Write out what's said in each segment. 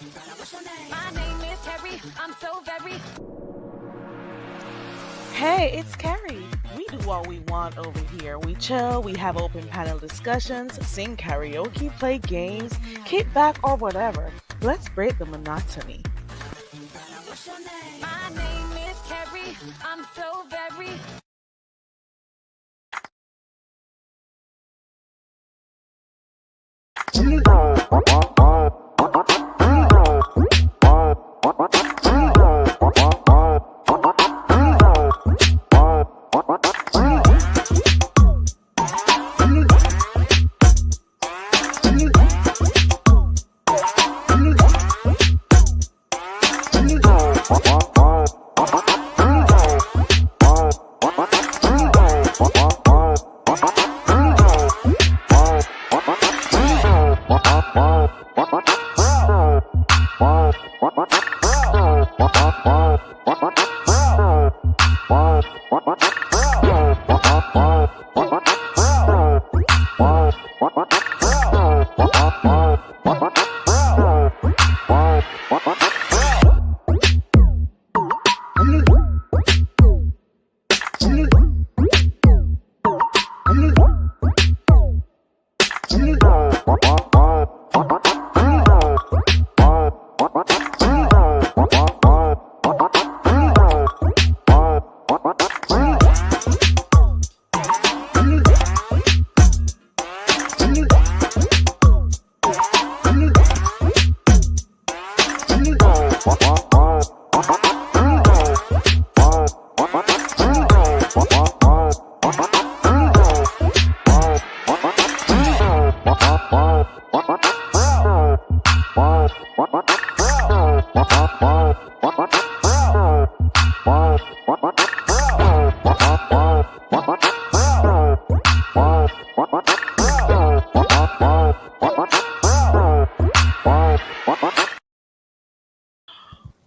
My name is Carrie. I'm so very. Hey, it's Carrie. We do what we want over here. We chill, we have open panel discussions, sing karaoke, play games, kick back, or whatever. Let's break the monotony. My name is Carrie. I'm so very.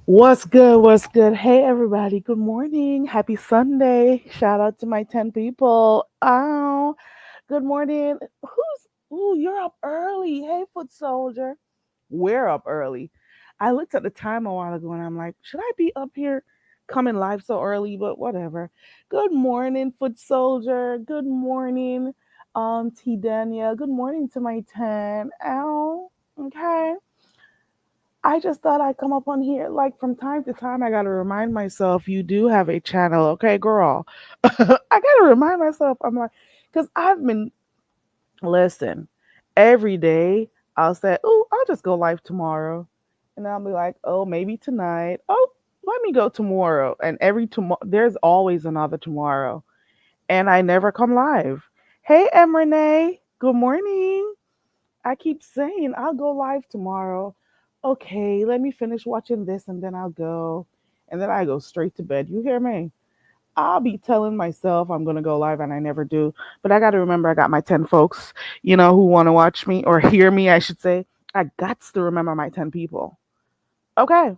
What's good? What's good? Hey, everybody. Good morning. Happy Sunday. Shout out to my 10 people. Oh, good morning. Ooh, you're up early. Hey, foot soldier. We're up early. I looked at the time a while ago and I'm like, should I be up here coming live so early? But whatever. Good morning, foot soldier. Good morning, T Dania. Good morning to my 10. Ow. Okay. I just thought I'd come up on here. Like from time to time, I gotta remind myself you do have a channel, okay, girl. I gotta remind myself. I'm like, because I've been listen every day. I'll say, "Oh, I'll just go live tomorrow," and I'll be like, "Oh, maybe tonight. Oh, let me go tomorrow." And every tomorrow, there's always another tomorrow, and I never come live. Hey, M Renee. Good morning. I keep saying I'll go live tomorrow. Okay, let me finish watching this and then I'll go. And then I go straight to bed. You hear me? I'll be telling myself I'm going to go live and I never do. But I got to remember I got my 10 folks, who want to watch me or hear me, I should say. I got to remember my 10 people. Okay.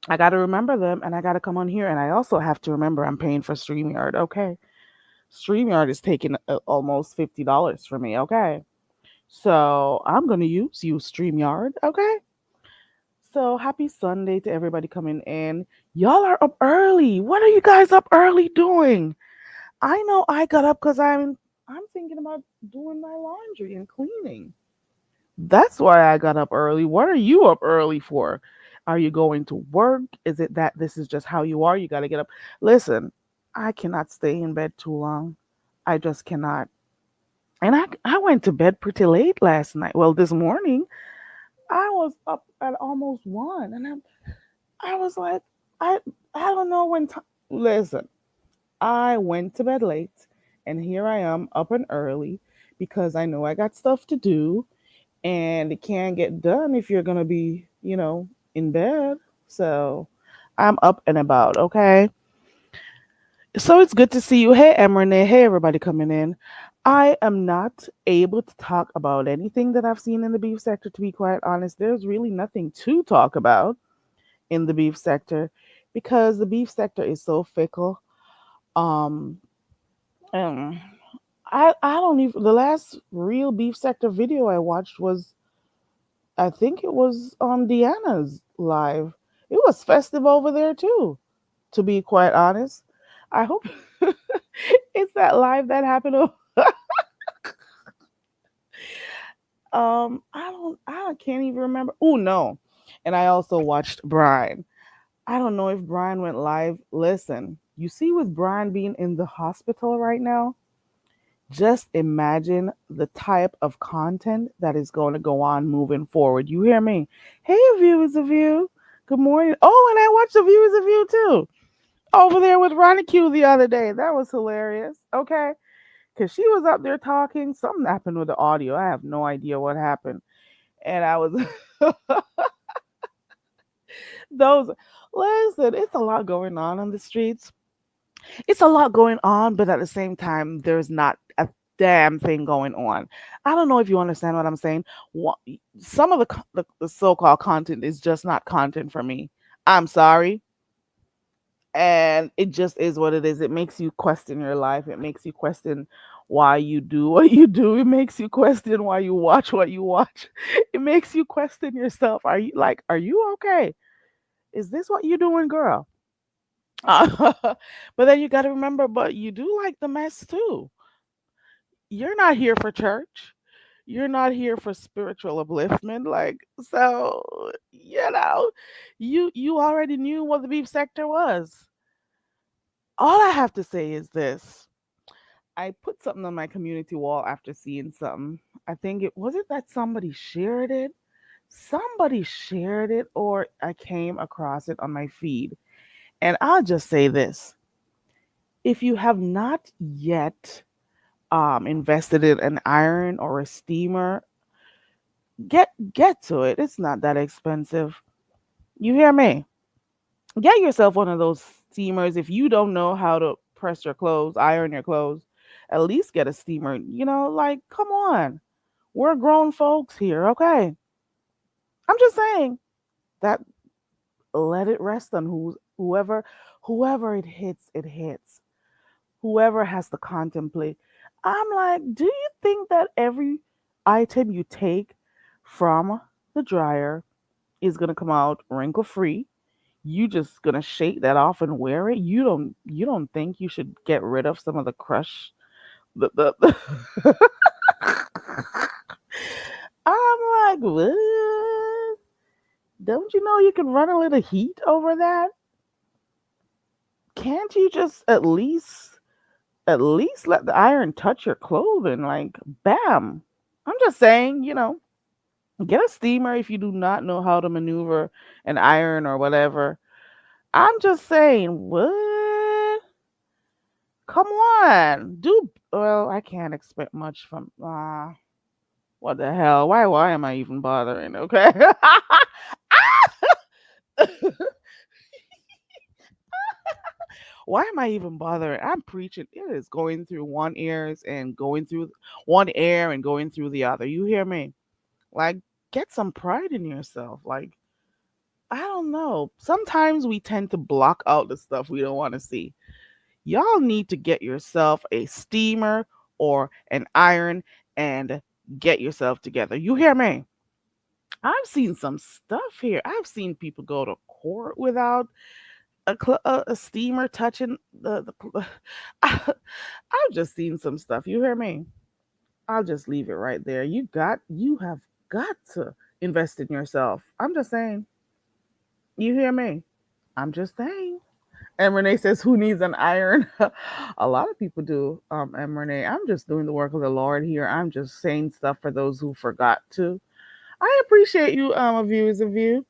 I got to remember them and I got to come on here. And I also have to remember I'm paying for StreamYard. Okay. StreamYard is taking almost $50 for me. Okay. So I'm going to use you, StreamYard. Okay. So happy Sunday to everybody coming in. Y'all are up early. What are you guys up early doing? I know I got up because I'm thinking about doing my laundry and cleaning. That's why I got up early. What are you up early for? Are you going to work? Is it that this is just how you are? You got to get up. Listen, I cannot stay in bed too long. I just cannot. And I went to bed pretty late last night. Well, this morning I was up at almost 1 and I was like, I I don't know when time. Listen, I went to bed late, and here I am up and early because I know I got stuff to do, and it can't get done if you're gonna be, in bed. So I'm up and about. Okay. So it's good to see you. Hey, Emrene. Hey, everybody coming in. I am not able to talk about anything that I've seen in the beef sector. To be quite honest, there's really nothing to talk about in the beef sector because the beef sector is so fickle. Um, um I don't even the last real beef sector video I watched was I think it was on Deanna's live. It was festive over there too, to be quite honest. I hope it's that live that happened. I can't even remember. Oh no. And I also watched Brian. I don't know if Brian went live. Listen, you see with Brian being in the hospital right now, just imagine the type of content that is going to go on moving forward. You hear me? Hey, viewers of you. Good morning. Oh, and I watched the viewers of you too over there with Ronnie Q the other day. That was hilarious. Okay. Because she was up there talking. Something happened with the audio. I have no idea what happened. And I was, those, listen, it's a lot going on the streets. It's a lot going on, but at the same time, there's not a damn thing going on. I don't know if you understand what I'm saying. Some of the so-called content is just not content for me. I'm sorry. And it just is what it is. It makes you question your life. It makes you question why you do what you do. It makes you question why you watch what you watch. It makes you question yourself. Are you okay? Is this what you're doing, girl? But then you got to remember, but you do like the mess too. You're not here for church. You're not here for spiritual upliftment. Like, so, you already knew what the beef sector was. All I have to say is this. I put something on my community wall after seeing something. I think it was it that somebody shared it. Somebody shared it, or I came across it on my feed. And I'll just say this: if you have not yet invested in an iron or a steamer, get to it. It's not that expensive. You hear me? Get yourself one of those steamers. If you don't know how to press your clothes, iron your clothes, at least get a steamer. Like, come on. We're grown folks here, okay? I'm just saying that, let it rest on whoever it hits, it hits. Whoever has to contemplate. I'm like, do you think that every item you take from the dryer is gonna come out wrinkle free? You just gonna shake that off and wear it? You don't think you should get rid of some of the crush? The I'm like, what? Don't you know you can run a little heat over that? Can't you just at least let the iron touch your clothing? Like, bam. I'm just saying, get a steamer if you do not know how to maneuver an iron or whatever. I'm just saying, what? Come on. Well, I can't expect much from what the hell? Why am I even bothering? Okay. Why am I even bothering? I'm preaching. It is going through one ear and going through the other. You hear me? Like, get some pride in yourself. Like, I don't know. Sometimes we tend to block out the stuff we don't want to see. Y'all need to get yourself a steamer or an iron and get yourself together. You hear me? I've seen some stuff here. I've seen people go to court without a steamer touching the I've just seen some stuff. You hear me? I'll just leave it right there. You have got to invest in yourself. I'm just saying. You hear me? I'm just saying. And Renee says, "Who needs an iron?" A lot of people do. And Renee, I'm just doing the work of the Lord here. I'm just saying stuff for those who forgot to. I appreciate you, viewers of you.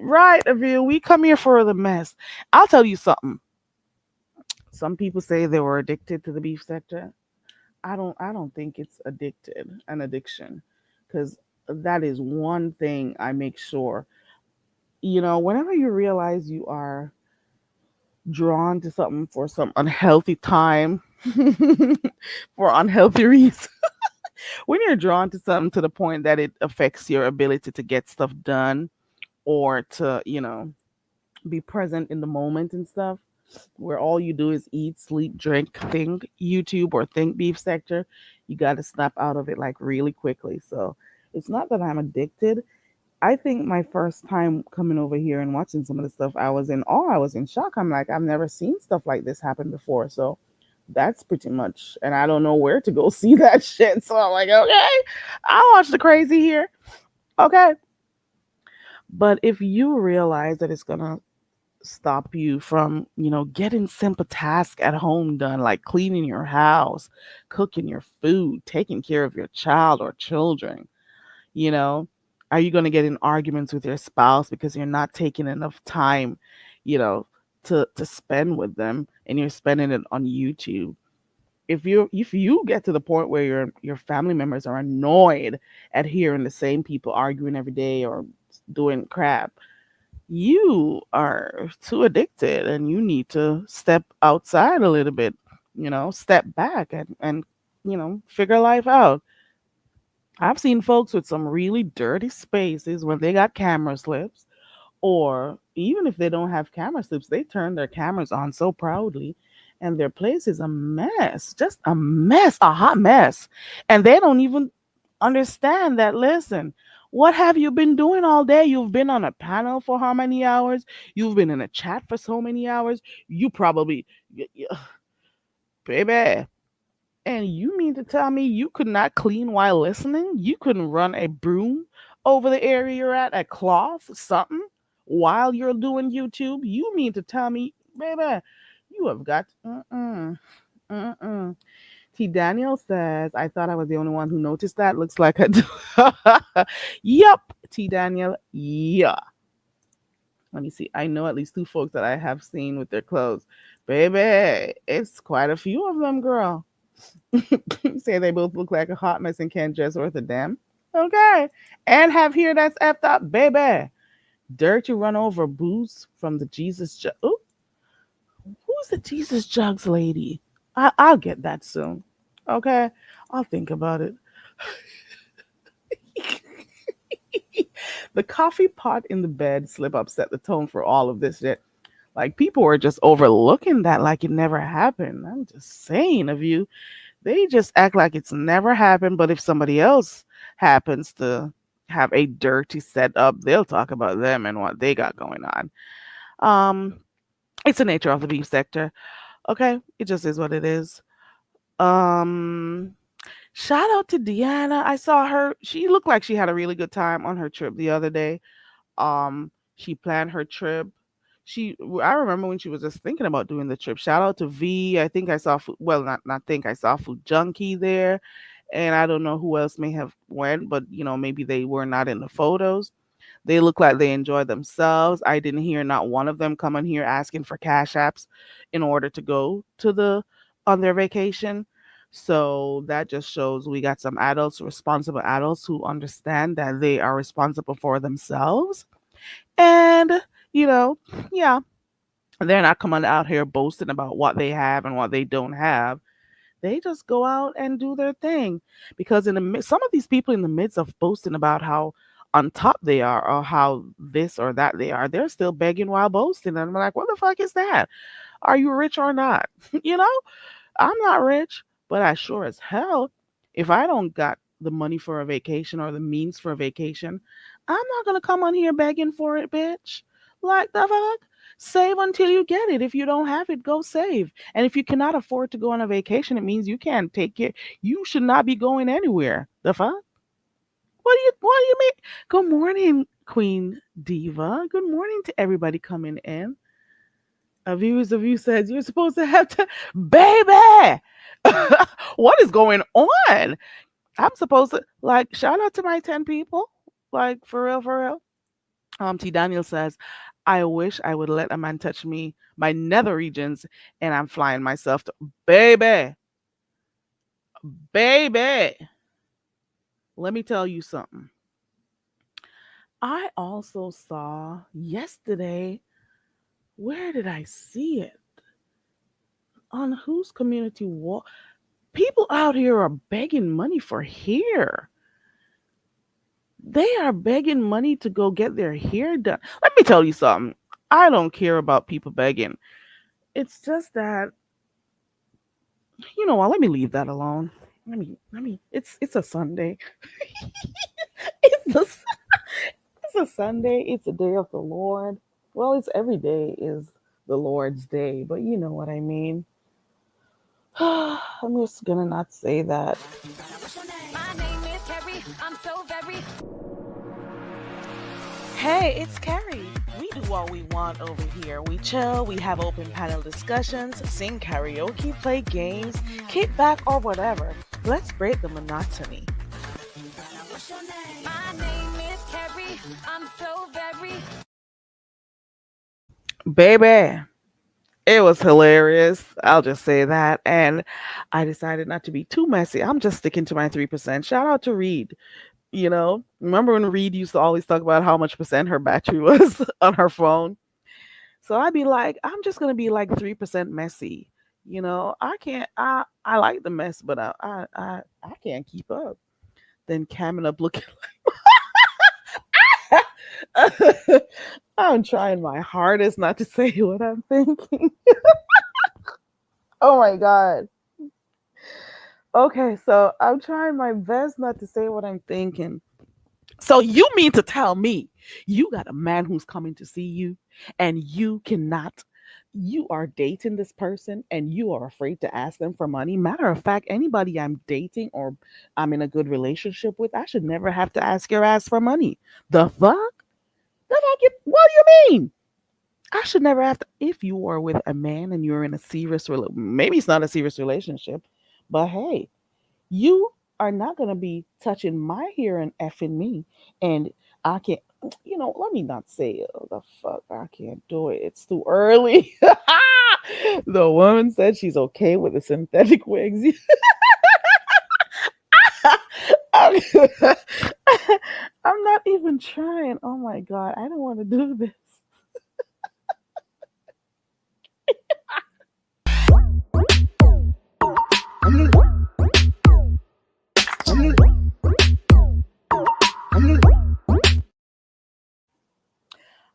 Right, of you. We come here for the mess. I'll tell you something. Some people say they were addicted to the beef sector. I don't think it's an addiction, because that is one thing I make sure. Whenever you realize you are drawn to something for some unhealthy time, for unhealthy reasons, when you're drawn to something to the point that it affects your ability to get stuff done, or to, be present in the moment and stuff, where all you do is eat, sleep, drink, think YouTube or think beef sector, you got to snap out of it like really quickly. So It's not that I'm addicted. I think my first time coming over here and watching some of the stuff, I was in awe. I was in shock. I'm like, I've never seen stuff like this happen before. So that's pretty much, and I don't know where to go see that shit. So I'm like, okay, I'll watch the crazy here. Okay. But if you realize that it's going to stop you from, getting simple tasks at home done, like cleaning your house, cooking your food, taking care of your child or children, you know, are you going to get in arguments with your spouse because you're not taking enough time, you know, to spend with them and you're spending it on YouTube? If you get to the point where your family members are annoyed at hearing the same people arguing every day or doing crap, you are too addicted and you need to step outside a little bit, step back and figure life out. I've seen folks with some really dirty spaces when they got camera slips, or even if they don't have camera slips, they turn their cameras on so proudly and their place is a mess, just a mess, a hot mess. And they don't even understand that. Listen, what have you been doing all day? You've been on a panel for how many hours? You've been in a chat for so many hours. You probably, baby. And you mean to tell me you could not clean while listening? You couldn't run a broom over the area you're at, a cloth, something, while you're doing YouTube? You mean to tell me, baby, you have got, mm-mm. T. Daniel says, I thought I was the only one who noticed that. Looks like I do. Yup, T. Daniel. Yeah. Let me see. I know at least two folks that I have seen with their clothes. Baby, it's quite a few of them, girl. Say they both look like a hot mess and can't dress worth a damn. Okay. And have here that's effed up, baby. Dirt you run over booze from the Jesus jug. Ooh, who's the Jesus jugs lady? I'll get that soon. Okay. I'll think about it. The coffee pot in the bed slip up set the tone for all of this shit. Like people are just overlooking that like it never happened. I'm just saying of you. They just act like it's never happened, but if somebody else happens to have a dirty setup, they'll talk about them and what they got going on. Um, it's the nature of the beef sector. Okay, it just is what it is. Um, Shout out to Deanna. I saw her. She looked like she had a really good time on her trip the other day. She planned her trip. I remember when she was just thinking about doing the trip. Shout out to V. I think I saw food, well, not think, I saw Food Junkie there, and I don't know who else may have went, but maybe they were not in the photos. They look like they enjoyed themselves. I didn't hear not one of them coming here asking for cash apps in order to go to the on their vacation. So that just shows we got some adults, responsible adults who understand that they are responsible for themselves. And, you know, yeah, they're not coming out here boasting about what they have and what they don't have. They just go out and do their thing. Because some of these people in the midst of boasting about how on top they are or how this or that they are, they're still begging while boasting. And I'm like, what the fuck is that? Are you rich or not? you know, I'm not rich, but I sure as hell, if I don't got the money for a vacation or the means for a vacation, I'm not gonna come on here begging for it, bitch. Like the fuck? Save until you get it. If you don't have it, go save. And if you cannot afford to go on a vacation, it means you can't take it. You should not be going anywhere. The fuck? What do you mean? Good morning, Queen Diva. Good morning to everybody coming in. A viewers of you says you're supposed to have to, baby. What is going on? I'm supposed to like shout out to my 10 people, like for real, for real. T Daniel says, I wish I would let a man touch me, my nether regions, and I'm flying myself to, baby, baby. Let me tell you something. I also saw yesterday. Where did I see it? On whose community wall? People out here are begging money for hair. They are begging money to go get their hair done. Let me tell you something. I don't care about people begging. It's just that, you know what? Let me leave that alone. It's a Sunday. It's a it's a Sunday. It's a day of the Lord. Well, it's every day is the Lord's day, but you know what I mean. I'm just gonna not say that. My name is Carrie. I'm so very. Hey, it's Carrie. We do what we want over here. We chill, we have open panel discussions, sing karaoke, play games, kick back, or whatever. Let's break the monotony. My name is Carrie. I'm so very. Baby, it was hilarious. I'll just say that. And I decided not to be too messy. I'm just sticking to my 3%. Shout out to Reed. Remember when Reed used to always talk about how much percent her battery was on her phone? So I'd be like, I'm just gonna be like 3% messy. I can't. I like the mess, but I can't keep up. Then coming up looking like I'm trying my hardest not to say what I'm thinking. Oh my god. Okay, so I'm trying my best not to say what I'm thinking. So you mean to tell me you got a man who's coming to see you and you are dating this person and you are afraid to ask them for money? Matter of fact, anybody I'm dating or I'm in a good relationship with, I should never have to ask your ass for money. The fuck? What do you mean? I should never have to. If you are with a man and you're in a maybe it's not a serious relationship, but hey, you are not going to be touching my hair and effing me. And I can't, let me not say the fuck. I can't do it. It's too early. The woman said she's okay with the synthetic wigs. I'm I'm not even trying. Oh my God. I don't want to do this.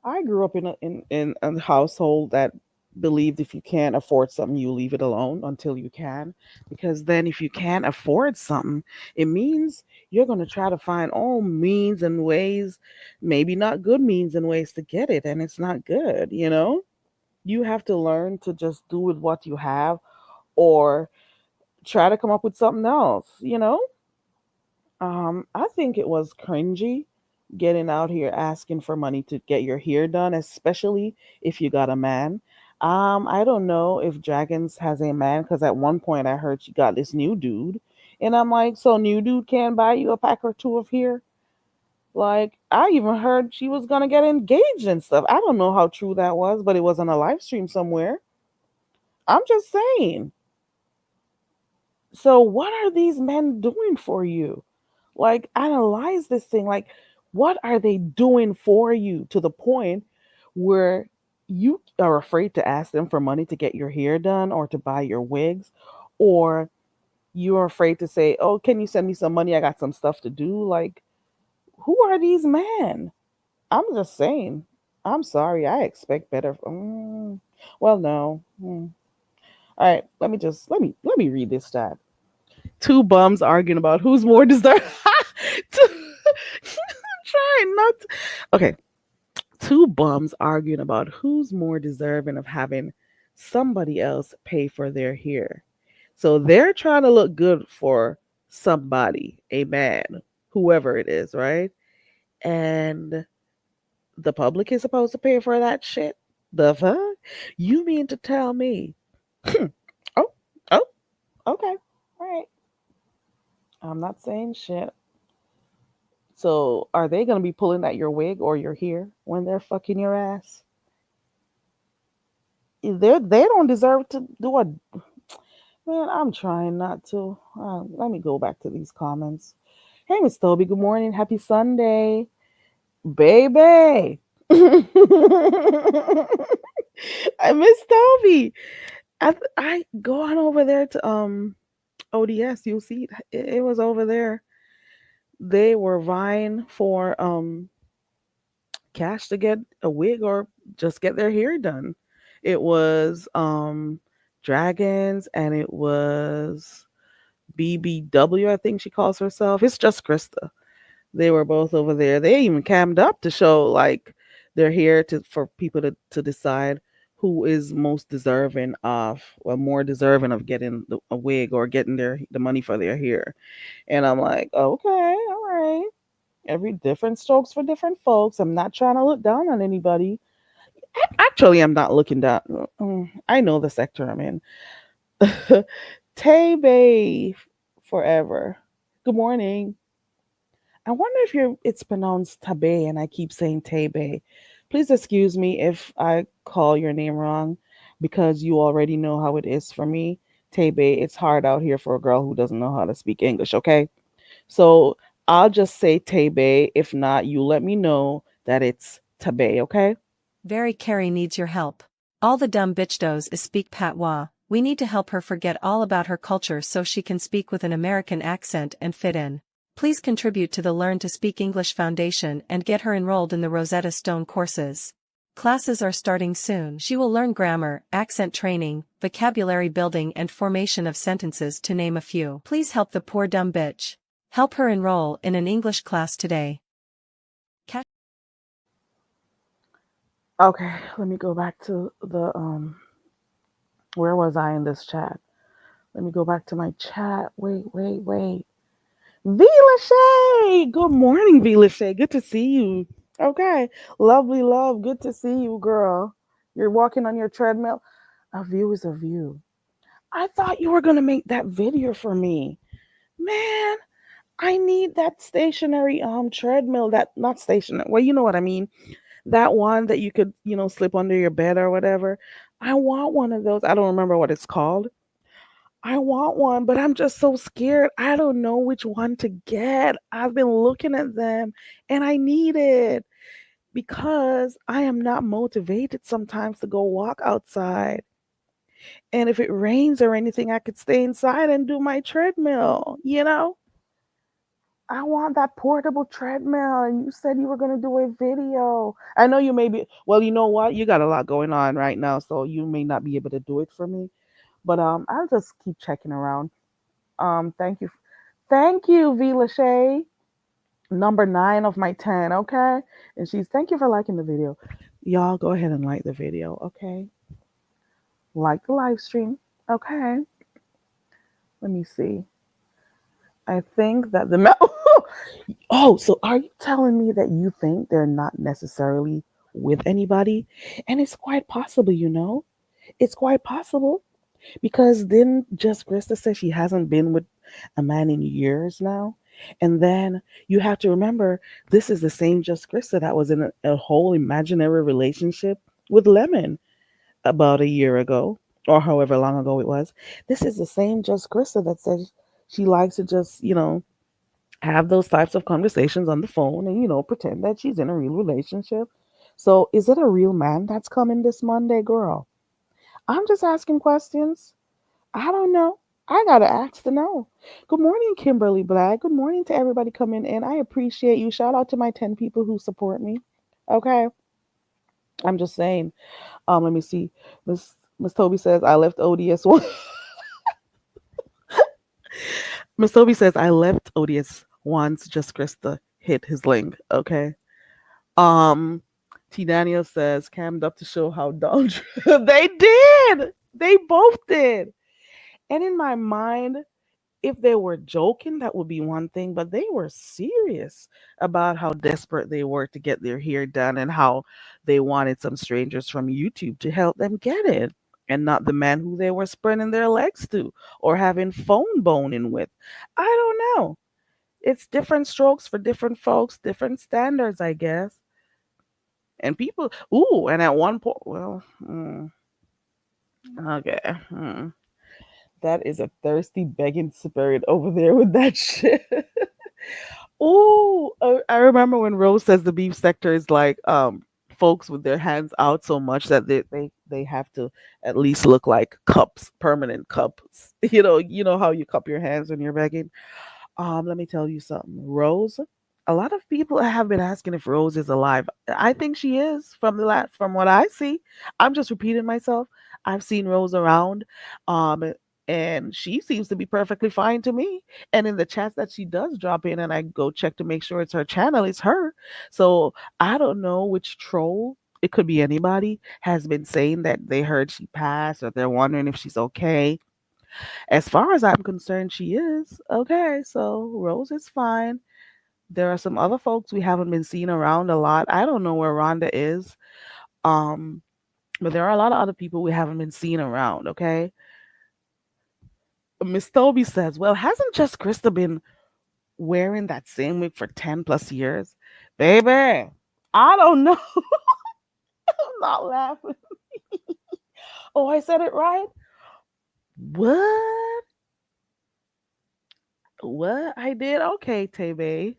I grew up in a household that believed if you can't afford something, you leave it alone until you can. Because then, if you can't afford something, it means you're going to try to find all means and ways, maybe not good means and ways to get it. And it's not good, you know? You have to learn to just do with what you have or try to come up with something else, you know? I think it was cringy getting out here asking for money to get your hair done, especially if you got a man. I don't know if Dragons has a man because at one point I heard she got this new dude, and I'm like, so new dude can buy you a pack or two of hair? Like, I even heard she was gonna get engaged and stuff. I don't know how true that was, but it was on a live stream somewhere. I'm just saying. So, what are these men doing for you? Like, analyze this thing. Like, what are they doing for you to the point where you are afraid to ask them for money to get your hair done or to buy your wigs? Or you're afraid to say, oh, can you send me some money? I got some stuff to do. Like, who are these men? I'm just saying. I'm sorry. I expect better. Well, no. All right. Let me read this stat. Two bums arguing about who's more deserving. Trying not to. Okay, two bums arguing about who's more deserving of having somebody else pay for their hair. So they're trying to look good for somebody, a man, whoever it is, right? And the public is supposed to pay for that shit. The fuck? You mean to tell me? Oh, oh, okay, all right. I'm not saying shit. So are they gonna be pulling at your wig or your hair when they're fucking your ass? They don't deserve to do a man. I'm trying not to. Let me go back to these comments. Hey, Miss Toby. Good morning. Happy Sunday, baby. I miss Toby. I go on over there to ODS. You'll see it was over there. They were vying for cash to get a wig or just get their hair done. It was Dragons and it was BBW, I think she calls herself. It's just Krista. They were both over there. They even cammed up to show like they're here to for people to decide who is most deserving of, or more deserving of getting a wig or getting the money for their hair. And I'm like, okay, all right. Every different strokes for different folks. I'm not trying to look down on anybody. Actually, I'm not looking down. I know the sector I'm in. Tay Bay forever. Good morning. I wonder if it's pronounced Tabe and I keep saying Tabe. Please excuse me if I call your name wrong because you already know how it is for me. Tabe, it's hard out here for a girl who doesn't know how to speak English, okay? So I'll just say Tabe. If not, you let me know that it's Tabe, okay? Very Carrie needs your help. All the dumb bitch does is speak patois. We need to help her forget all about her culture so she can speak with an American accent and fit in. Please contribute to the Learn to Speak English Foundation and get her enrolled in the Rosetta Stone courses. Classes are starting soon. She will learn grammar, accent training, vocabulary building and formation of sentences to name a few. Please help the poor dumb bitch. Help her enroll in an English class today. Okay, let me go back to the where was I in this chat? Let me go back to my chat. Wait. V Lachey! Good morning, V Lachey. Good to see you. Okay. Lovely love. Good to see you, girl. You're walking on your treadmill. A view is a view. I thought you were gonna make that video for me. Man, I need that stationary treadmill. That not stationary. Well, you know what I mean. That one that you could, slip under your bed or whatever. I want one of those. I don't remember what it's called. I want one, but I'm just so scared. I don't know which one to get. I've been looking at them and I need it because I am not motivated sometimes to go walk outside. And if it rains or anything, I could stay inside and do my treadmill. I want that portable treadmill. And you said you were going to do a video. I know you may be, well, you know what? You got a lot going on right now, so you may not be able to do it for me. But I'll just keep checking around. Thank you. Thank you, V Lachey. Number 9 of my 10, okay? And she's thank you for liking the video. Y'all go ahead and like the video, okay? Like the live stream. Okay. Let me see. I think that oh, so are you telling me that you think they're not necessarily with anybody? And it's quite possible. It's quite possible because then just Krista says she hasn't been with a man in years now. And then you have to remember this is the same just Krista that was in a whole imaginary relationship with Lemon about a year ago or however long ago it was. This is the same just Krista that says she likes to just, have those types of conversations on the phone and, pretend that she's in a real relationship. So is it a real man that's coming this Monday, girl? I'm just asking questions. I don't know. I gotta ask to know. Good morning, Kimberly Black. Good morning to everybody coming in. I appreciate you. Shout out to my 10 people who support me. Okay. I'm just saying. Let me see. Miss Toby says I left ODS one. Miss Toby says I left ODS once. Just Krista hit his link. Okay. Um, T Daniel says cammed up to show how dumb they did. They both did. And in my mind, if they were joking, that would be one thing, but they were serious about how desperate they were to get their hair done and how they wanted some strangers from YouTube to help them get it and not the man who they were spreading their legs to or having phone boning with. I don't know. It's different strokes for different folks, different standards, I guess. And people, ooh, and at one point, well, okay. That is a thirsty begging spirit over there with that shit. Ooh, I remember when Rose says the beef sector is like folks with their hands out so much that they have to at least look like cups, permanent cups. You know how you cup your hands when you're begging. Let me tell you something. Rose, a lot of people have been asking if Rose is alive. I think she is from what I see. I'm just repeating myself. I've seen Rose around. Um and she seems to be perfectly fine to me. And in the chats that she does drop in and I go check to make sure it's her channel, it's her. So I don't know which troll, it could be anybody, has been saying that they heard she passed or they're wondering if she's okay. As far as I'm concerned, she is okay. So Rose is fine. There are some other folks we haven't been seeing around a lot. I don't know where Rhonda is. Um, but there are a lot of other people we haven't been seeing around, okay? Miss Toby says, well, hasn't just Krista been wearing that same wig for 10 plus years? Baby, I don't know. I'm not laughing. Oh, I said it right? What? What? I did? Okay, Tebe.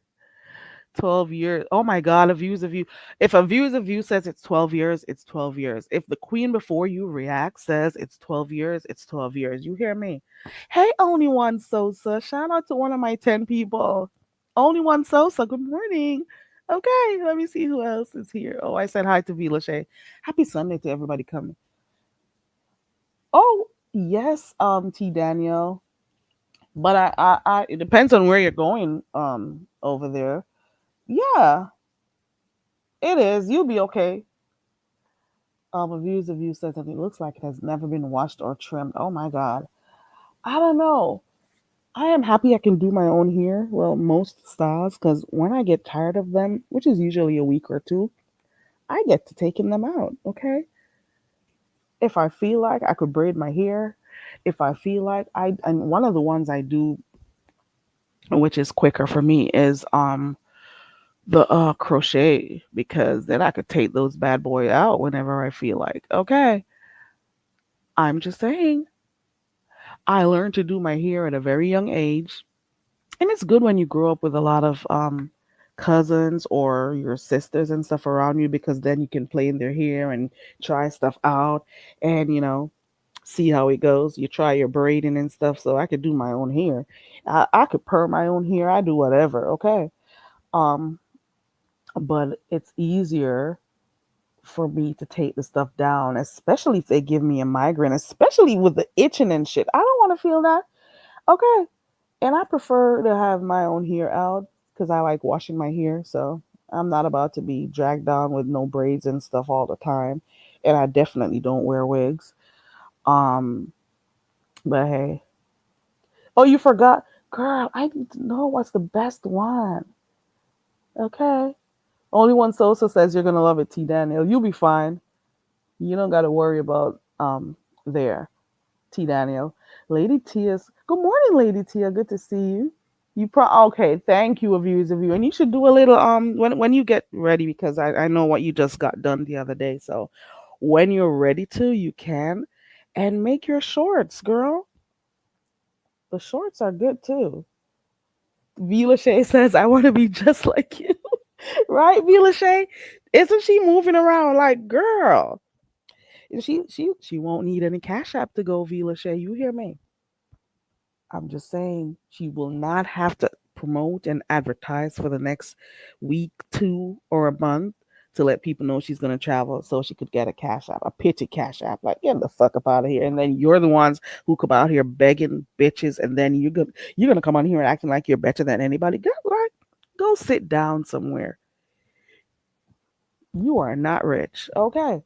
12 years. Oh my God, a view is a view. If a view is a view says it's 12 years, it's 12 years. If the queen before you react says it's 12 years, it's 12 years. You hear me? Hey, Only One Sosa. Shout out to one of my 10 people. Only One Sosa. Good morning. Okay, let me see who else is here. Oh, I said hi to V. Lachey. Happy Sunday to everybody coming. Oh, yes, T. Daniel. But it depends on where you're going, over there. Yeah, it is. You'll be okay. A view says that it looks like it has never been washed or trimmed. Oh my God. I don't know. I am happy I can do my own hair. Well, most styles, because when I get tired of them, which is usually a week or two, I get to taking them out. Okay. If I feel like I could braid my hair, if I feel like and one of the ones I do, which is quicker for me, is the crochet, because then I could take those bad boy out whenever I feel like. Okay. I'm just saying. I learned to do my hair at a very young age. And it's good when you grow up with a lot of cousins or your sisters and stuff around you, because then you can play in their hair and try stuff out and, see how it goes. You try your braiding and stuff. So I could do my own hair. I could perm my own hair. I do whatever. Okay. Um, but it's easier for me to take the stuff down, especially if they give me a migraine, especially with the itching and shit. I don't want to feel that. Okay. And I prefer to have my own hair out because I like washing my hair. So I'm not about to be dragged down with no braids and stuff all the time. And I definitely don't wear wigs. Um, but hey. Oh, you forgot. Girl, I need to know what's the best one. Okay. Only One Sosa says you're gonna love it, T Daniel. You'll be fine. You don't gotta worry about there. T Daniel. Lady Tia's good morning, Lady Tia. Good to see you. Okay, thank you, views of you. And you should do a little when you get ready, because I know what you just got done the other day. So when you're ready to, you can, and make your shorts, girl. The shorts are good too. Vila Shay says, I want to be just like you. Right, Vila Shay? Isn't she moving around like girl? And she won't need any cash app to go, Vila Shay. You hear me? I'm just saying she will not have to promote and advertise for the next week, two, or a month to let people know she's gonna travel, so she could get a cash app, a pity cash app. Like, get the fuck up out of here. And then you're the ones who come out here begging bitches, and then you're gonna come on here and acting like you're better than anybody. Go right, go sit down somewhere. You are not rich. Okay.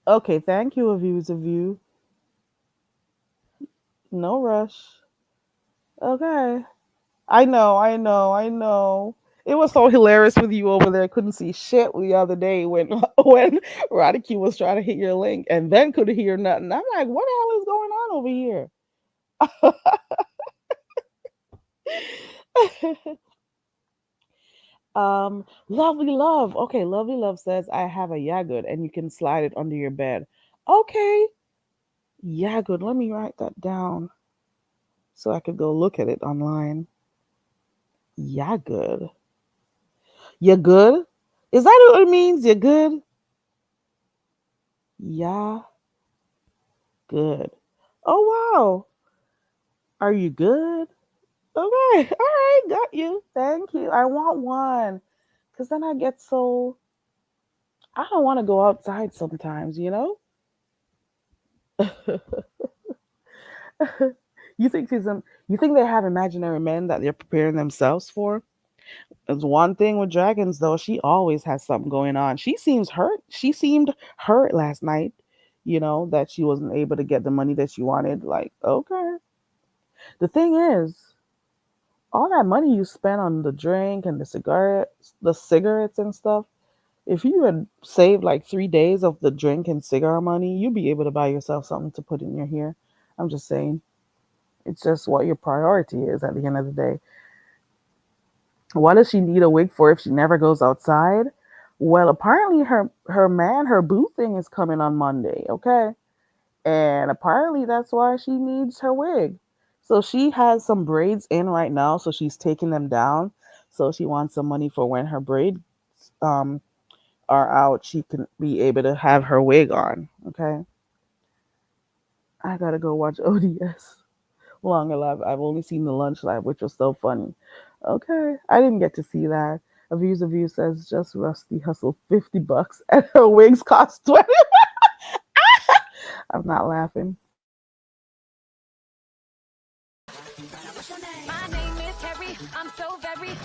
Okay, thank you, views of you. No rush. Okay. I know. It was so hilarious with you over there. Couldn't see shit the other day when when Radical was trying to hit your link and then couldn't hear nothing. I'm like, what the hell is going on over here? Lovely love. Okay, lovely love says I have a yagud and you can slide it under your bed. Okay, yagud. Let me write that down so I could go look at it online. Yagud. You good? Is that what it means? You good? Yeah, good. Oh wow. Are you good? Okay. All right. Got you. Thank you. I want one. Cause then I get so I don't want to go outside sometimes, you know? You think you think they have imaginary men that they're preparing themselves for? There's one thing with dragons though, she always has something going on. She seems hurt. She seemed hurt last night, that she wasn't able to get the money that she wanted. Like, okay. The thing is, all that money you spent on the drink and the cigarettes and stuff, if you had saved like 3 days of the drink and cigar money, you'd be able to buy yourself something to put in your hair. I'm just saying. It's just what your priority is at the end of the day. What does she need a wig for if she never goes outside? Well, apparently her man, her boo thing is coming on Monday, okay? And apparently that's why she needs her wig. So she has some braids in right now, so she's taking them down. So she wants some money for when her braids um are out, she can be able to have her wig on, okay? I gotta go watch ODS. Longer Live. I've only seen the lunch live, which was so funny. Okay, I didn't get to see that. A View says just Rusty hustled $50 and her wigs cost 20. I'm not laughing. My name is Carrie. I'm so very.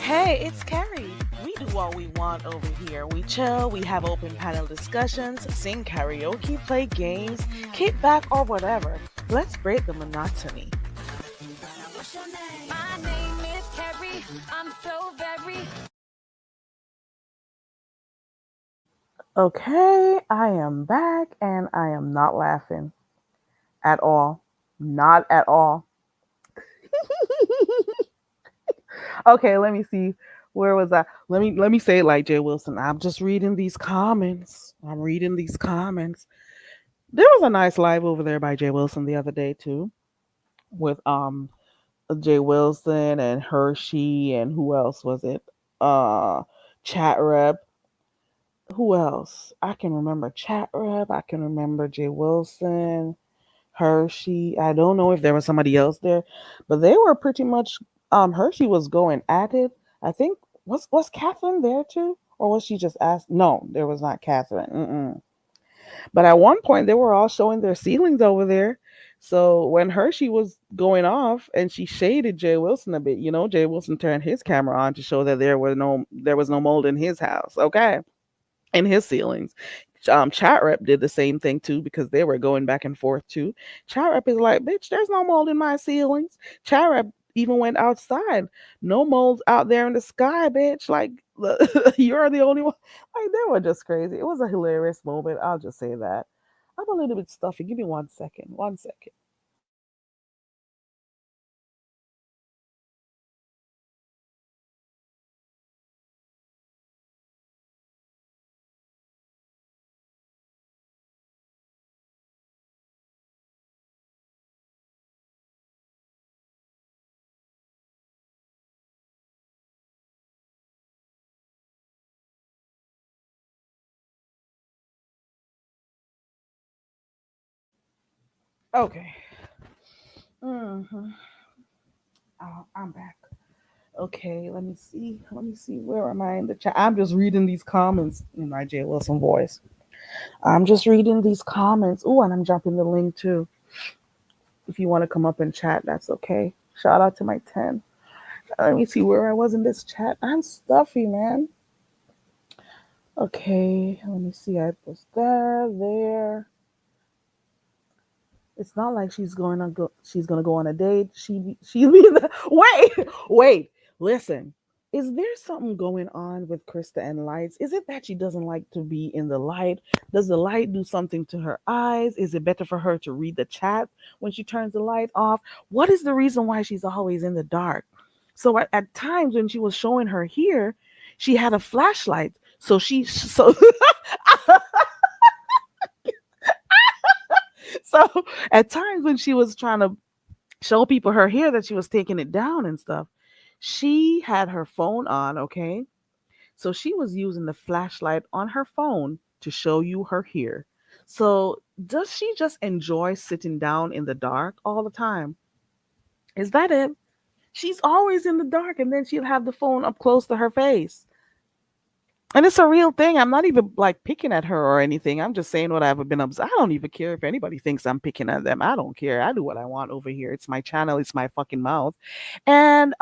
Hey, it's Carrie. We do what we want over here. We chill, we have open panel discussions, sing karaoke, play games, kick back, or whatever. Let's break the monotony. My name is Carrie. I'm so very. Okay, I am back and I am not laughing at all. Not at all. Okay, let me see. Where was I? Let me say it like Jay Wilson. I'm just reading these comments. I'm reading these comments. There was a nice live over there by Jay Wilson the other day too, with Jay Wilson and Hershey and who else was it? Chat Rep. Who else? I can remember Chat Rep. I can remember Jay Wilson. Hershey. I don't know if there was somebody else there, but they were pretty much. Hershey was going at it. I think was Catherine there too, or was she just asked? No, there was not Catherine. Mm-mm. But at one point, they were all showing their ceilings over there. So when Hershey was going off and she shaded Jay Wilson a bit, Jay Wilson turned his camera on to show that there was no mold in his house. Okay, in his ceilings. Chat Rep did the same thing too because they were going back and forth too. Chat Rep is like, bitch, there's no mold in my ceilings. Chat Rep even went outside. No molds out there in the sky, bitch. Like, you're the only one. Like, they were just crazy. It was a hilarious moment. I'll just say that. I'm a little bit stuffy. Give me 1 second. 1 second. Okay. hmm I'm back. Okay, let me see. Let me see. Where am I in the chat? I'm just reading these comments in my Jay Wilson voice. I'm just reading these comments. Oh, and I'm dropping the link too. If you want to come up and chat, that's okay. Shout out to my 10. Let me see where I was in this chat. I'm stuffy, man. Okay, let me see. I was there. It's not like she's gonna go on a date. She be the wait. Listen. Is there something going on with Krista and Lights? Is it that she doesn't like to be in the light? Does the light do something to her eyes? Is it better for her to read the chat when she turns the light off? What is the reason why she's always in the dark? So at times when she was showing her here, she had a flashlight. So at times when she was trying to show people her hair that she was taking it down and stuff, she had her phone on, okay? So she was using the flashlight on her phone to show you her hair. So does she just enjoy sitting down in the dark all the time? Is that it? She's always in the dark and then she'll have the phone up close to her face. And it's a real thing. I'm not even like picking at her or anything. I'm just saying what I've been observed. I don't even care if anybody thinks I'm picking at them. I don't care. I do what I want over here. It's my channel. It's my fucking mouth. And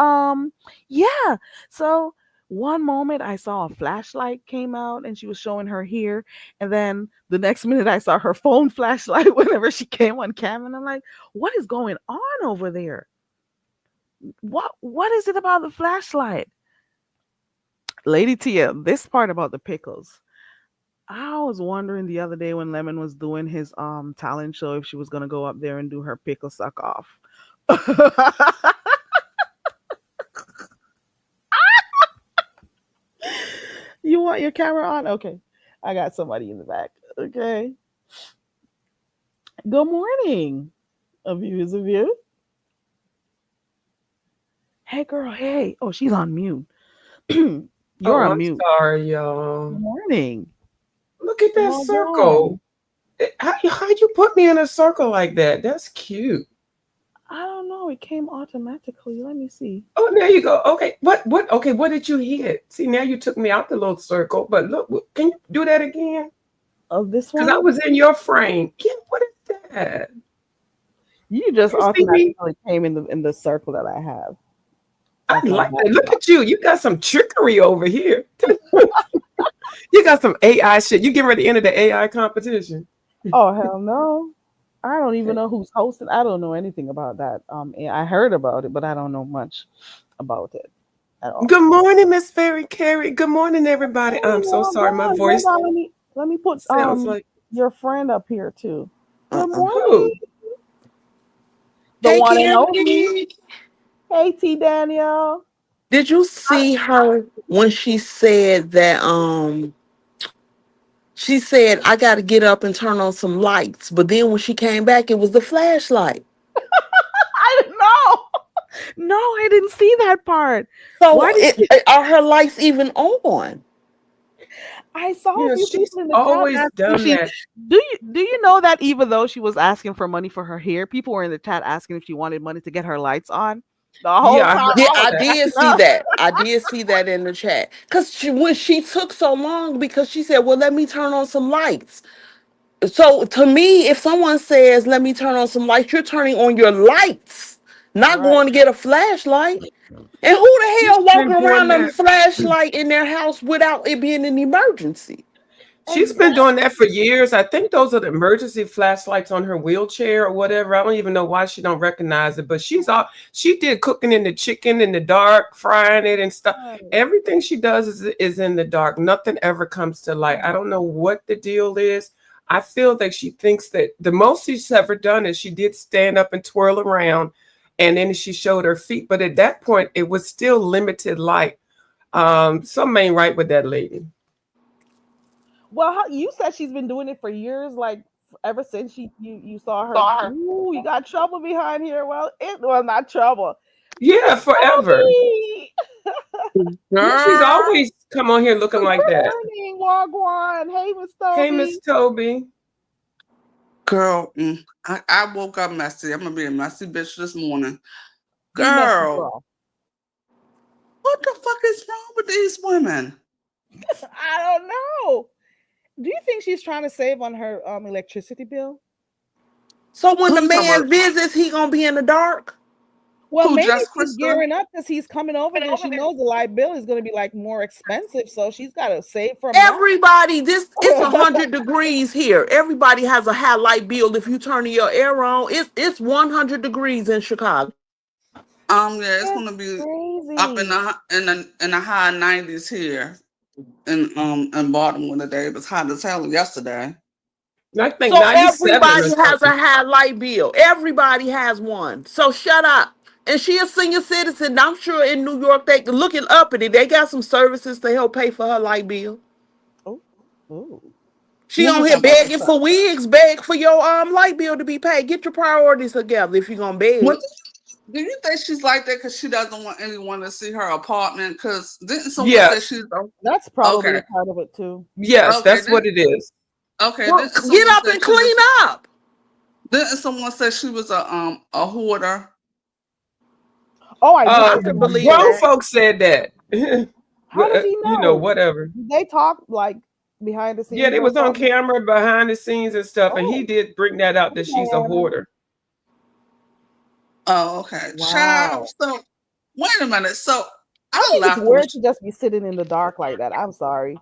yeah. So one moment I saw a flashlight came out and she was showing her hair, and then the next minute I saw her phone flashlight whenever she came on camera, and I'm like, what is going on over there? What is it about the flashlight? Lady Tia, this part about the pickles. I was wondering the other day when Lemon was doing his talent show if she was gonna go up there and do her pickle suck off. You want your camera on? Okay. I got somebody in the back. Okay. Good morning, viewers of you. Hey girl, hey. Oh, she's on mute. You're Oh, on I'm mute. sorry, Good y'all. morning. Look at that Well done. circle. How you put me in a circle like that? That's cute. I don't know. It came automatically. Let me see. Oh, there you go. Okay, what? Okay, what did you hit? See, now you took me out the little circle. But look, can you do that again? Oh, this Because I one? was in your frame. Yeah, what is that? You just You see me? automatically came in the circle that I have. I That's my like that. Look backdrop. at you. You got some trickery over here. You got some AI shit. You getting ready to enter the AI competition? Oh hell no. I don't even know who's hosting. I don't know anything about that. I heard about it, but I don't know much about it at all. Good morning, Miss Fairy Carey. Good morning, everybody. Hey, I'm so well sorry. My done. voice Hold on, let me put sounds like your friend up here too. Good Uh-uh. morning. who? The Hey, one and only. Carrie. Hey T Danielle. Did you see her when she said that she said I gotta get up and turn on some lights, but then when she came back it was the flashlight. I didn't know. No, I didn't see that part. Why So did she? are her lights even on? I saw a Yeah, few she's people in the chat always asking if done she. that. Do you know that even though she was asking for money for her hair, people were in the chat asking if she wanted money to get her lights on. The whole Yeah, I time heard Yeah, I was I that. did cracking see up. that. I did see that in the chat. Cause when she took so long because she said, well, let me turn on some lights. So to me, if someone says, let me turn on some lights, you're turning on your lights, not Right. going to get a flashlight. And who the She's hell been walking doing around a that. flashlight in their house without it being an emergency? She's been Exactly. doing that for years. I think those are the emergency flashlights on her wheelchair or whatever. I don't even know why she don't recognize it. But she did cooking in the chicken in the dark, frying it and stuff. Everything she does is in the dark. Nothing ever comes to light. I don't know what the deal is. I feel that she thinks that the most she's ever done is she did stand up and twirl around and then she showed her feet. But at that point, it was still limited light. Something ain't right with that lady. Well, you said she's been doing it for years, like ever since you saw her. Ooh, you got trouble behind here. Well, it was not trouble. Yeah, forever. Toby! Yeah, she's Girl, always come on here looking Good like that. morning, Wagwan. Hey, Miss Hey, Miss Toby. Toby. girl, I woke up messy. I'm gonna be a messy bitch this morning. Be messy, Girl, girl. what the fuck is wrong with these women? I don't know. Do you think she's trying to save on her electricity bill? So when Who the you talking man about? visits, he gonna be in the dark? Well, Who, maybe Just she's Krista? gearing up because he's coming over there. She knows the light bill is going to be like more expensive, so she's got to save from that. Everybody, it's 100 degrees here. Everybody has a high light bill. If you turn your air on, it's 100 degrees in Chicago. Yeah, it's That's gonna be up crazy. in the high 90s here in Baltimore today. It was hot as hell yesterday. I think So 97 or everybody has a something. high light bill. Everybody has one. So shut up. And she a senior citizen. I'm sure in New York they looking uppity. They got some services to help pay for her light bill. Oh, oh. She Let me on here talk about begging this. for wigs, beg for your light bill to be paid. Get your priorities together if you're gonna What beg. do you think she's like that because she doesn't want anyone to see her apartment? Because didn't someone say Yes. she's That's probably okay? a part of it too. Yes, Okay, that's then what it is. okay, Well, didn't get someone up say and she clean was? up. Didn't someone say she was a hoarder? Oh, I did I Uh, see can somebody believe say grown that. that. folks said that. How does he You know, know? whatever. They talk like behind the Yeah, scenes they or was on something. camera behind the scenes and stuff, and he Oh, did bring that out that she's a Diana. hoarder. Oh, okay. Child. Wow. So wait a minute. So I I think it's left them. weird to just be sitting in the dark like that. I'm sorry.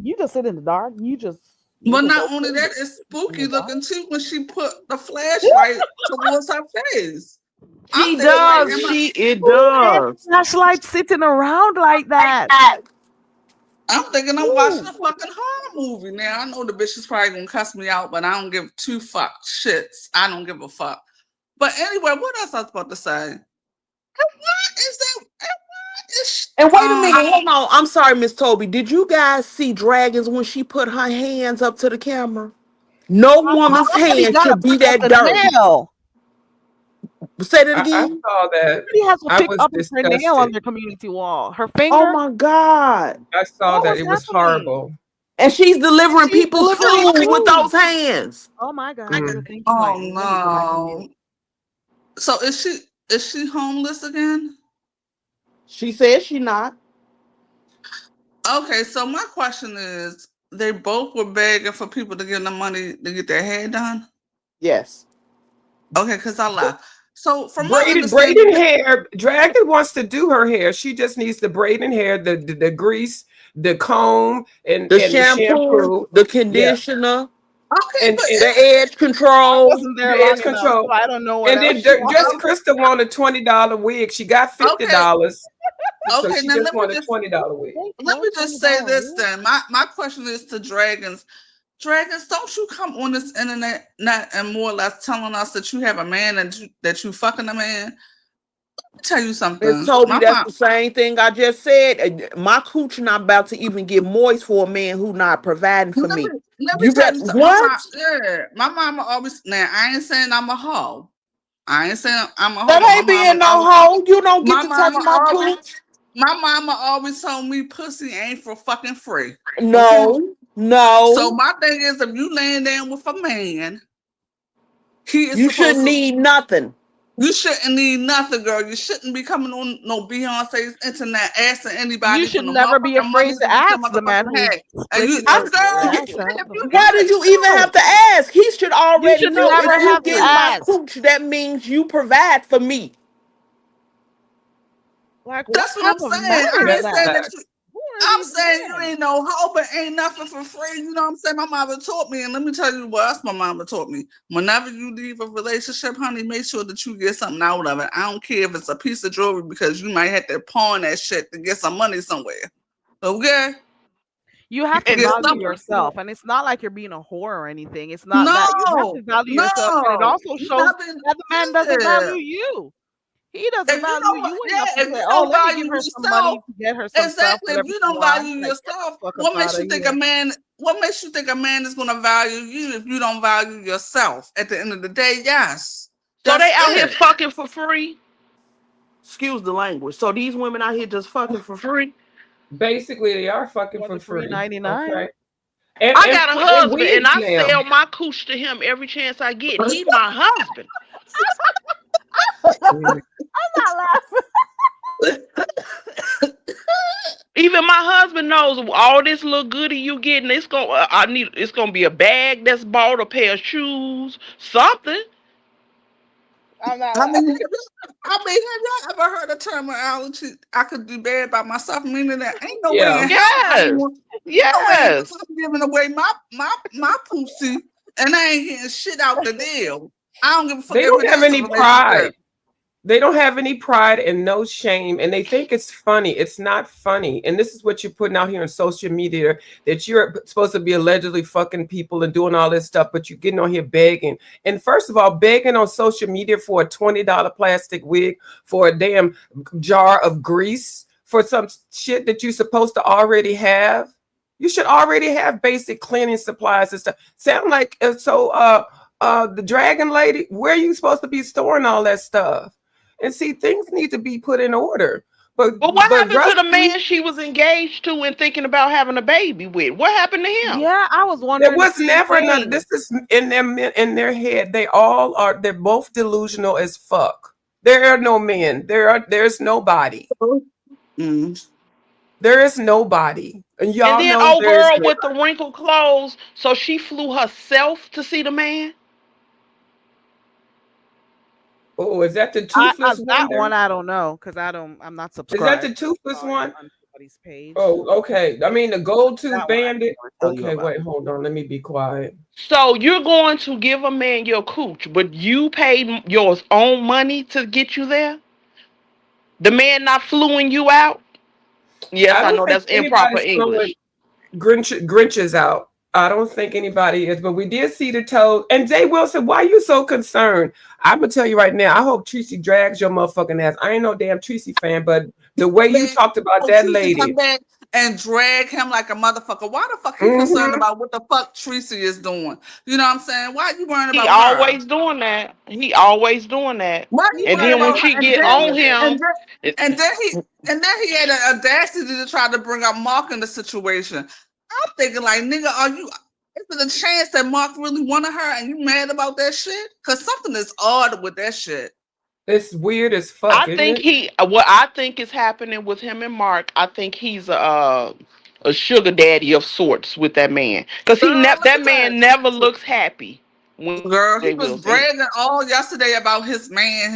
You just sit in the dark. You just But not go only through that, it it's in spooky the dark. looking too when she put the flashlight towards her face. I'm She thinking like, does. am I? It Who has does. flashlight sitting around like that? I'm thinking I'm watching Ooh. a fucking horror movie now. I know the bitch is probably gonna cuss me out, but I don't give two fuck shits. I don't give a fuck. But anyway, what else I was about to say? And what is that? And what is? And wait a minute, hold on. I'm sorry, Miss Toby. Did you guys see Dragons when she put her hands up to the camera? No woman's Somebody hand gotta should be pick up that the dirty. nail. Say that I again. saw that. Somebody has to I pick was up her nail on disgusted. their community wall. Her Oh finger. my God. I saw What that. was It was happening? horrible. And she's delivering She's people's delivering food with food. those hands. Oh my God, Mm. you're thinking Oh like me. Let me go back on mute. no. So is she homeless again? She says she not. Okay, so my question is, they both were begging for people to give them money to get their hair done. Yes. Okay, because I left. So from my Braiding understanding, hair. Dragon wants to do her hair. She just needs the braiding hair, the grease, the comb, and The the shampoo. the Yeah, conditioner, okay, but the edge control. Wasn't there the long edge enough, control. so I don't know what And else then she wanted. just Krista wanted $20 wig. She got $50. So okay, she now just wanted $20 wig. let me just say this then. My question is to Dragons. Dragons, don't you come on this internet and more or less telling us that you have a man and that you fucking a man? Let me tell you something. Miss Toby, My that's mom, the same thing I just said. My cooch not about to even get moist for a man who not providing for me. let me You tell bet you something. what? My mama always. Now I ain't saying I'm a hoe. I ain't saying I'm a hoe. That But ain't being no hoe. You don't get my to touch mama my always. cooch. My mama always told me pussy ain't for fucking free. Okay? No, no. So my thing is, if you laying down with a man, he is You supposed shouldn't to. need nothing. You shouldn't need nothing, girl. You shouldn't be coming on no Beyonce's internet asking anybody You for should no never be motherfucking money afraid to to get your ask the man motherfucking who's head. And you, splitting I'm your girl, ass if out. you Why do you even have to ask? He should already should know. never If you have to get my ask. cooch, that means you provide for me. Like, what That's what type I'm of saying. man I is ain't That's saying that? that facts. you. Who are I'm these saying you men? ain't no hoe, but ain't nothing for free. You know what I'm saying? My mama taught me, and let me tell you what else my mama taught me. Whenever you leave a relationship, honey, make sure that you get something out of it. I don't care if it's a piece of jewelry because you might have to pawn that shit to get some money somewhere. Okay? You have to Get value something. yourself, and it's not like you're being a whore or anything. It's not that. You have No, to value yourself, and it no. also You shows not being, that the man doesn't yeah. value you. He doesn't If you value don't, you enough to yeah, if say, you "Oh, don't let me give value her some money yourself, to get her some stuff, exactly. If whatever you she don't wants." value Like, get the yourself, fuck up what makes out you of think here. a man? What makes you think a man is going to value you if you don't value yourself? At the end of the day, yes. So they out here it. fucking for free. Excuse the language. So these women out here just fucking for free. Basically, they are fucking For for the free. $3.99. Okay. I got a And husband and wigs I now. sell my cooch to him every chance I get. He my husband. Mm. I'm not laughing. Even my husband knows all this little goodie you getting. It's gonna be a bag that's bought, a pair of shoes, something. I'm not I mean, laughing. have y'all ever heard of terminology? I could do bad by myself, meaning that ain't no way Yeah. in hell Yes. no way in hell Yes. I'm giving away my pussy and I ain't getting shit out the deal. I don't give a fuck They if don't it have is a any relationship. pride. They don't have any pride and no shame, and they think it's funny. It's not funny. And this is what you're putting out here on social media, that you're supposed to be allegedly fucking people and doing all this stuff, but you're getting on here begging. And first of all, begging on social media for a $20 plastic wig, for a damn jar of grease, for some shit that you're supposed to already have. You should already have basic cleaning supplies and stuff. Sound like the dragon lady, where are you supposed to be storing all that stuff? And see, things need to be put in order. But what happened to the Rusty, man she was engaged to and thinking about having a baby with? What happened to him? Yeah, I was there wondering the was same never none. thing. This is in their head. They're both delusional as fuck. There are no men. There's nobody. Mm. There is nobody. And And y'all then know old there's girl with nobody. the wrinkled clothes, so she flew herself to see the man. Oh, is that the I toothless that wonder? one I don't know because I'm not Is that the subscribed. toothless one? On somebody's page. Oh, okay. I mean the gold tooth That one I bandit. can't tell you Okay, about. wait, hold on. Let me be quiet. So you're going to give a man your cooch, but you paid your own money to get you there. The man not fluing you out. Yes, I I don't know think that's improper anybody's throwing English. Grinches out. I don't think anybody is, but we did see the toe. And Jay Wilson, why you so concerned? I'm gonna tell you right now. I hope Tracy drags your motherfucking ass. I ain't no damn Tracy fan, but the way you Man, talked about oh, that Tracy come lady, back and drag him like a motherfucker. Why the fuck he concerned mm-hmm. about what the fuck Tracy is doing? You know what I'm saying? Why you worrying He about her? always doing that. He always doing that. Why you He And worrying then when about always she her? get doing on it. And him, then it, and then he had the audacity to try to bring up Mark in the situation. I'm thinking like, nigga, are you? Is it a chance that Mark really wanted her and you mad about that shit? Cause something is odd with that shit. It's weird as fuck, I isn't think it? he. What I think is happening with him and Mark, I think he's a sugar daddy of sorts with that man, because Girl, let that me tell man never looks happy when you. Girl, he Jay was Wilson. bragging all yesterday about his man,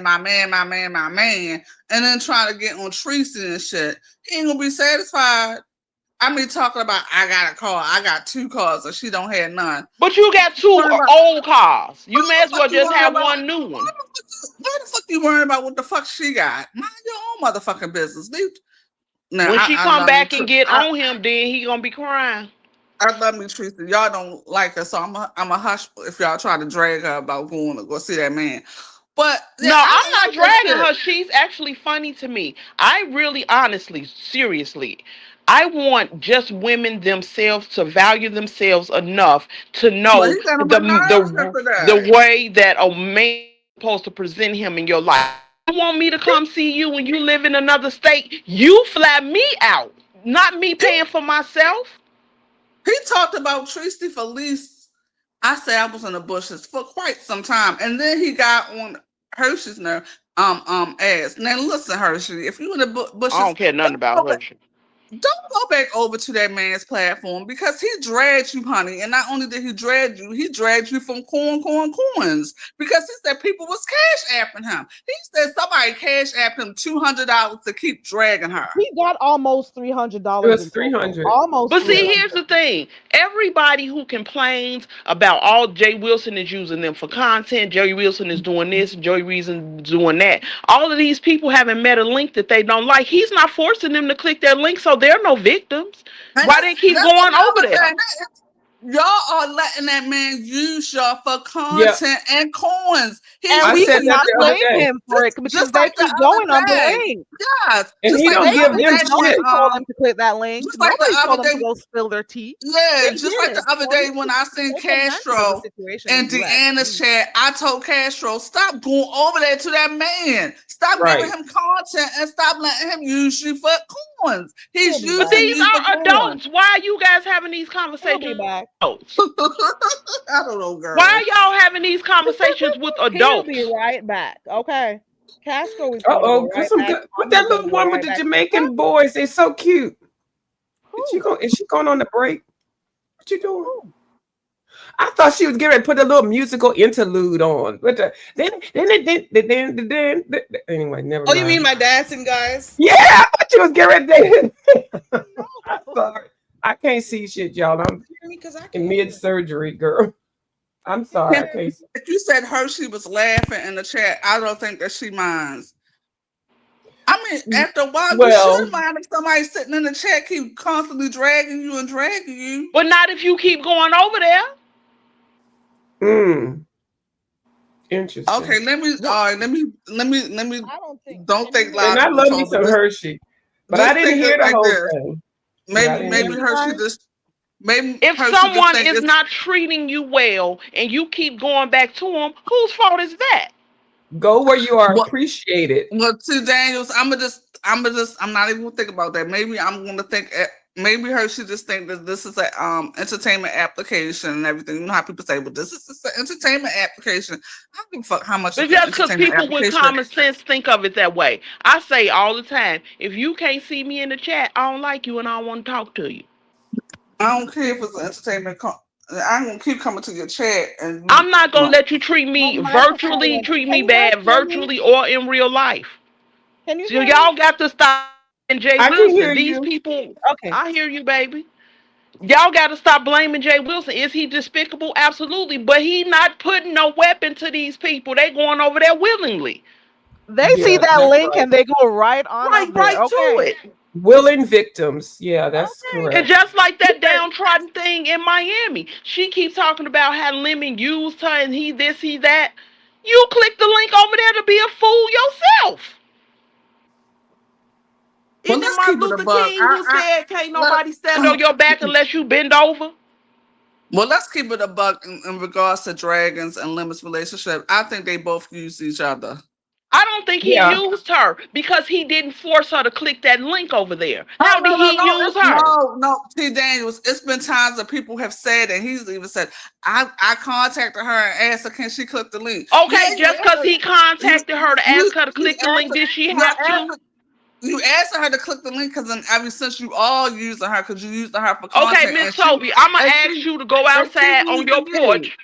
my man, and then trying to get on Tracy and shit. He ain't gonna be satisfied. I mean, talking about I got a car, I got 2 cars, and she don't have none. But you got You 2 worrying about old cars. You what may the as fuck well you just worrying have about? one new one. Why the fuck you worrying about what the fuck she got? Mind your own motherfucking business. Now When she I come love me. back and get on him, then he gonna be crying. I love me, Teresa. Y'all don't like her, so I'm a hush if y'all try to drag her about going to go see that man. But yeah, No, I I'm don't not like that dragging shit. her. She's actually funny to me. I really, honestly, seriously, I want just women themselves to value themselves enough to But know he got on my nerves the yesterday. way that a man is supposed to present him in your life. You want me to come see you when you live in another state? You fly me out, not me He, paying for myself. he talked about Tracy for at least, I say I was in the bushes for quite some time, and then he got on Hershey's nerve ass. Now listen, Hershey, if you in the I bushes, don't care nothing about her. don't go back over to that man's platform because he dragged you, honey. And not only did he dragged you from coins because he said people was cash apping him. He said somebody cash apped him $200 to keep dragging her. He got almost $300 It in was total. 300. Almost But see, Yeah. 300. here's the thing. Everybody who complains about all Jay Wilson is using them for content, Joey Wilson is doing this, and Joey Reason doing that. All of these people haven't met a link that they don't like. He's not forcing them to click their link, so they're no victims. And Why they keep that's going over another there? thing. Y'all are letting that man use y'all for Yeah. content and coins. He's And I we said using that cannot the you other blame day. him for it because just they like the keep other going on the day. link. Yes, And just he like don't the give other them day Nobody shit. told them to click that link. just like the Nobody told other them to day. go spill their tea. Yeah, They just like did. the other day when I seen Take advantage of Castro the situation in in the US. Deanna's chat, I told Castro, stop going over there to that man. Stop Right. giving him content and stop letting him use you for coins. He's He'll be But back. using these you for are coins. adults. Why are you guys having these He'll conversations be with back. adults? I don't know, girl. Why are y'all having these conversations with He'll be adults? right back. Okay. Castro is going to Uh-oh. go Put right some back. good. Put I'm that going little to go one with right the back. Jamaican boys. They're so cute. Who? Is she going on the break? What you doing? Who? I thought she was getting ready to put a little musical interlude on. But anyway, never Oh, mind. you mean my dancing guys? Yeah, I thought she was getting ready to. I'm sorry. I can't see shit, y'all. I'm Because I in can. mid surgery, girl. I'm sorry. I can't see. If you said Hershey was laughing in the chat, I don't think that she minds. I mean, after a while, you Well, should mind if somebody sitting in the chat keep constantly dragging you. But not if you keep going over there. interesting. Okay, let me. What? Let me. I don't think. Don't think And I logically, love me Toby. some Hershey, but I didn't think hear it the like whole this. thing. Yeah, I didn't Maybe hear. Hershey just. Maybe If Hershey just someone think is it's. not treating you well and you keep going back to them, whose fault is that? Go where you are Well, appreciated. well, to Daniels, I'm gonna just I'm not even gonna think about that. Maybe I'm gonna think. Maybe her should just think that this is a entertainment application and everything. You know how people say, "Well, this is just an entertainment application." I don't give a fuck how much. But It's an just because entertainment people with application. common sense think of it that way. I say all the time, if you can't see me in the chat, I don't like you and I don't want to talk to you. I don't care if it's an entertainment. I'm gonna keep coming to your chat, and I'm not gonna let you treat me virtually, treat me bad virtually or in real life. Can you So hear me? y'all got to stop. And Jay I can hear Wilson, these you. people. Okay. I hear you, baby. Y'all got to stop blaming Jay Wilson. Is he despicable? Absolutely, but he not putting no weapon to these people. They going over there willingly. They see Yeah, that that's link right. and they go right on Right, up there. right to Okay. it. Willing victims. Yeah, that's Okay. And correct. just like that downtrodden thing in Miami, she keeps talking about how Lemon used her and he this, he that. You click the link over there to be a fool yourself. Well, Isn't it let's Martin keep it a Luther buck. King who said, "Can't Let- nobody stand on your back unless you bend over"? Well, let's keep it a buck in regards to Dragons and Lemons relationship. I think they both use each other. I don't think he Yeah. used her because he didn't force her to click that link over there. How did he use her? No, T. Daniels. It's been times that people have said, and he's even said, I contacted her and asked her, can she click the link? Okay, just because he contacted her to ask her to click the link, did she have to? You asked her to click the link because ever since you all using her, because you used her for content. Okay, Miss Toby, I'm gonna ask you to go outside on your porch.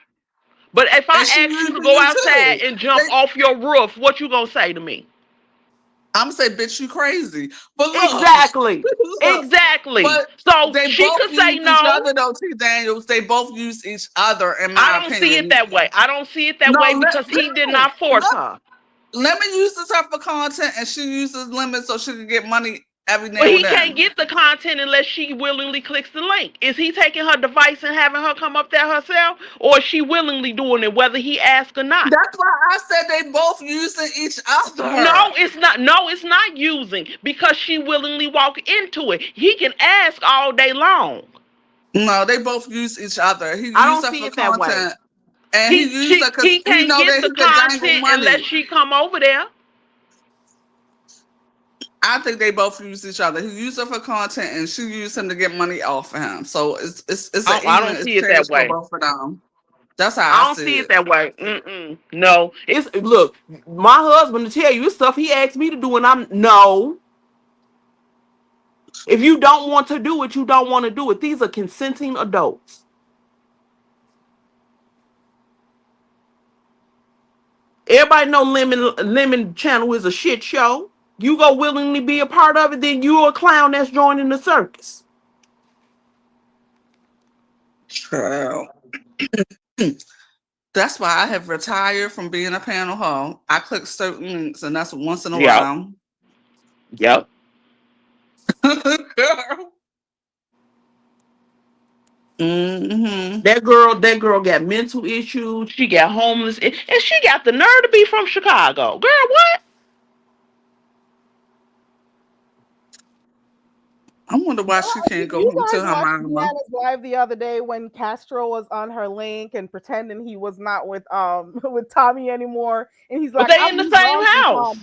But if I ask you to go outside and jump off your roof, what you gonna say to me? I'm gonna say, bitch, you crazy. But look, exactly, look, exactly. but So they she both could use say each no. other, though, T. Daniels. They both use each other, in my I don't opinion. see it that way. I don't see it that way because he did not force her. Lemon uses her for content, and she uses Lemon so she can get money every now But he and then. can't get the content unless she willingly clicks the link. Is he taking her device and having her come up there herself, or is she willingly doing it, whether he asks or not? That's why I said they both using each other. No, it's not. No, it's not using because she willingly walked into it. He can ask all day long. No, they both use each other. He I used don't her see for it that way. content, and he used her because he he can't know get that the he could dangle content money. unless she come over there. I think they both use each other. He used her for content, and she used him to get money off of him. So it's I don't see it that way. for both of them. That's how I don't see it that way. No, it's look. My husband to tell you it's stuff he asked me to do, and I'm no. If you don't want to do it, you don't want to do it. These are consenting adults. Everybody know Lemon Channel is a shit show. You go willingly be a part of it, then you're a clown that's joining the circus. True. That's why I have retired from being a panel hoe. I click certain links, and that's once in a while. Yep. Girl. Mm-hmm. That girl got mental issues. She got homeless, and she got the nerve to be from Chicago. Girl, what? I wonder why she can't go home to her mama. Deanna's live the other day when Castro was on her link and pretending he was not with with Tommy anymore, and he's like, but they in the same house.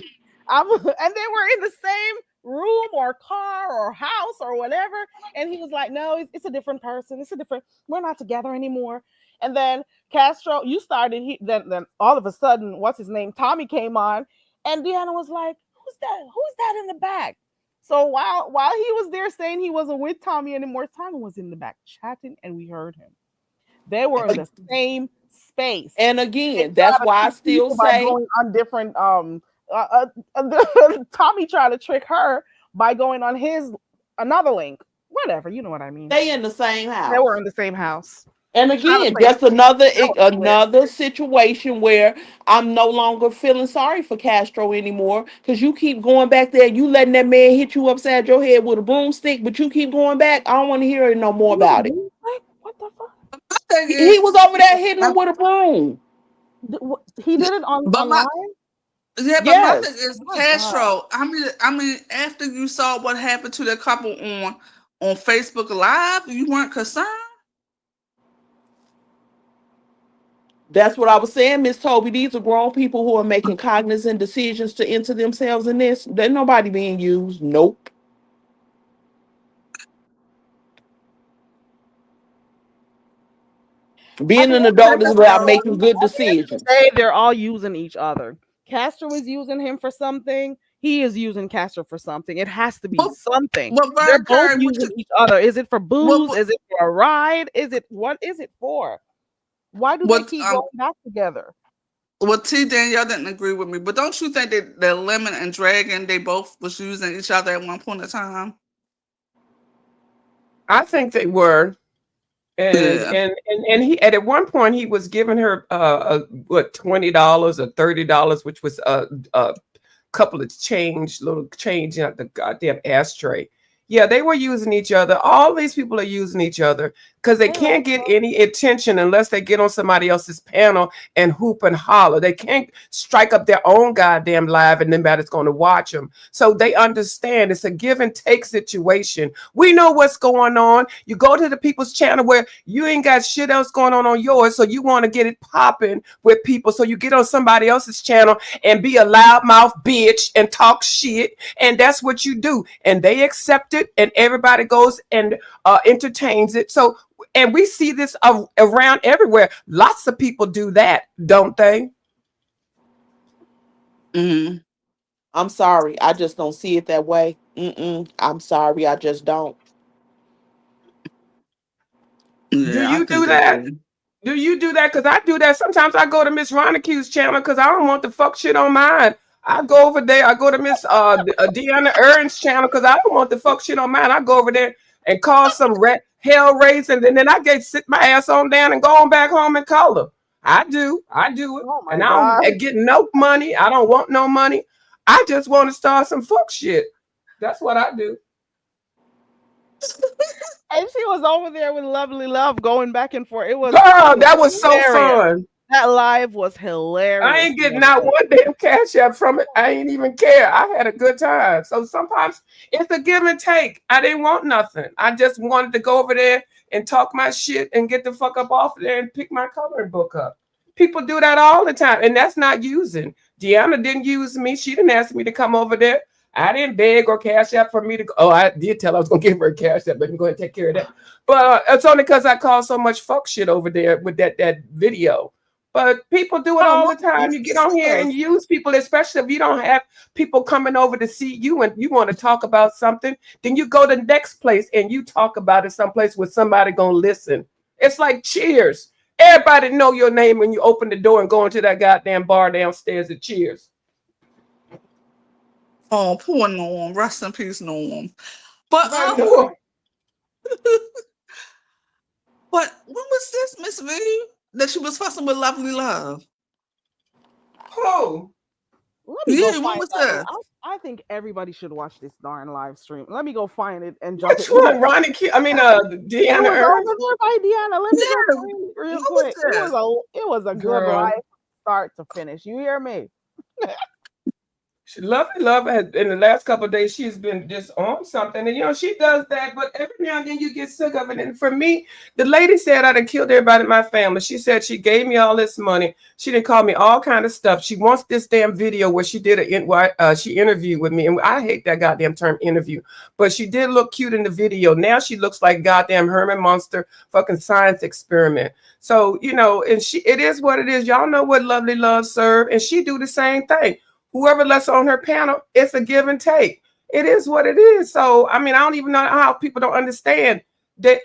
And they were in the same room or car or house or whatever, and he was like, no, it's a different person. We're not together anymore. And then Castro, you started. Then all of a sudden, what's his name? Tommy came on, and Deanna was like, who's that in the back? So while he was there saying he wasn't with Tommy anymore, Tommy was in the back chatting, and we heard him. They were in the same space. And again, that's why I still say going on different. Tommy tried to trick her by going on his another link. Whatever, you know what I mean. They in the same house. They were in the same house. And again, that's another situation where I'm no longer feeling sorry for Castro anymore because you keep going back there. You letting that man hit you upside your head with a broomstick, but you keep going back. I don't want to hear no more about it. What the fuck? He was over there hitting him with a broom. He did it online. Yeah, but my thing is Castro. I mean, after you saw what happened to the couple on Facebook Live, you weren't concerned. That's what I was saying, Miss Toby. These are grown people who are making cognizant decisions to enter themselves in this. There's nobody being used. Nope. Being an adult is about making good decisions. They're all using each other. Castro is using him for something. He is using Castro for something. It has to be something. They're both using each other. Is it for booze? Is it for a ride? What is it for? Why do they keep going back together? Well, T Danielle didn't agree with me, but don't you think that Lemon and Dragon, they both was using each other at one point in time? I think they were. And he at one point he was giving her what $20 or $30, which was a couple of little change in the goddamn ashtray. Yeah, they were using each other. All these people are using each other because they can't get any attention unless they get on somebody else's panel and hoop and holler. They can't strike up their own goddamn live and nobody's going to watch them. So they understand it's a give and take situation. We know what's going on. You go to the people's channel where you ain't got shit else going on yours, so you want to get it popping with people. So you get on somebody else's channel and be a loudmouth bitch and talk shit, and that's what you do. And they accept it, and everybody goes and entertains it. So, and we see this around everywhere. Lots of people do that, don't they? Mm-hmm. I'm sorry, I just don't see it that way. I'm sorry, I just don't. Yeah, do you do that? Do you do that? Because I do that. Sometimes I go to Miss Ronique's channel because I don't want the fuck shit on mine. I go over there. I go to Miss Deanna Ernst's channel because I don't want the fuck shit on mine. I go over there and cause some hell raising, and then I get sit my ass on down and go on back home and color. I do it. Oh and I don't get no money. I don't want no money. I just want to start some fuck shit. That's what I do. And she was over there with Lovely Love going back and forth. It was that was so fun. That live was hilarious. I ain't getting not one damn cash out from it. I ain't even care. I had a good time. So sometimes it's a give and take. I didn't want nothing. I just wanted to go over there and talk my shit and get the fuck up off there and pick my coloring book up. People do that all the time, and that's not using. Deanna didn't use me. She didn't ask me to come over there. I didn't beg or cash out for me to go. Oh, I did tell I was going to give her a cash out. Let me go ahead and take care of that. But it's only because I caused so much fuck shit over there with that video. But people do it all the time. You get on here and use people, especially if you don't have people coming over to see you and you want to talk about something. Then you go to the next place and you talk about it someplace where somebody going to listen. It's like Cheers. Everybody know your name when you open the door and go into that goddamn bar downstairs at Cheers. Oh, poor Norm. Rest in peace, Norm. But but when was this, Miss V? That she was fussing with Lovely Love? Who? Yeah, when was that? I think everybody should watch this darn live stream. Let me go find it and jump. Which one? Ronnie? Deanna Ernst? Deanna. Let me go find it real quick. It was a good live start to finish. You hear me? Lovely Love has in the last couple of days, she's been just on something, and she does that, but every now and then you get sick of it. And for me, the lady said I done killed everybody in my family. She said she gave me all this money. She didn't call me all kind of stuff. She wants this damn video where she did she interviewed with me, and I hate that goddamn term interview, but she did look cute in the video. Now she looks like goddamn Herman Munster fucking science experiment. So and it is what it is. Y'all know what Lovely Love serve, and she do the same thing. Whoever lets on her panel, it's a give and take. It is what it is. So, I don't even know how people don't understand that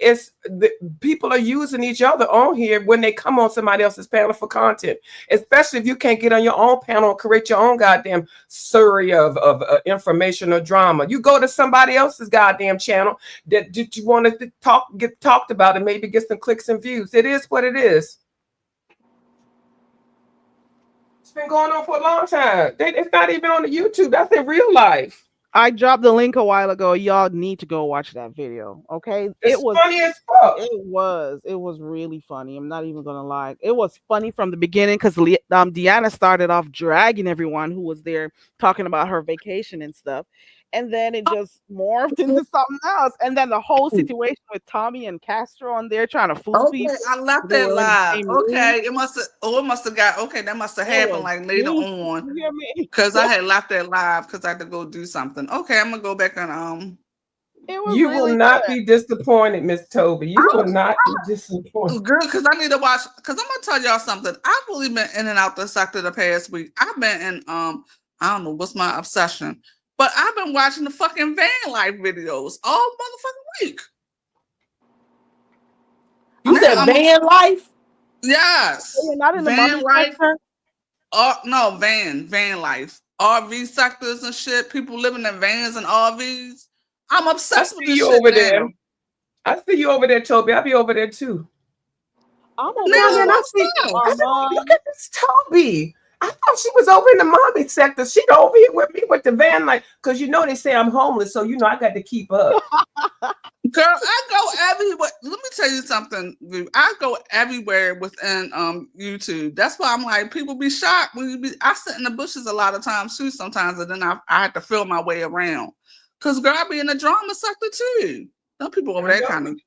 people are using each other on here when they come on somebody else's panel for content, especially if you can't get on your own panel and create your own goddamn surrey of information or drama. You go to somebody else's goddamn channel that you want to get talked about and maybe get some clicks and views. It is what it is. Been going on for a long time. It's not even on the YouTube. That's in real life. I dropped the link a while ago. Y'all need to go watch that video. Okay, it was funny as fuck. It was really funny. I'm not even gonna lie. It was funny from the beginning because Deanna started off dragging everyone who was there talking about her vacation and stuff, and then it just morphed into something else. And then the whole situation with Tommy and Castro on there trying to fool Okay, people. I left They that were in the live. same room. Okay, it must have got okay. That must have It happened was like later juicy. on You hear me? because I had left that live because I had to go do something. Okay, I'm gonna go back and It was You really will not good. be disappointed, Miss Toby. You will not be disappointed. Good, because I need to watch. Because I'm gonna tell y'all something. I've really been in and out the sector the past week. I've been in I don't know what's my obsession, but I've been watching the fucking van life videos all motherfucking week. You said van life? Yes. So you're not in the van mummy life. sector? No, van life. RV sectors and shit. People living in vans and RVs. I'm I obsessed with see this you shit over now. there. I see you over there, Toby. I'll be over there too. I'm over Now, there what's watching up? I said, Armand. look at this Toby. I thought she was over in the mommy sector. She over here with me with the van, like, because you know they say I'm homeless, so you know I got to keep up. Girl, I go everywhere. Let me tell you something. Viv. I go everywhere within YouTube. That's why I'm like, people be shocked when you be. I sit in the bushes a lot of times too. Sometimes, and then I have to feel my way around. Cause girl, I be in the drama sector too. Some people over there kind of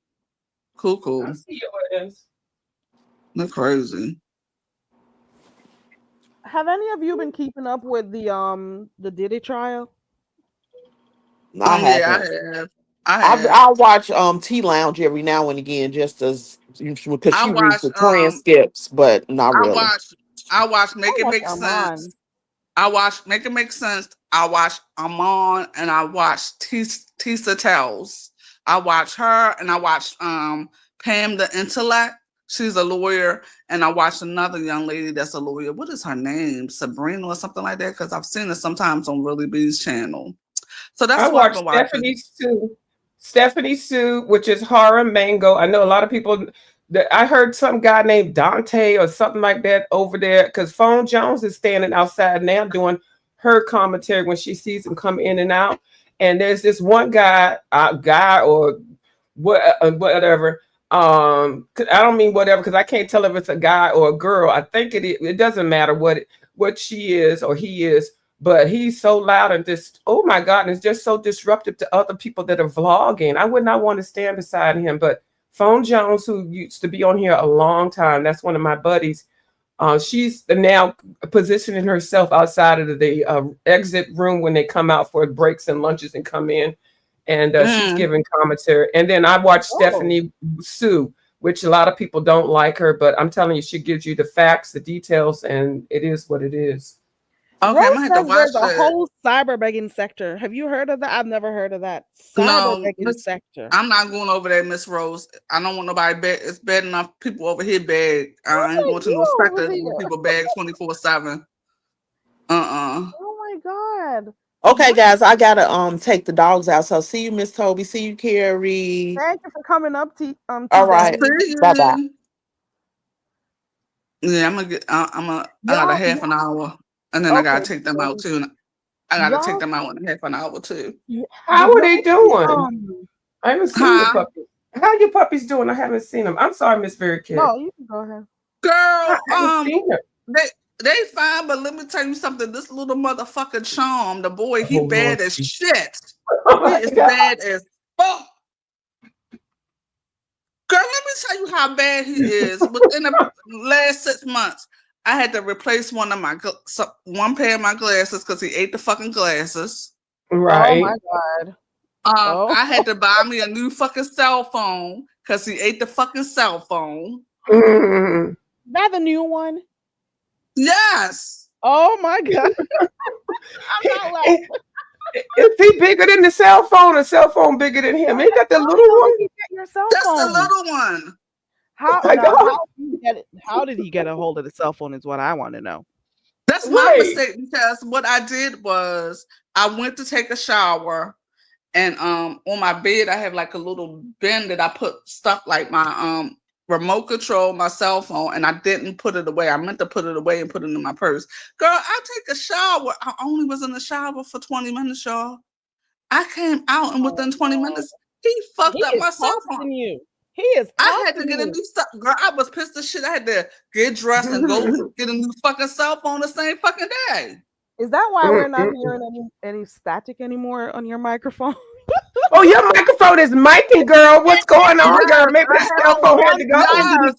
cool. I see yours. They're crazy. Have any of you been keeping up with the Diddy trial? I Yeah, haven't. I have. I'll watch T Lounge every now and again just as because I she reads watch the transcripts, but not I really. watch Make It watch Make Armand. Sense. I watch Make It Make Sense. I watch Amon and I watch Tisa Tells. I watch her and I watch Pam the Intellect. She's a lawyer, and I watched another young lady that's a lawyer. What is her name? Sabrina or something like that? Because I've seen it sometimes on Really B's channel. So that's I what I've watched been watching. Stephanie Sue, which is horror mango. I know a lot of people. I heard some guy named Dante or something like that over there because Phone Jones is standing outside now doing her commentary when she sees him come in and out. And there's this one guy or whatever. I don't mean whatever because I can't tell if it's a guy or a girl. I think it doesn't matter what she is or he is. But he's so loud and just, oh my God, and it's just so disruptive to other people that are vlogging. I would not want to stand beside him. But Phone Jones, who used to be on here a long time, that's one of my buddies. She's now positioning herself outside of the exit room when they come out for breaks and lunches and come in. And she's giving commentary. And then I watched Stephanie Sue, which a lot of people don't like her. But I'm telling you, she gives you the facts, the details, and it is what it is. Okay, Rose I'm gonna have to says watch there's a that. whole cyberbegging sector. Have you heard of that? I've never heard of that. Cyberbegging sector. I'm not going over there, Miss Rose. I don't want nobody beg. It's bad enough people over here beg. I ain't going to no sector where people beg 24/7. Oh my God. Okay, guys, I gotta take the dogs out. So see you, Miss Toby. See you, Carrie. Thank you for coming up, All right. Bye bye. Yeah, I'm gonna get. I got a half an hour, and then I gotta take them out too. I gotta take them out in half an hour too. How are they doing? I haven't seen your puppies. How are your puppies doing? I haven't seen them. I'm sorry, Miss Very Kid. No, you can go ahead. Girl, they fine, but let me tell you something. This little motherfucker Charm, the boy, he bad as shit. He is bad as fuck. Girl, let me tell you how bad he is. Within the last 6 months, I had to replace one pair of my glasses because he ate the fucking glasses. Right. Oh my God. I had to buy me a new fucking cell phone because he ate the fucking cell phone. That the new one? Yes. Oh my God. I'm not laughing. Is he bigger than the cell phone or cell phone bigger than him? Ain't that the little one? That's the little one. How did he get a hold of the cell phone is what I want to know. That's my mistake because what I did was I went to take a shower and on my bed I have like a little bin that I put stuff like my remote control, my cell phone, and I didn't put it away. I meant to put it away and put it in my purse. Girl, I take a shower. I only was in the shower for 20 minutes, y'all. I came out and within 20 minutes, he fucked up my cell phone. He is. I had to get a new stuff. Girl, I was pissed as shit. I had to get dressed and go get a new fucking cell phone the same fucking day. Is that why we're not Mm-mm-mm. hearing any static anymore on your microphone? Oh, your microphone is miking, girl. What's going on, Yes, girl? Maybe I that have cell phone had to go. Yes,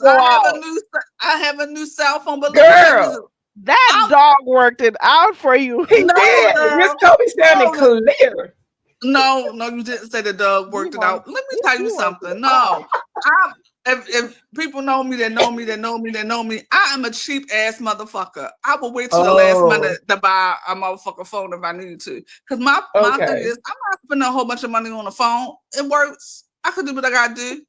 I have a new cell phone, but let me tell you Girl, something. that I'm dog worked it out for you. he no did. Miss girl. Toby sounded No, clear. no, you didn't say the dog You worked it are. out. Let me Yes, tell you you worked it something. out. No, if people know me, they know me, they know me, they know me. I am a cheap ass motherfucker. I will wait till the last Oh, minute to buy a motherfucking phone if I need to. Cause my thing okay. is, I'm not spending a whole bunch of money on a phone. It works. I could do what I gotta do.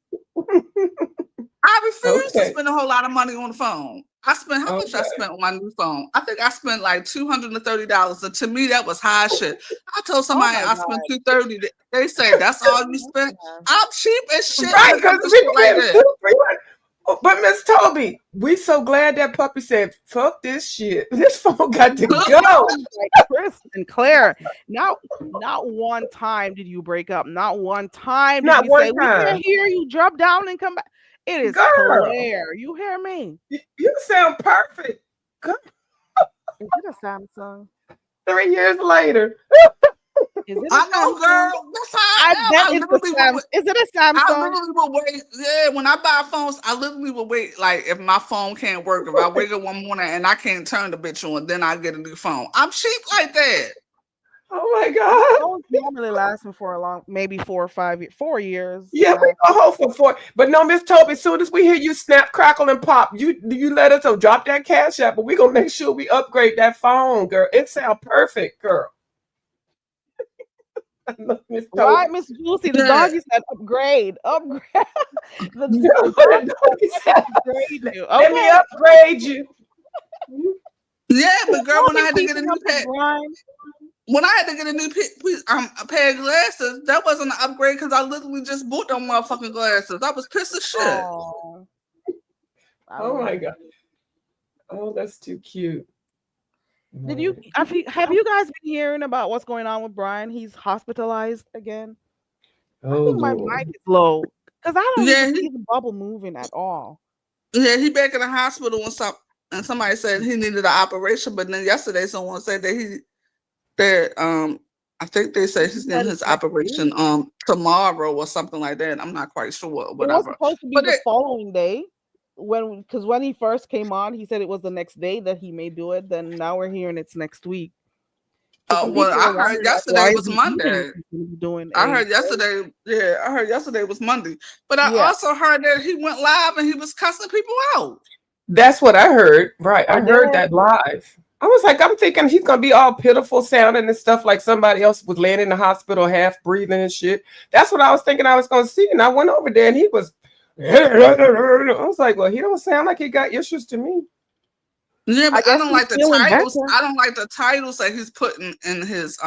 I refuse to Okay. spend a whole lot of money on the phone. I spent how much I Okay. spent on my new phone? I think I spent like $230. And to me, that was high shit. I told somebody my I spent $230. They say that's all you spent. God. I'm cheap as shit Right, when it because comes to people shit like been that. 200-300. But Miss Toby, we so glad that puppy said, "Fuck this shit. This phone got to go." Like Chris and Claire, not one time did you break up. Not one time did Not we say one we time, can't hear you. Drop down and come back. It is girl. Claire. You hear me? You sound perfect. Good. Is it a Samsung? 3 years later. Is it I a know, Samsung? girl. That's how I I am. bet I it's the literally Samsung. will. Is it a I Samsung? literally will wait. Yeah, when I buy phones, I literally will wait. Like if my phone can't work, if I wake up one morning and I can't turn the bitch on, then I get a new phone. I'm cheap like that. Oh my God. Phones normally last me for a long, maybe 4 or 5 years. 4 years. Yeah, we go hold for 4. But no, Miss Toby, as soon as we hear you snap, crackle, and pop, you let us know. Drop that cash app, but we gonna make sure we upgrade that phone, girl. It sound perfect, girl. I love Miss Right, Toby. Miss Juicy. The Yeah. doggy said upgrade. Upgrade. the Girl, dog that doggy said, upgrade you. let me Okay. upgrade you. Yeah, but girl, I'll when I be had to get a keeping new up with pair, Brian. when I had to get a new a pair of glasses, that wasn't an upgrade because I literally just bought them motherfucking glasses. I was pissed as shit. Oh, Oh my God. Oh, that's too cute. Did you have you guys been hearing about what's going on with Brian? He's hospitalized again. I Oh think my mic Lord. is low because I don't Yeah, even see the bubble moving at all. he back in the hospital and somebody said he needed an operation, but then yesterday someone said that I think they said he's getting his operation tomorrow or something like that. I'm not quite sure or It was whatever. supposed to be But the following day because when he first came on, he said it was the next day that he may do it. Then now we're hearing it's next week. So some well, people I are heard wondering like, yesterday why is was he eating Monday. if he's gonna be doing I a heard yesterday, I heard yesterday was Monday. But I yeah. also heard that he went live and he was cussing people out. That's what I heard. Right. I Oh, heard there. that live. I was like, I'm thinking he's gonna be all pitiful sounding and stuff like somebody else was laying in the hospital, half breathing and shit. That's what I was thinking I was gonna see. And I went over there and he was I was like, well, he don't sound like he got issues to me. Yeah, I but I guess don't he's like the feeling titles. better. I don't like the titles that he's putting in his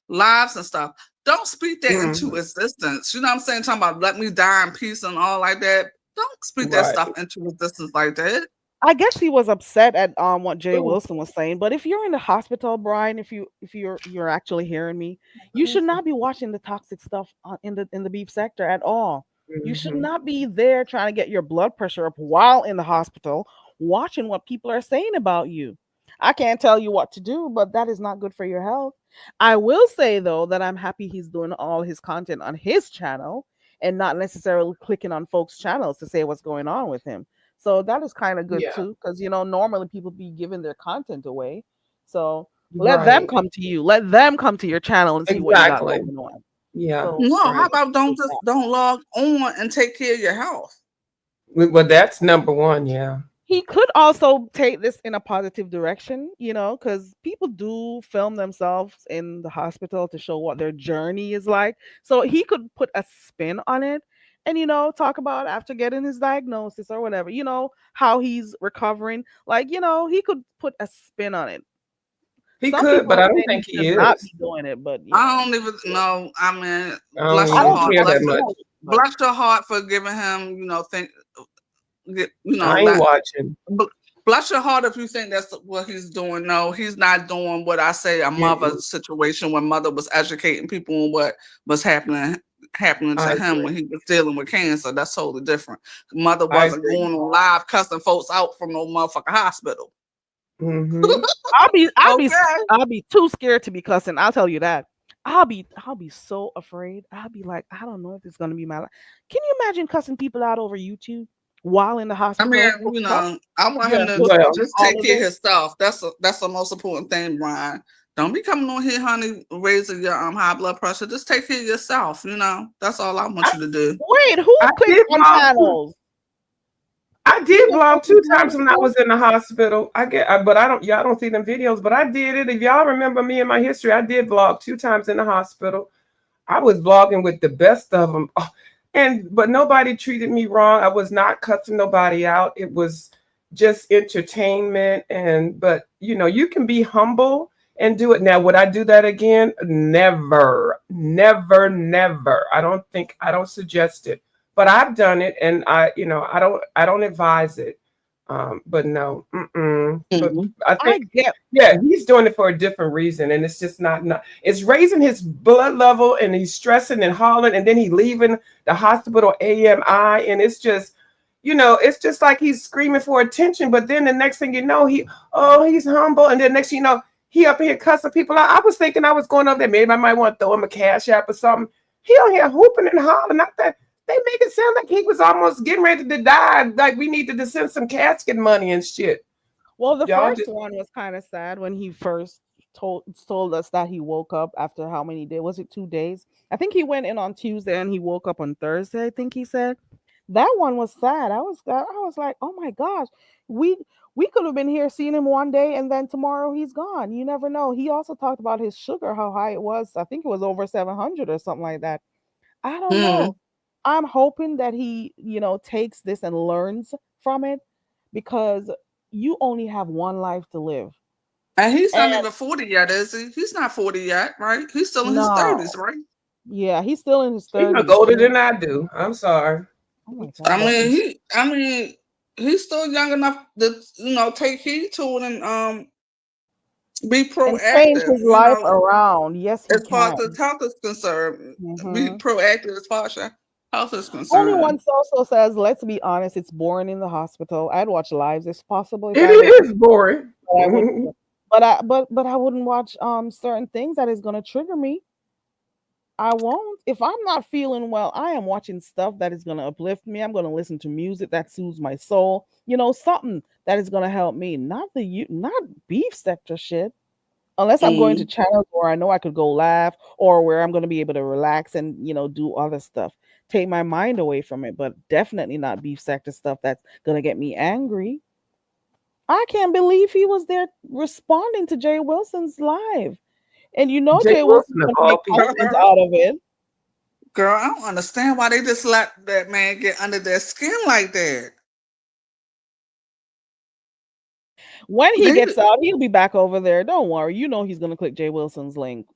lives and stuff. Don't speak that into existence. You know what I'm saying? Talking about let me die in peace and all like that. Don't speak that Right. stuff into existence like that. I guess he was upset at what Jay Ooh. Wilson was saying. But if you're in the hospital, Brian, if you're actually hearing me, you should not be watching the toxic stuff in the beef sector at all. You should Mhm. not be there trying to get your blood pressure up while in the hospital, watching what people are saying about you. I can't tell you what to do, but that is not good for your health. I will say though that I'm happy he's doing all his content on his channel and not necessarily clicking on folks' channels to say what's going on with him. So that is kind of good Yeah. too, because normally people be giving their content away. So let them Right. come to you. Let them come to your channel and see what you got Exactly. going on. Yeah. So No, how Right. about don't log on and take care of your health? Well, that's number one. Yeah. he could also take this in a positive direction, because people do film themselves in the hospital to show what their journey is like. So he could put a spin on it and, talk about after getting his diagnosis or whatever, how he's recovering. Like, he could put a spin on it. He Some could, people but are I don't saying think he he should not is. be doing it, but, I don't even know. I mean, I don't bless I your even don't heart. care think that he much. should, but Bless your heart for giving him, I ain't that. watching. Bless your heart if you think that's what he's doing. No, he's not doing what I say a mother Mm-mm. situation when mother was educating people on what was happening I to him agree. when he was dealing with cancer. That's totally different. Mother I wasn't agree. going on live cussing folks out from no motherfucking hospital. Mhm. Okay. I'll be too scared to be cussing. I'll tell you that. I'll be so afraid. I'll be like, I don't know if it's gonna be my life. Can you imagine cussing people out over YouTube while in the I mean, hospital? you know, I want him Yeah, to for Well, just all take of care of it. himself. That's the most important thing, Brian. Don't be coming on here, honey, raising your high blood pressure. Just take care of yourself. You know, that's all I want I you to do. Wait, who I clicks did on vlog too. panels? I You did can vlog click on 2 times panels when I too? was in the hospital. But I don't. Y'all don't see them videos, but I did it. If y'all remember me and my history, I did vlog 2 times in the hospital. I was vlogging with the best of them, but nobody treated me wrong. I was not cussing nobody out. It was just entertainment, but you can be humble and do it. Now, would I do that again? Never, never, never. I don't suggest it, but I've done it, and I don't advise it. But no, but Mhm. I I think, get yeah, he's doing it for a different reason, and it's just not. It's raising his blood level, and he's stressing and hollering, and then he leaving the hospital AMI, and it's just, it's just like he's screaming for attention. But then the next thing you know, he's humble, and then next thing you know, he up here cussing people out. I was thinking I was going over there. Maybe I might want to throw him a cash app or something. He on here hooping and hollering. Not that they make it sound like he was almost getting ready to die. Like we needed to send some casket money and shit. Well, the Y'all first just one was kind of sad when he first told us that he woke up after how many days? Was it 2 days? I think he went in on Tuesday and he woke up on Thursday. I think he said that one was sad. I was like, oh my gosh, we we could have been here seeing him one day and then tomorrow he's gone. You never know. He also talked about his sugar, how high it was. I think it was over 700 or something like that. I don't know. Mhm. I'm hoping that he, takes this and learns from it because you only have one life to live. And he's not And even 40 yet, is he? He's not 40 yet, right? He's still in his no, 30s, right? yeah, he's still in his he look 30s. older than I do. I'm sorry. Oh my I God. mean, he's still young enough to take heed to it and be And change proactive. his life around. Yes, he As far as can. his health is concerned, be Hmm. proactive as far as your health is Only concerned. one also says, let's be honest, it's boring in the hospital. I'd watch lives if possible if It I was, is boring. but I would, but I wouldn't watch certain things that is gonna trigger me. I won't. If I'm not feeling well, I am watching stuff that is going to uplift me. I'm going to listen to music that soothes my soul. Something that is going to help me. Not beef sector shit. Unless I'm going to Mm. channels where I know I could go laugh or where I'm going to be able to relax and, do other stuff. Take my mind away from it, but definitely not beef sector stuff that's going to get me angry. I can't believe he was there responding to Jay Wilson's live. And Jay Jay Wilson's Wilson of going to all make people. content out of it. Girl, I don't understand why they just let that man get under their skin like that. When he They, gets out, he'll be back over there. Don't worry. He's going to click Jay Wilson's link.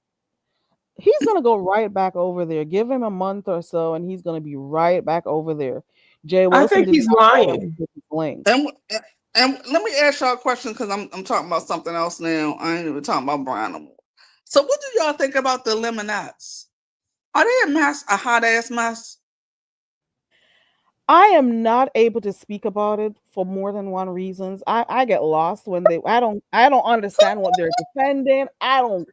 He's going to go right back over there. Give him a month or so, and he's going to be right back over there. Jay I Wilson think did he's not tell him to lying. click his link. and let me ask y'all a question because I'm talking about something else now. I ain't even talking about Brian no more. So what do y'all think about the Lemonettes? Are they a mess, a hot ass mess? I am not able to speak about it for more than one reasons. I get lost when I don't understand what they're defending. I don't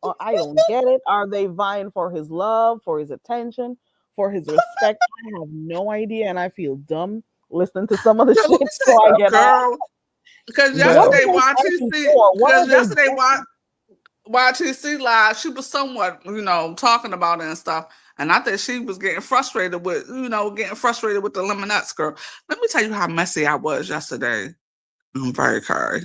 get it. Are they vying for his love, for his attention, for his respect? I have no idea, and I feel dumb listening to some of the Let me shit. say, So I get off. girl, because What Well, are yesterday they fighting YTC, for? What are because they yesterday getting? YTC live, she was somewhat, talking about it and stuff. And I think she was getting frustrated with, the Lemonettes girl. Let me tell you how messy I was yesterday. I'm very sorry.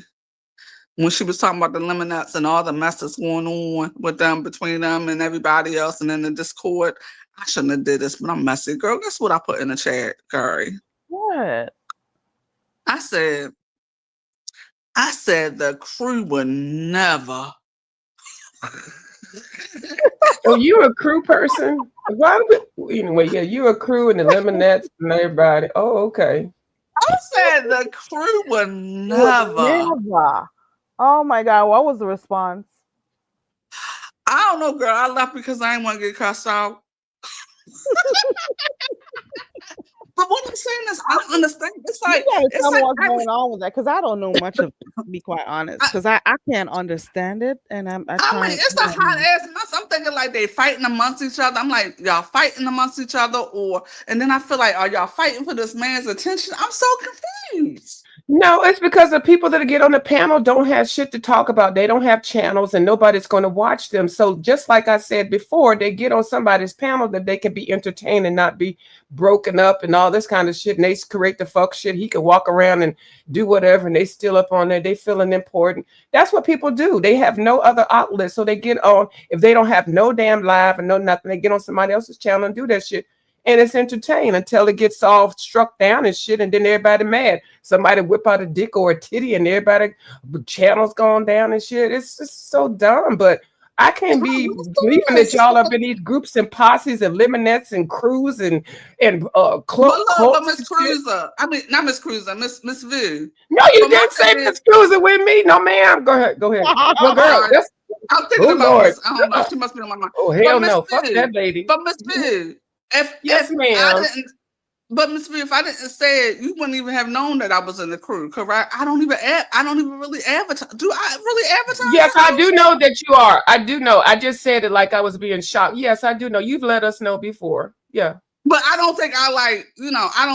When she was talking about the Lemonettes and all the mess that's going on with them, between them and everybody else, and in the Discord. I shouldn't have did this, but I'm messy. Girl, guess what I put in the chat, Curry? What? I said, the crew would never. oh, you a crew person? Why do we, anyway? Yeah, you a crew and the Lemonettes and everybody. Oh, okay. I said the crew would Would never. never. Oh my God, what was the response? I don't know, girl. I left because I didn't want to get cussed out. But what I'm saying is, I don't understand. It's You like gotta it's tell me like what's going on with that, because I don't know much of it, to be quite honest. Because I can't understand it, and I I mean, try. it's a hot ass mess. I'm thinking like they fighting amongst each other. I'm like, y'all fighting amongst each other, and then I feel like, are y'all fighting for this man's attention? I'm so confused. No, it's because the people that get on the panel don't have shit to talk about. They don't have channels and nobody's going to watch them. So just like I said before, they get on somebody's panel that they can be entertained and not be broken up and all this kind of shit. And they create the fuck shit. He can walk around and do whatever and they still up on there. They feeling important. That's what people do. They have no other outlet. So they get on, if they don't have no damn live and no nothing, they get on somebody else's channel and do that shit. And it's entertained until it gets all struck down and shit, and then everybody mad. Somebody whip out a dick or a titty, and everybody channels going down and shit. It's just so dumb. But I can't be believing that y'all up in these groups and posses and limonettes and crews and But Miss Cruiser, I mean not Miss Cruiser, Miss Vu. No, you didn't say Miss Cruiser with me. No, ma'am. Go ahead. Well, girl, I'm thinking about this. I don't know. She must be on my mind. Oh hell no! Fuck that lady. But Miss Vu. Yes, ma'am. But Miss B, if I didn't say it, you wouldn't even have known that I was in the crew. Correct? I don't even really advertise. Do I really advertise? Yes, I do know that you are. I do know. I just said it like I was being shocked. Yes, I do know. You've let us know before. Yeah. But I don't think I I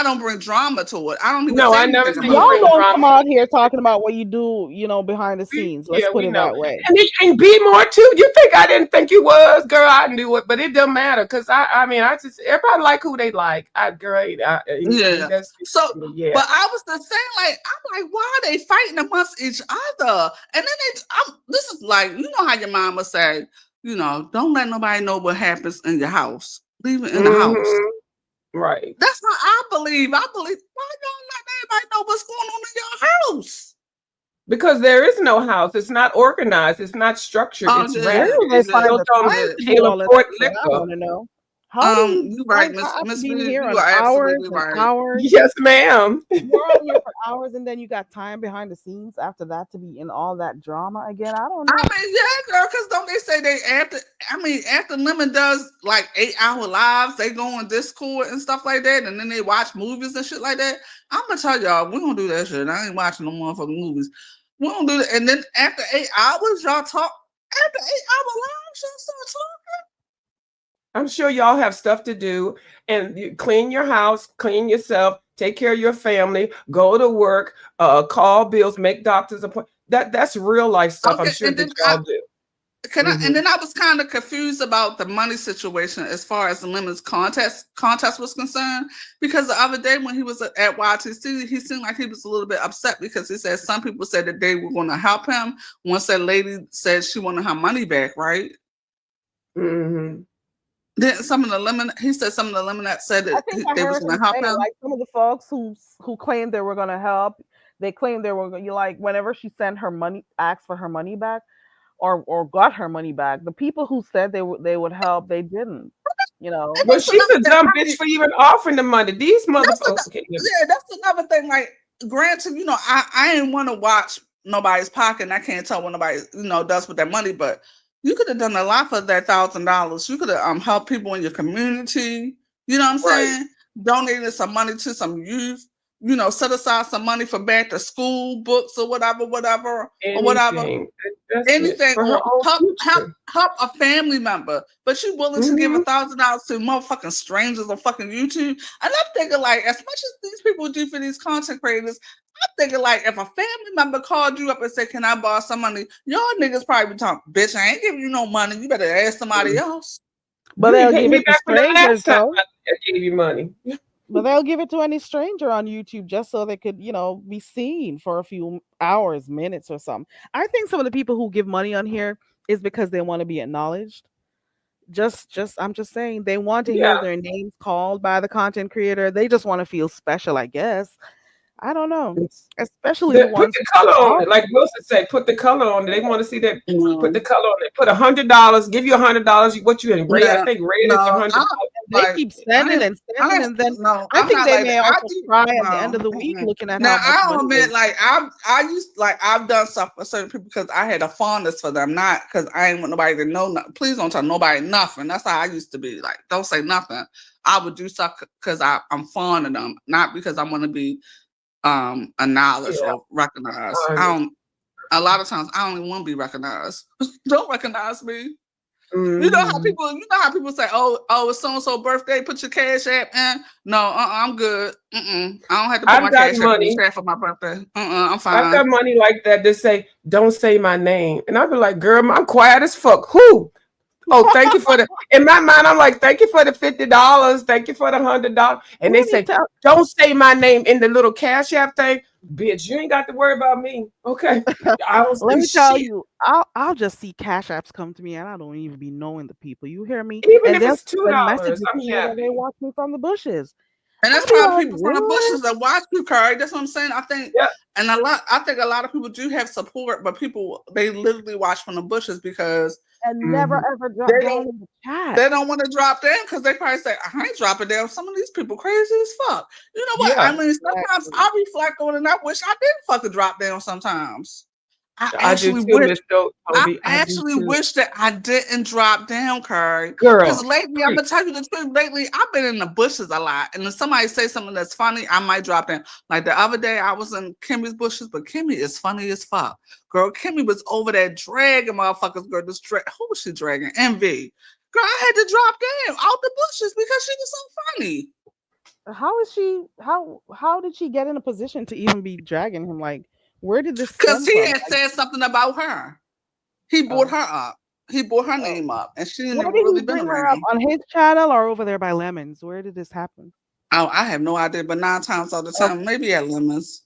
don't bring drama to it. I don't even. No, I never seen y'all don't come out here talking about what you do, behind the scenes. Let's put it that way. And be more too. You think I didn't think you was, girl? I knew it, but it doesn't matter because I mean, everybody like who they like. So, but I was the same. Like, I'm like, why are they fighting amongst each other? And then this is like, how your mama say, don't let nobody know what happens in your house. Leave it in the house. Right. That's what I believe. Why don't let everybody know what's going on in your house? Because there is no house. It's not organized. It's not structured. It's random. It's built on Taylor Port liquor. I want to know. You right, Miss you are absolutely right. Hours. Yes, ma'am. You're on here for hours, and then you got time behind the scenes after that to be in all that drama again. I don't know. I mean, yeah, girl, because don't they say after Lemon does like 8-hour lives, they go on Discord and stuff like that, and then they watch movies and shit like that. I'm gonna tell y'all, we don't do that shit. I ain't watching no motherfucking movies. We don't do that. And then after 8 hours, y'all talk. After 8-hour lives, y'all start talking. I'm sure y'all have stuff to do, and you clean your house, clean yourself, take care of your family, go to work, call bills, make doctor's appointments. That's real life stuff. I'm sure that y'all do. And then I was kind of confused about the money situation as far as the Lemon's contest was concerned, because the other day when he was at YTC, he seemed like he was a little bit upset because he said some people said that they were going to help him once that lady said she wanted her money back, right? Mm-hmm. Then some of the Lemonette said that they was going to help him. Like some of the folks who claimed they were going to help, they claimed they were like whenever she sent her money, asked for her money back, or got her money back. The people who said they would help, they didn't. But she's a dumb bitch for even offering the money. These motherfuckers. Yeah, that's another thing. Like, granted, I ain't want to watch nobody's pocket, and I can't tell what nobody does with their money, but. You could have done a lot for that $1,000. You could have helped people in your community. You know what I'm saying? Donated some money to some youth. Set aside some money for back to school books or whatever. Anything. Or help a family member. But you willing to give $1,000 to motherfucking strangers on fucking YouTube? And I'm thinking, like, as much as these people do for these content creators, I'm thinking, like, if a family member called you up and said, "Can I borrow some money?" Y'all niggas probably be talking, "Bitch, I ain't giving you no money. You better ask somebody else." But they'll give it to strangers, though. I gave you money. But they'll give it to any stranger on YouTube just so they could, be seen for a few hours, minutes, or something. I think some of the people who give money on here is because they want to be acknowledged. I'm just saying, they want to hear their names called by the content creator. They just want to feel special, I guess. I don't know. Especially the ones put the color on it, like Wilson said. Put the color on it. They want to see that. Put the color on it. Put $100. Give you $100. What you in red? I think red is $100. they like keep I sending ain't, and I sending, ain't, and then no, I I'm think not they like may that. I also do cry at the end no. of the week Mm-mm. looking at Now how much I'll money admit, they. like I used like I've done stuff for certain people because I had a fondness for them, not because I ain't want nobody to know. Please don't tell nobody nothing. That's how I used to be. Like, don't say nothing. I would do stuff because I'm fond of them, not because I want to be acknowledged Yeah. or recognized. I don't. A lot of times I don't even want to be recognized. Don't recognize me. You know how Mhm. people say, oh, it's so and so birthday. Put your cash app in. No, I'm good. I don't have to put I've my got cash app in the money. chat for my birthday. I'm I've fine. got money like that to say, don't say my name. And I'd be like, girl, I'm quiet as fuck. Who? Oh, thank you for the in my mind, I'm like, thank you for the $50. Thank you for the $100. And they Let me say, tell. don't say my name in the little cash app thing. Bitch, you ain't got to worry about me. Okay. I don't Let say me tell shit. you, I'll just see cash apps come to me, and I don't even be knowing the people. You hear me? Even And if they'll it's $2, send messages I'm to me that they happy. watch me from the bushes. And I'll that's be probably like, people from the what? bushes that watch you, Curry. That's what I'm saying. I think, Yeah. and I think a lot of people do have support, but people they literally watch from the bushes because And never Mhm. ever drop they down don't in the chat. they don't want to drop down because they probably say, I ain't dropping down. Some of these people crazy as fuck. You know what? I Yeah, mean, sometimes Exactly. I reflect on it and I wish I didn't fucking drop down sometimes. I I do actually too, wish Miss I Toby. I do actually too. wish that I didn't drop down, Curry. Because Girl, lately, I'm gonna tell you the truth. Lately, I've been in the bushes a lot, and if somebody say something that's funny, I might drop down. Like the other day, I was in Kimmy's bushes, but Kimmy is funny as fuck. Girl, Kimmy was over there dragging motherfuckers. Girl, who was she dragging? MV. Girl, I had to drop down out the bushes because she was so funny. How is she? How did she get in a position to even be dragging him? Like, where did this Because stem he from? had Like, said something about her. He brought oh, her up. He brought her oh. name up, and she didn't Where even did he really been bring her up around. on his channel or over there by Lemons? Where did this happen? Oh, I have no idea, but 9 times out of 10, maybe at Lemons.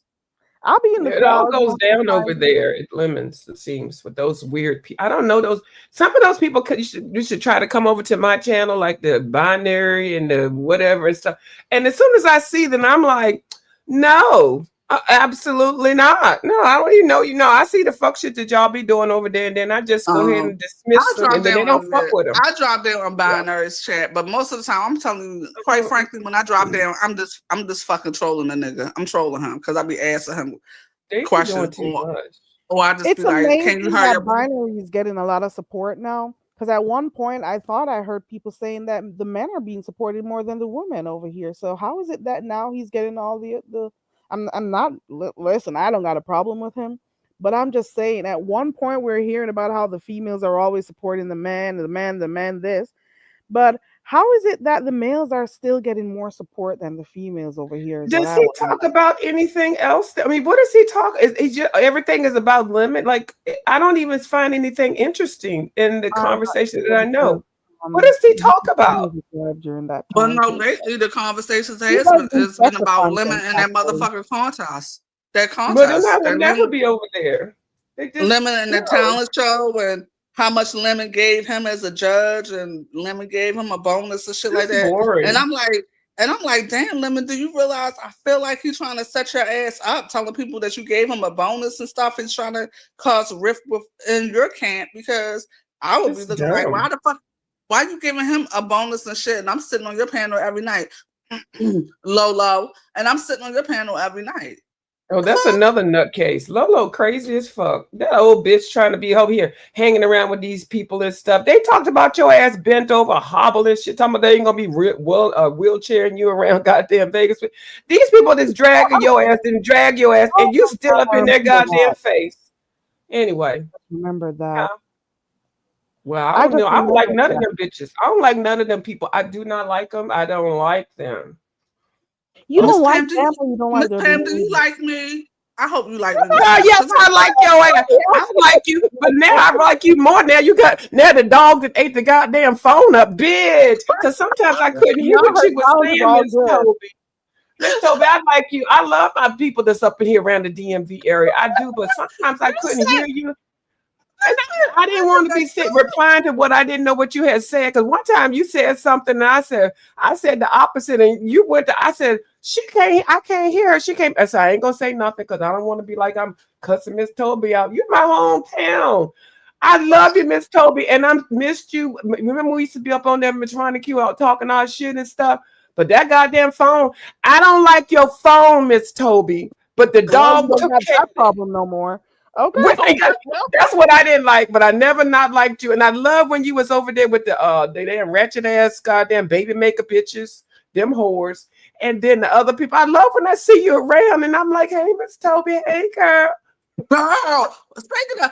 I'll be in the it all crowd goes most of down the over time. there at Lemons, it seems, with those weird people. I don't know those. Some of those people, you should try to come over to my channel, like the binary and the whatever and stuff. And as soon as I see them, I'm like, no, absolutely not. No, I don't even know. I see the fuck shit that y'all be doing over there, and then I just go ahead and dismiss I them, and dropped then they down don't on fuck that. with them. I dropped down on Yeah. binary's chat, but most of the time, I'm telling you, quite frankly, when I drop down, I'm just fucking trolling the nigga. I'm trolling him because I be asking him They be questions, doing too much. or I just be It's like, "Can you amazing hurry that up?" binary is getting a lot of support now. Because at one point, I thought I heard people saying that the men are being supported more than the women over here. So how is it that now he's getting all the? I'm not listen. I don't got a problem with him, but I'm just saying. At one point, we're hearing about how the females are always supporting the man, the man. This, but how is it that the males are still getting more support than the females over here? Is what Does I he want to know. talk about anything else? I mean, what does he talk? Is just, everything is about limit? Like, I don't even find anything interesting in the I'm conversation that not I sure. know. What does he talk about? During that But time no, period. lately the conversations He has does been do it's been special about lemon content and that actually. motherfucking contest. That But then I contest, would that never lemon, be over there. They just, lemon and the talent show, and how much Lemon gave him as a judge, and Lemon gave him a bonus and shit like it's that. And boring. I'm like, damn, Lemon, do you realize I feel like he's trying to set your ass up, telling people that you gave him a bonus and stuff. He's trying to cause rift in your camp because I would be It's looking like, dumb. why you giving him a bonus and shit? And I'm sitting on your panel every night, Lolo, and I'm sitting on your panel every night. Oh, that's another nutcase. Lolo crazy as fuck. That old bitch trying to be over here hanging around with these people and stuff. They talked about your ass bent over, hobbling shit. Talking about they ain't gonna be wheelchairing you around goddamn Vegas. These people that's dragging your ass and drag your ass, and you still up I in their remember goddamn that. face. Anyway, Remember yeah. that. Well, I I don't just know. I don't like remember none of that. them bitches. I don't like none of them people. I do not like them. I don't like them. You Miss don't Okay. like Pam, them or you don't like Miss their Pam, do you behavior. like me? I hope you like me, Miss Oh, Pam. yes, I like your ass. I like you, but now I like you more. Now you got the dog that ate the goddamn phone up, bitch. Because sometimes I couldn't hear No, what her you were sounds is saying, all Miss good. Toby. Miss Toby, I like you. I love my people that's up in here around the DMV area. I do, but sometimes I You couldn't said hear you. And I didn't want to be replying to what I didn't know what you had said. Because one time you said something, and I said the opposite, and you went to. I said I can't hear her. She can't. I said I ain't gonna say nothing because I don't want to be like I'm cussing Miss Toby out. You're my hometown. I love you, Miss Toby, and I missed you. Remember we used to be up on there trying to queue out talking our shit and stuff. But that goddamn phone, I don't like your phone, Miss Toby. But the Girl, you dog don't took have care that of it. problem no more. Okay. Right, that's what I didn't like, but I never not liked you. And I love when you was over there with the they damn ratchet ass goddamn baby maker bitches, them whores. And then the other people. I love when I see you around and I'm like, hey, Miss Toby, hey girl. Girl, speaking of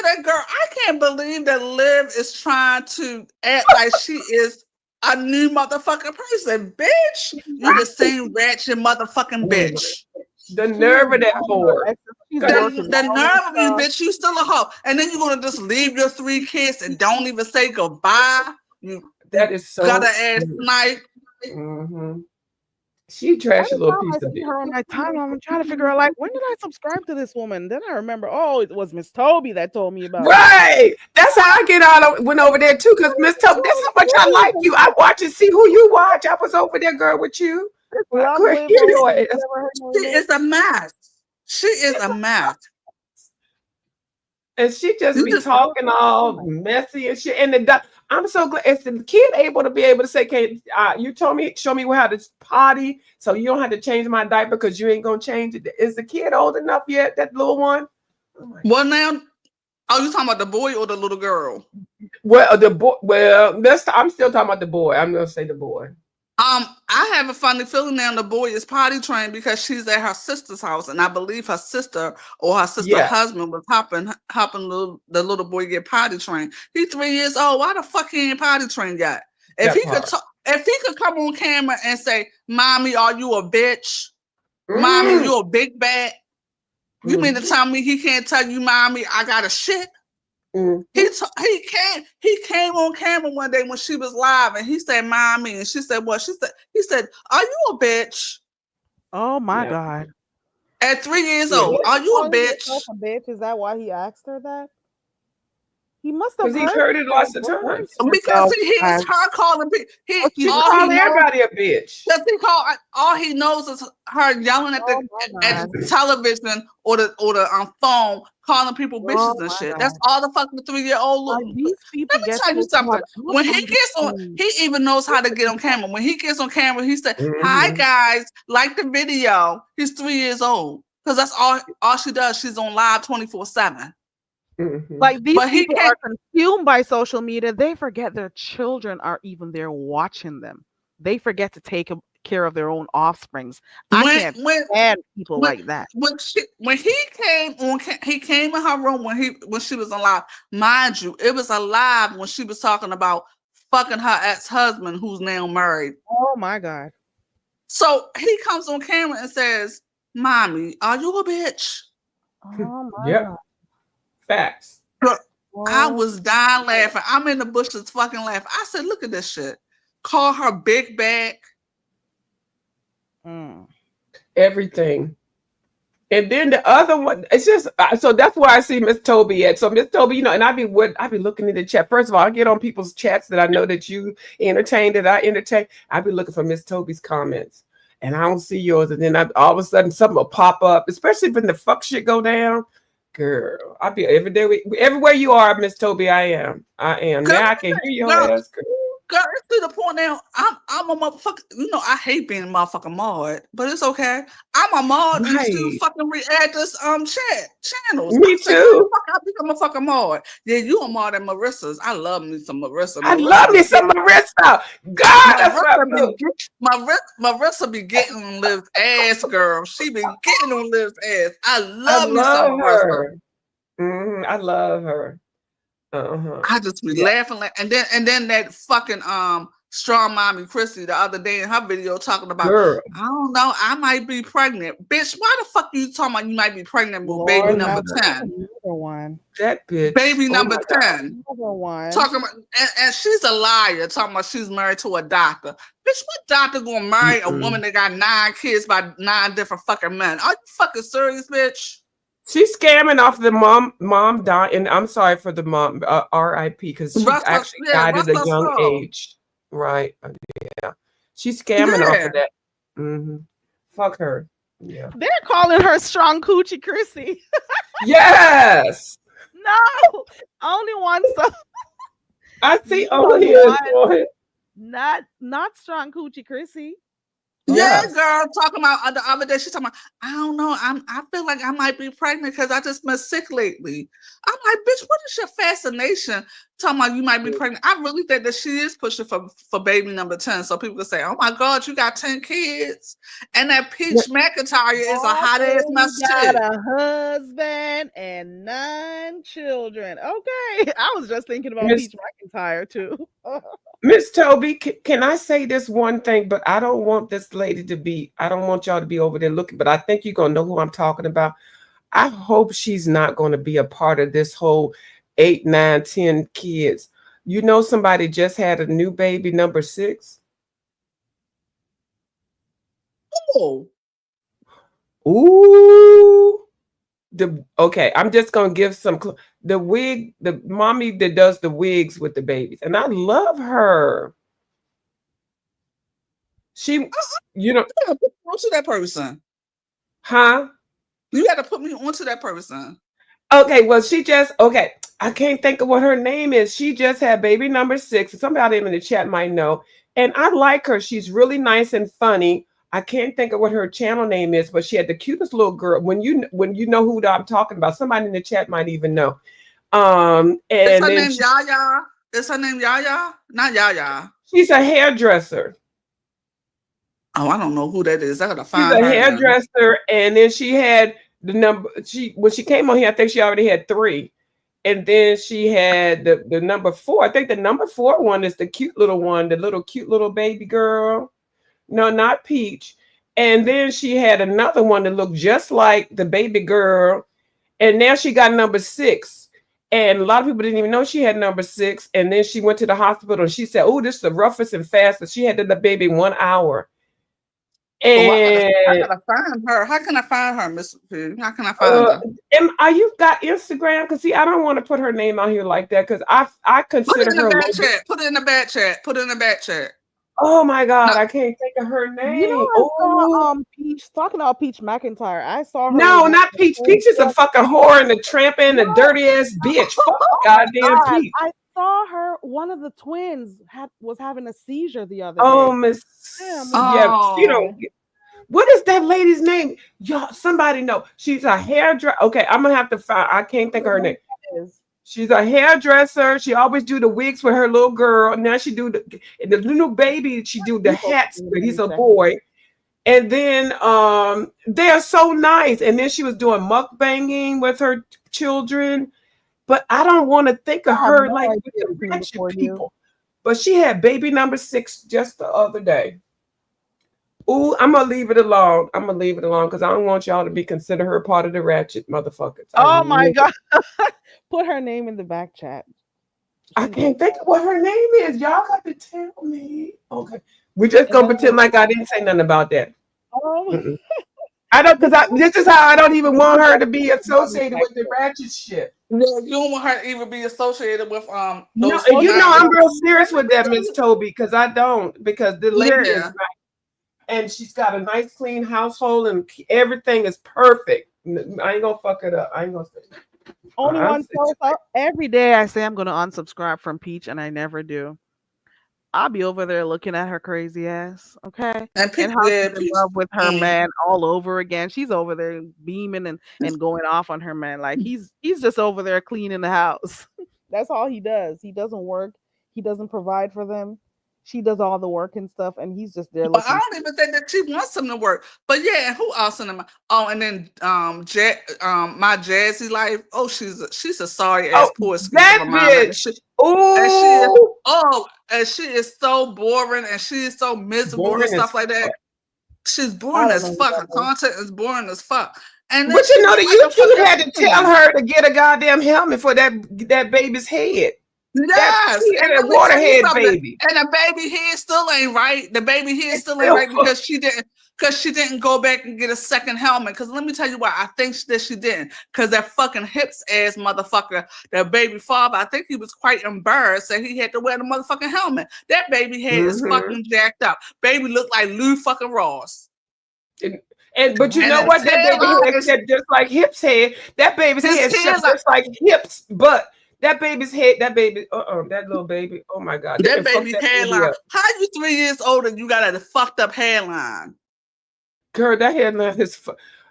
that girl, I can't believe that Liv is trying to act like she is a new motherfucking person. Bitch, you the same ratchet motherfucking bitch. The nerve of that whore. The nerve of you, bitch, you still a hoe. And then you're gonna just leave your 3 kids and don't even say goodbye. That is so gutter ass snipe. Mm-hmm. She trashed a little piece of it. Her on my timeline. I'm trying to figure out, like, when did I subscribe to this woman? Then I remember, oh, it was Miss Toby that told me about right. That's how I get out. Went over there too, because Miss Toby, that's how much I like you. I watch and see who you watch. I was over there, girl, with you. She is a mess. She is a mess. And she just be talking all messy and shit. And I'm so glad. Is the kid able to be able to say, "Okay, you show me how to potty, so you don't have to change my diaper because you ain't gonna change it." Is the kid old enough yet? That little one? Well, now, are you talking about the boy or the little girl? Well, the boy. Well, I'm still talking about the boy. I'm gonna say the boy. I have a funny feeling now the boy is potty trained because she's at her sister's house, and I believe her sister or her sister's husband was helping the little boy get potty trained. He's 3 years old. Why the fuck he ain't potty trained yet? If he could come on camera and say, "Mommy, are you a bitch? Mommy, you a big bat? You mean to tell me he can't tell you, Mommy, I got a shit?" He came on camera one day when she was live and he said, "Mommy," and she said, "What?" He said, "Are you a bitch?" Oh my God. At 3 years old, are you a bitch? Is that why he asked her that? He must have heard it lots of times. Because he hears her calling people. She's calling everybody a bitch. All he knows is her yelling at the television or the phone, calling people bitches and shit. That's all the fucking 3-year-old look. Let me tell you something. When he gets on, he even knows how to get on camera. When he gets on camera, he said, "Hi guys, like the video." He's 3 years old because that's all she does. She's on live 24/7. Like these people are consumed by social media. They forget their children are even there watching them. They forget to take care of their own offsprings. I can't stand people like that. When he came in her room when she was on live. Mind you, it was a live when she was talking about fucking her ex-husband who's now married. Oh my God. So he comes on camera and says, "Mommy, are you a bitch?" Oh my God. Facts. I was dying laughing. I'm in the bushes fucking laughing. I said, "Look at this shit." Call her big back. Everything. And then the other one, it's just so that's where I see Miss Toby at. So Miss Toby, and I be looking in the chat. First of all, I get on people's chats that I know that you entertain, that I entertain. I be looking for Miss Toby's comments. And I don't see yours. And then all of a sudden something will pop up, especially when the fuck shit go down. Girl, I'll be every day. Everywhere you are, Miss Toby, I am. Girl, now I can hear your ass. Girl, it's to the point now. I'm a motherfucker. I hate being a motherfucking mod, but it's okay. I'm a mod and still fucking react this channels. Me too. I become a fucking mod. Yeah, you a mod at Marissa's. I love me some Marissa. I love me some Marissa. God, Marissa be getting on Liv's ass, girl. She be getting on Liv's ass. I love me some her. I love her. I just be laughing and then that fucking strong mommy Chrissy the other day in her video talking about, "Girl, I don't know, I might be pregnant." Bitch, why the fuck are you talking about you might be pregnant with baby number 10? That bitch. Baby number 10. One. Talking about and she's a liar talking about she's married to a doctor. Bitch, what doctor gonna marry a woman that got 9 kids by 9 different fucking men? Are you fucking serious, bitch? She's scamming off the mom died, and I'm sorry for the mom, RIP, because she actually died at a young age. Right. Yeah. She's scamming off of that. Fuck her. Yeah. They're calling her strong coochie Chrissy. Yes. No, only one song. I see Just on here. one. Boy. Not strong coochie, Chrissy. Yeah, Yes. girl, talking about the other day. She's talking about, I don't know. I feel like I might be pregnant because I just been sick lately. I'm like, bitch, what is your fascination? Talking about you might be pregnant. I really think that she is pushing for baby number 10. So people can say, oh my God, you got 10 kids. And that Peach McIntyre is a hot ass mess got too. a husband and 9 children. Okay. I was just thinking about Miss Peach McIntyre too. Miss Toby, can I say this one thing? But I don't want this lady to be, I don't want y'all to be over there looking, but I think you're going to know who I'm talking about. I hope she's not going to be a part of this whole 8, 9, 10 kids. You know, somebody just had a new baby, number 6. Oh, Ooh. Okay, I'm just gonna give some the wig, the mommy that does the wigs with the babies, and I love her. She, you know, you gotta put me onto that person. huh? You got to put me onto that person. Okay, well, she just okay. I can't think of what her name is. She just had baby number 6. Somebody in the chat might know, and I like her. She's really nice and funny. I can't think of what her channel name is, but she had the cutest little girl. When you know who I'm talking about, somebody in the chat might even know. Is And her then name Yaya? Is her name Yaya? Not Yaya. she's a hairdresser. Oh, I don't know who that is. I gotta She's find a her. Now. hairdresser, and then she had the number. When she came on here, I think she already had 3, and then she had the number 4. I think the number 4 one is the cute little one, the cute little baby girl. No, not Peach. And then she had another one that looked just like the baby girl, and now she got number 6. And a lot of people didn't even know she had number 6. And then she went to the hospital and she said, "Oh, this is the roughest and fastest." She had the baby 1 hour. Oh, I And gotta find her. How can I find her, Miss P? How can I find her? are you got Instagram? Because see, I don't want to put her name out here like that because I Put consider it in the her. back chat. Put it in the back chat. Put it in the back chat. Oh my God, No, I can't think of her You know, name. I Oh saw Peach talking about Peach McIntyre. I saw her no, with not Peach. Peach is a fucking whore and a tramp and a No. dirty ass bitch. Fuck goddamn God, Peach. I saw her. One of the twins was having a seizure the other Oh day. Miss, Damn, yeah, she don't. oh, What is that lady's name? Y'all, somebody know. She's a hairdresser. Okay, I'm gonna have to find. I can't think of her name. Is. She's a hairdresser. She always do the wigs for her little girl. Now she do the little baby. She do the hats, but he's a boy. And then they are so nice. And then she was doing mukbanging with her children. But I don't want to think of her no like idea with the between wretched the 4 of you. people. But she had baby number 6 just the other day. Ooh, I'm gonna leave it alone. I'm gonna leave it alone because I don't want y'all to be consider her part of the ratchet motherfuckers. Oh my God. Put her name in the back chat. I can't think of what her name is. Y'all got to tell me. Okay. We're just gonna pretend like I didn't say nothing about that. Oh. I don't because this is how I don't even want her to be associated with the ratchet shit. well, you don't want her to even be associated with No, those. you know I'm real serious with that, Miss Toby, because I don't, because the lady is Yeah. nice. And she's got a nice clean household and everything is perfect. I ain't gonna fuck it up. I ain't gonna say that. Only one post every day I say I'm gonna unsubscribe from Peach and I never do. I'll be over there looking at her crazy ass, okay? And And how yeah, she's in love with her man all over again. She's over there beaming and going off on her man. Like he's just over there cleaning the house. That's all he does. He doesn't work. He doesn't provide for them. She does all the work and stuff, and he's just there But I looking. don't even think that she wants him to work. But yeah, and who else in them? Oh, and then my Jazzy Life. Oh, she's a sorry ass poor that bitch. And she is so boring and she is so miserable Boring and stuff as like that. fuck. She's boring as fuck. Her content is boring as fuck. And then But you know, the YouTube had to fucking tell her to get a goddamn helmet for that baby's head. yes, And let a me tell you waterhead something. baby. And the baby head still ain't right. The baby head still ain't right because she didn't go back and get a second helmet. Because let me tell you why. I think that she didn't. Because that fucking hips ass motherfucker, that baby father, I think he was quite embarrassed that he had to wear the motherfucking helmet. That baby head is fucking jacked up. Baby looked like Lou fucking Ross. But you And know what? his That baby hairline head is shaped just like Hip's head. That baby's his head shaped hairline. just like Hip's butt. That baby's head, that baby, that little baby. Oh my God. They That done fucked baby that baby hairline. up. How you 3 years old and you got a fucked up hairline? Girl, that hairline is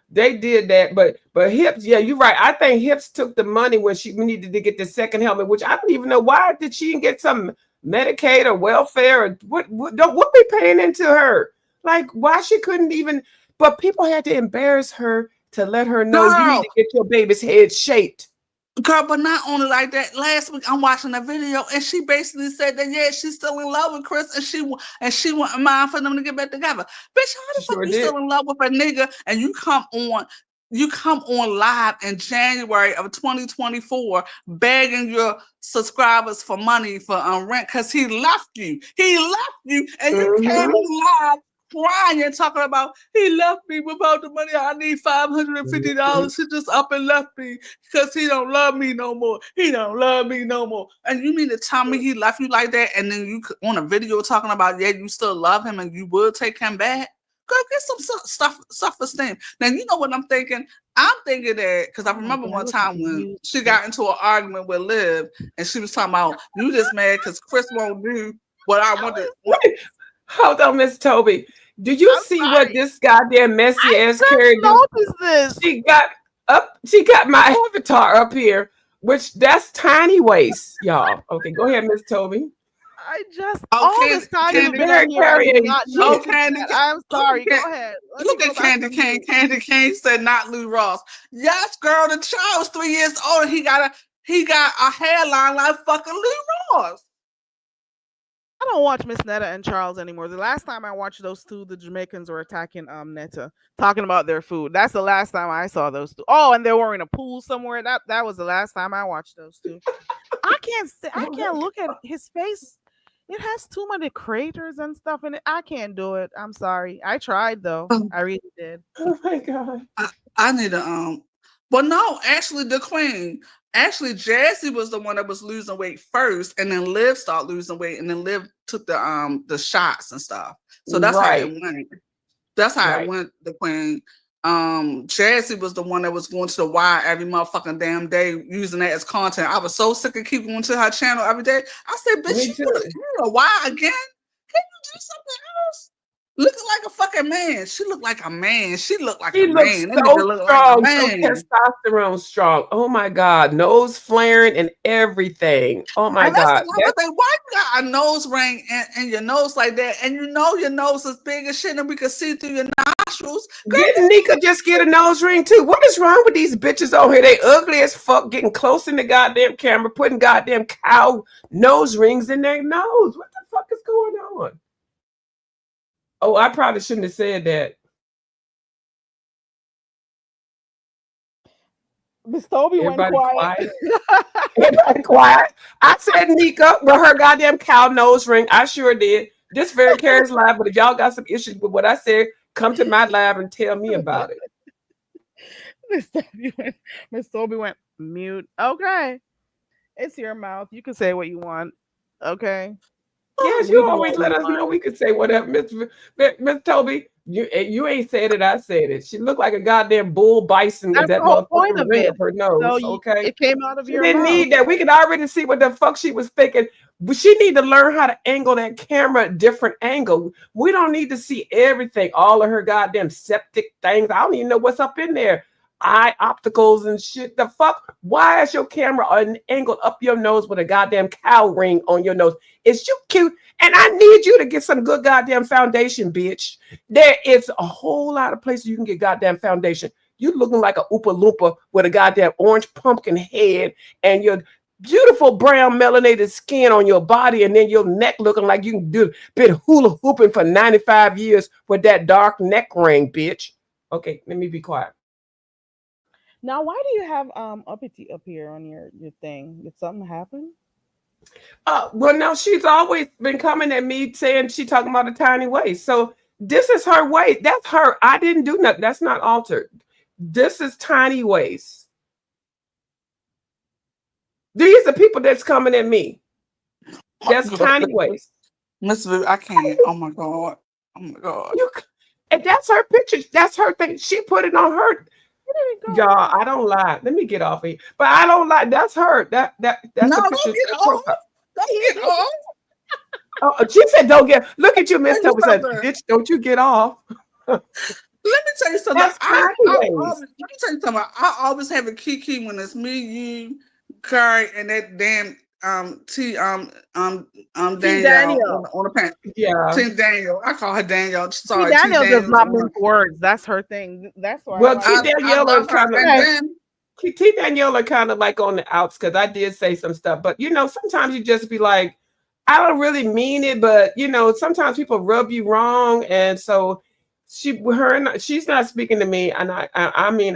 they did that, but Hips, yeah, you're right. I think Hips took the money when she needed to get the second helmet, which I don't even know why did she get some Medicaid or welfare or what be paying into her? Like why she couldn't even, but people had to embarrass her to let her know you need Girl, to get your baby's head shaped. girl, but not only like that. Last week I'm watching a video and she basically said that yeah, she's still in love with Chris and she wouldn't mind for them to get back together. Bitch, how the She fuck sure you did. still in love with a nigga and you come on live in January of 2024 begging your subscribers for money for rent because he left you. He left you and you came Mhm. on live crying and talking about he left me without the money. I need $550. He just up and left me because he don't love me no more. He don't love me no more. And you mean to tell me he left you like that and then you on a video talking about yeah, you still love him and you would take him back? Girl, get some self-esteem. Now you know what I'm thinking. I'm thinking that because I remember one time when she got into an argument with Liv and she was talking about you just mad because Chris won't do what I wanted. Hold on, Miss Toby. Do you I'm see what sorry. this goddamn messy I ass just Carrie do? noticed this. She got my avatar up here, which that's tiny waist, y'all. Okay, go ahead, Miss Toby. I just Oh, all this time you've been Very on here, I did Carrie. not Oh, notice Candy, that. I'm sorry. look Go ahead. Let look me go at back Candy on Cane. mute. Candy Cane said not Lou Ross. Yes, girl, the child was 3 years old and he got a hairline like fucking Lou Ross. I don't watch Miss Netta and Charles anymore. The last time I watched those two, the Jamaicans were attacking Netta, talking about their food. That's the last time I saw those two. Oh, and they were in a pool somewhere. That was the last time I watched those two. I can't look at his face. It has too many craters and stuff in it. I can't do it. I'm sorry. I tried though. I really did. Oh my God. I need to but no, actually the queen. Actually, Jazzy was the one that was losing weight first, and then Liv started losing weight, and then Liv took the shots and stuff. So that's how it Right, went. That's how it right. went, the queen. Jazzy was the one that was going to the wire every motherfucking damn day using that as content. I was so sick of keep going to her channel every day. I said, bitch, Me you too. to the wire again? Can you do something else? Looking like a fucking man. She looked like a man. She looked like He a looks man. That nigga so look like a strong, so man. testosterone strong. Oh my God, nose flaring and everything. Oh my And that's God, another thing. Why you got a nose ring in your nose like that? And you know your nose is big as shit and we can see through your nostrils. Girl, didn't Nika just get a nose ring too? What is wrong with these bitches on here? They ugly as fuck, getting close in the goddamn camera, putting goddamn cow nose rings in their nose. What the fuck is going on? Oh, I probably shouldn't have said that. Miss Toby went Everybody quiet. quiet. Everybody quiet. I said Nika with her goddamn cow nose ring. I sure did. This very cares live, but if y'all got some issues with what I said, come to my lab and tell me about it. Miss Toby went mute. Okay. It's your mouth. You can say what you want. Okay. Yes, We you do always what let we us know. want. We could say whatever, Miss Toby. You ain't said it. I said it. She looked like a goddamn bull bison with That's that the whole point motherfucking of ring it. up her So nose. Okay, it came out of she your didn't mouth. need that. We could already see what the fuck she was thinking. But she need to learn how to angle that camera a different angle. We don't need to see everything, all of her goddamn septic things. I don't even know what's up in there. Eye opticals and shit. The fuck? Why is your camera angled up your nose with a goddamn cow ring on your nose? Is you cute? And I need you to get some good goddamn foundation, bitch. There is a whole lot of places you can get goddamn foundation. You looking like a Oopa Loompa with a goddamn orange pumpkin head and your beautiful brown melanated skin on your body, and then your neck looking like you can do been hula hooping for 95 years with that dark neck ring, bitch. Okay, let me be quiet. Now, why do you have uppity up here on your thing? Did something happen? Well, no, she's always been coming at me saying she talking about a tiny waist. So this is her waist. That's her. I didn't do nothing. That's not altered. This is tiny waist. These are people that's coming at me. That's tiny waist. Miss Vu, I can't. Oh my God. Oh my God. You And that's her picture. That's her thing. She put it on her. There you go. Y'all, I don't lie. Let me get off here. But I don't lie. That's her. That's No, the don't picture. get off. Don't get off. Oh, she said, "Don't get." Look at you, Miss Let me Toby said, stop that. "Bitch, don't you get off." Let me tell you something. That's Let sideways. me tell you something. I always have a kiki when it's me, you, Curry, and that damn Danielle on the pants. Yeah. T Daniel. I call her Danielle. See, Sorry, Danielle does not Daniel's mince words. That's her thing. That's why. Well, I T like it. I Danielle are love her. kind of. And then T Danielle are kind of like on the outs because I did say some stuff, but you know, sometimes you just be like, I don't really mean it, but you know, sometimes people rub you wrong, and so she's not speaking to me, and I mean,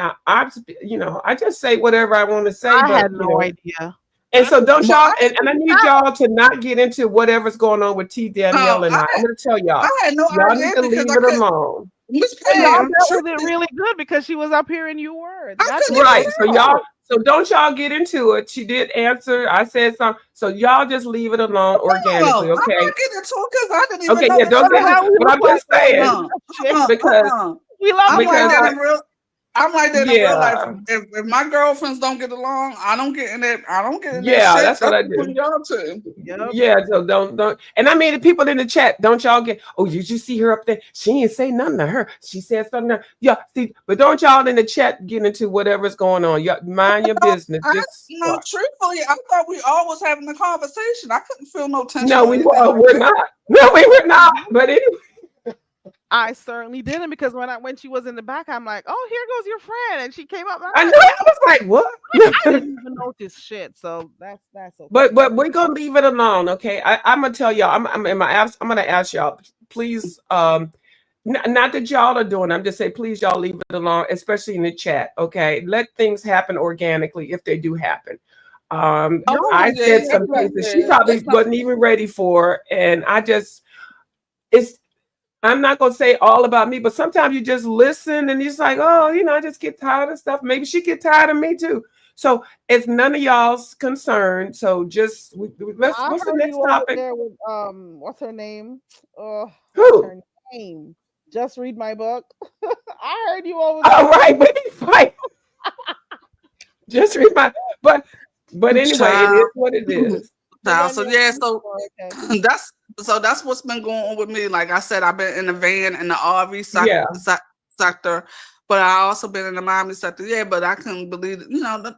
you know, I just say whatever I want to say, I but had you no know, idea. and so don't Well, y'all, and I need y'all to not get into whatever's going on with T Danielle and I I'm going to tell y'all, had no y'all idea need to because leave I it couldn't. alone. Miss And y'all Pam, dealt with it really good because she was up here in your words. I That's couldn't what even Right. So y'all, so don't y'all get into it. She did answer. I said something. So y'all just leave it alone organically, I'm not okay? getting into it because I didn't even Okay, know yeah, that don't she get was. how we but I'm was just saying because We love I'm you. like because that I, in real. I'm like that in real life. yeah, If my girlfriends don't get along, I don't get in that. I don't get in that yeah, shit. that's what I between do. y'all two. Yep. Yeah, so don't, and I mean the people in the chat, don't y'all get, oh, did you see her up there? She didn't say nothing to her. She said something to her. Yeah, see, but don't y'all in the chat get into whatever's going on. Y'all mind your business. Just No, truthfully, I thought we all was having a conversation. I couldn't feel no tension. no, or we anything like we're that. not. No, we were not. But anyway. I certainly didn't because when she was in the back, I'm like, oh, here goes your friend, and she came up. And I I'm know. like, I was like, "What?" I didn't even notice shit. So that's okay. but we're gonna leave it alone, okay? I'm gonna tell y'all. I'm gonna ask y'all, please. Not that y'all are doing. I'm just saying, please, y'all leave it alone, especially in the chat, okay? Let things happen organically if they do happen. I said some things that she probably wasn't even ready for, and it's. I'm not gonna say all about me, but sometimes you just listen and you're just like, oh, you know, I just get tired of stuff. Maybe she get tired of me too. So it's none of y'all's concern. So just let's. I What's the heard next you over topic? there with what's her name? What's Who? her name? Just read my book. I heard you over there. All right, we fight. Just read my. But anyway, it is what it is. So yeah, so Okay. that's what's been going on with me. Like I said, I've been in the van in the RV Yeah. sector, but I also been in the Miami sector. Yeah, but I couldn't believe it. You know, the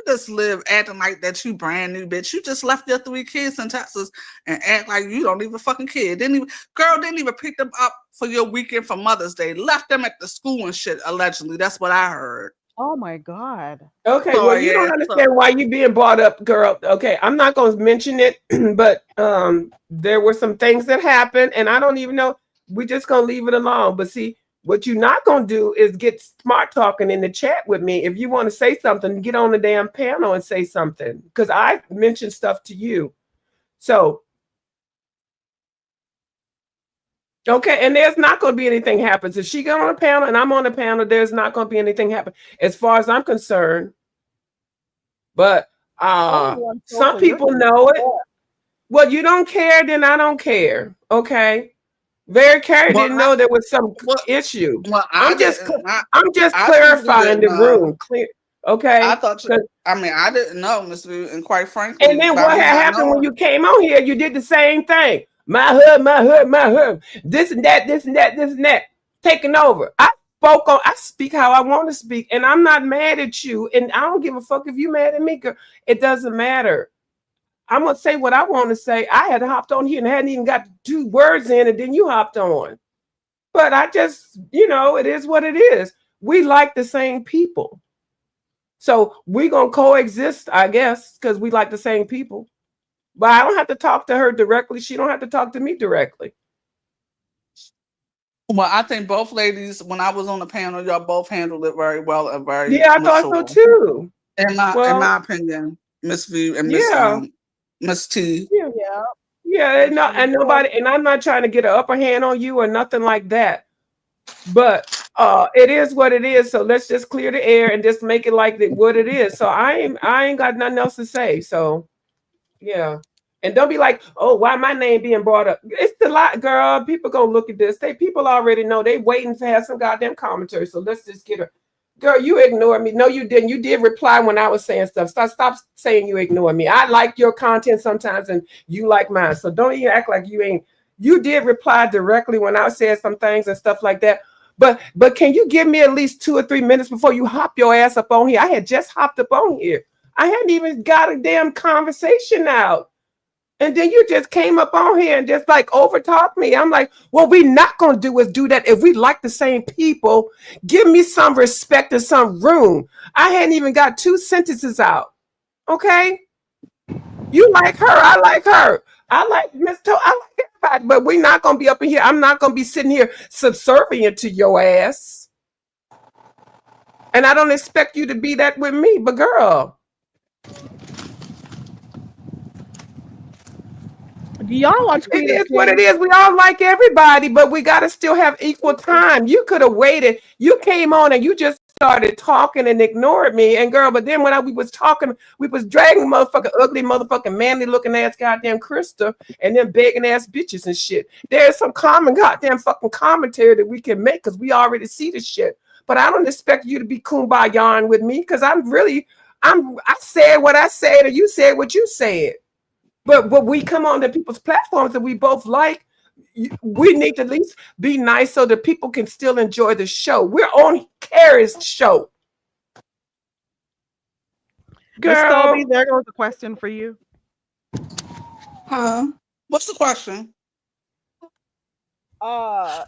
just live acting like that you brand new bitch. You just left your 3 kids in Texas and act like you don't even fucking care. Didn't even pick them up for your weekend for Mother's Day. Left them at the school and shit. Allegedly, that's what I heard. Oh my God. Okay, So, well, you don't understand why you being brought up, girl. Okay, I'm not going to mention it, but there were some things that happened, and I don't even know. We're just going to leave it alone. But see, what you're not going to do is get smart talking in the chat with me. If you want to say something, get on the damn panel and say something, because I mentioned stuff to you. So, okay, and there's not going to be anything happens. If she got on a panel and I'm on a panel, there's not going to be anything happen as far as I'm concerned. But some people know it. Well, you don't care, then I don't care. Okay. Very Carey didn't know there was some issue. Well, I'm just clarifying the room. Clear. Okay. I thought I didn't know, Miss Vu, and quite frankly. And then what had happened when you came on here, you did the same thing. My hood. This and that. Taking over. I speak how I want to speak, and I'm not mad at you, and I don't give a fuck if you mad at me, girl. It doesn't matter. I'm gonna say what I want to say. I had hopped on here and hadn't even got 2 words in, and then you hopped on. But I just, it is what it is. We like the same people. So we're gonna coexist, I guess, because we like the same people. But I don't have to talk to her directly. She don't have to talk to me directly. Well, I think both ladies, when I was on the panel, y'all both handled it very well and very. Yeah, I thought so too. In my opinion, Miss Vu and Miss T. Yeah, and nobody, and I'm not trying to get an upper hand on you or nothing like that. But it is what it is. So let's just clear the air and just make it like what it is. So I ain't got nothing else to say. So yeah. And don't be like, oh, why my name being brought up? It's the lot, girl. People gonna look at this. People already know. They waiting to have some goddamn commentary. So let's just get her. Girl, you ignored me. No, you didn't. You did reply when I was saying stuff. Stop saying you ignore me. I like your content sometimes and you like mine. So don't even act like you ain't. You did reply directly when I said some things and stuff like that. But can you give me at least 2 or 3 minutes before you hop your ass up on here? I had just hopped up on here. I hadn't even got a damn conversation out. And then you just came up on here and just like overtalk me. I'm like, what we not going to do is do that. If we like the same people, give me some respect and some room. I hadn't even got 2 sentences out. Okay? You like her. I like her. I like Miss I like everybody. But we're not going to be up in here. I'm not going to be sitting here subservient to your ass. And I don't expect you to be that with me. But girl. Do y'all watch Queen It is what it is. We all like everybody, but we got to still have equal time. You could have waited. You came on and you just started talking and ignored me. And girl, but then when we was talking, we was dragging motherfucking ugly, motherfucking manly looking ass goddamn Krista and then begging ass bitches and shit. There's some common goddamn fucking commentary that we can make because we already see the shit. But I don't expect you to be kumbaya with me because I said what I said and you said what you said. But we come on to people's platforms that we both like, we need to at least be nice so that people can still enjoy the show. We're on Carrie's show. Girl, there goes a question for you. Huh? What's the question?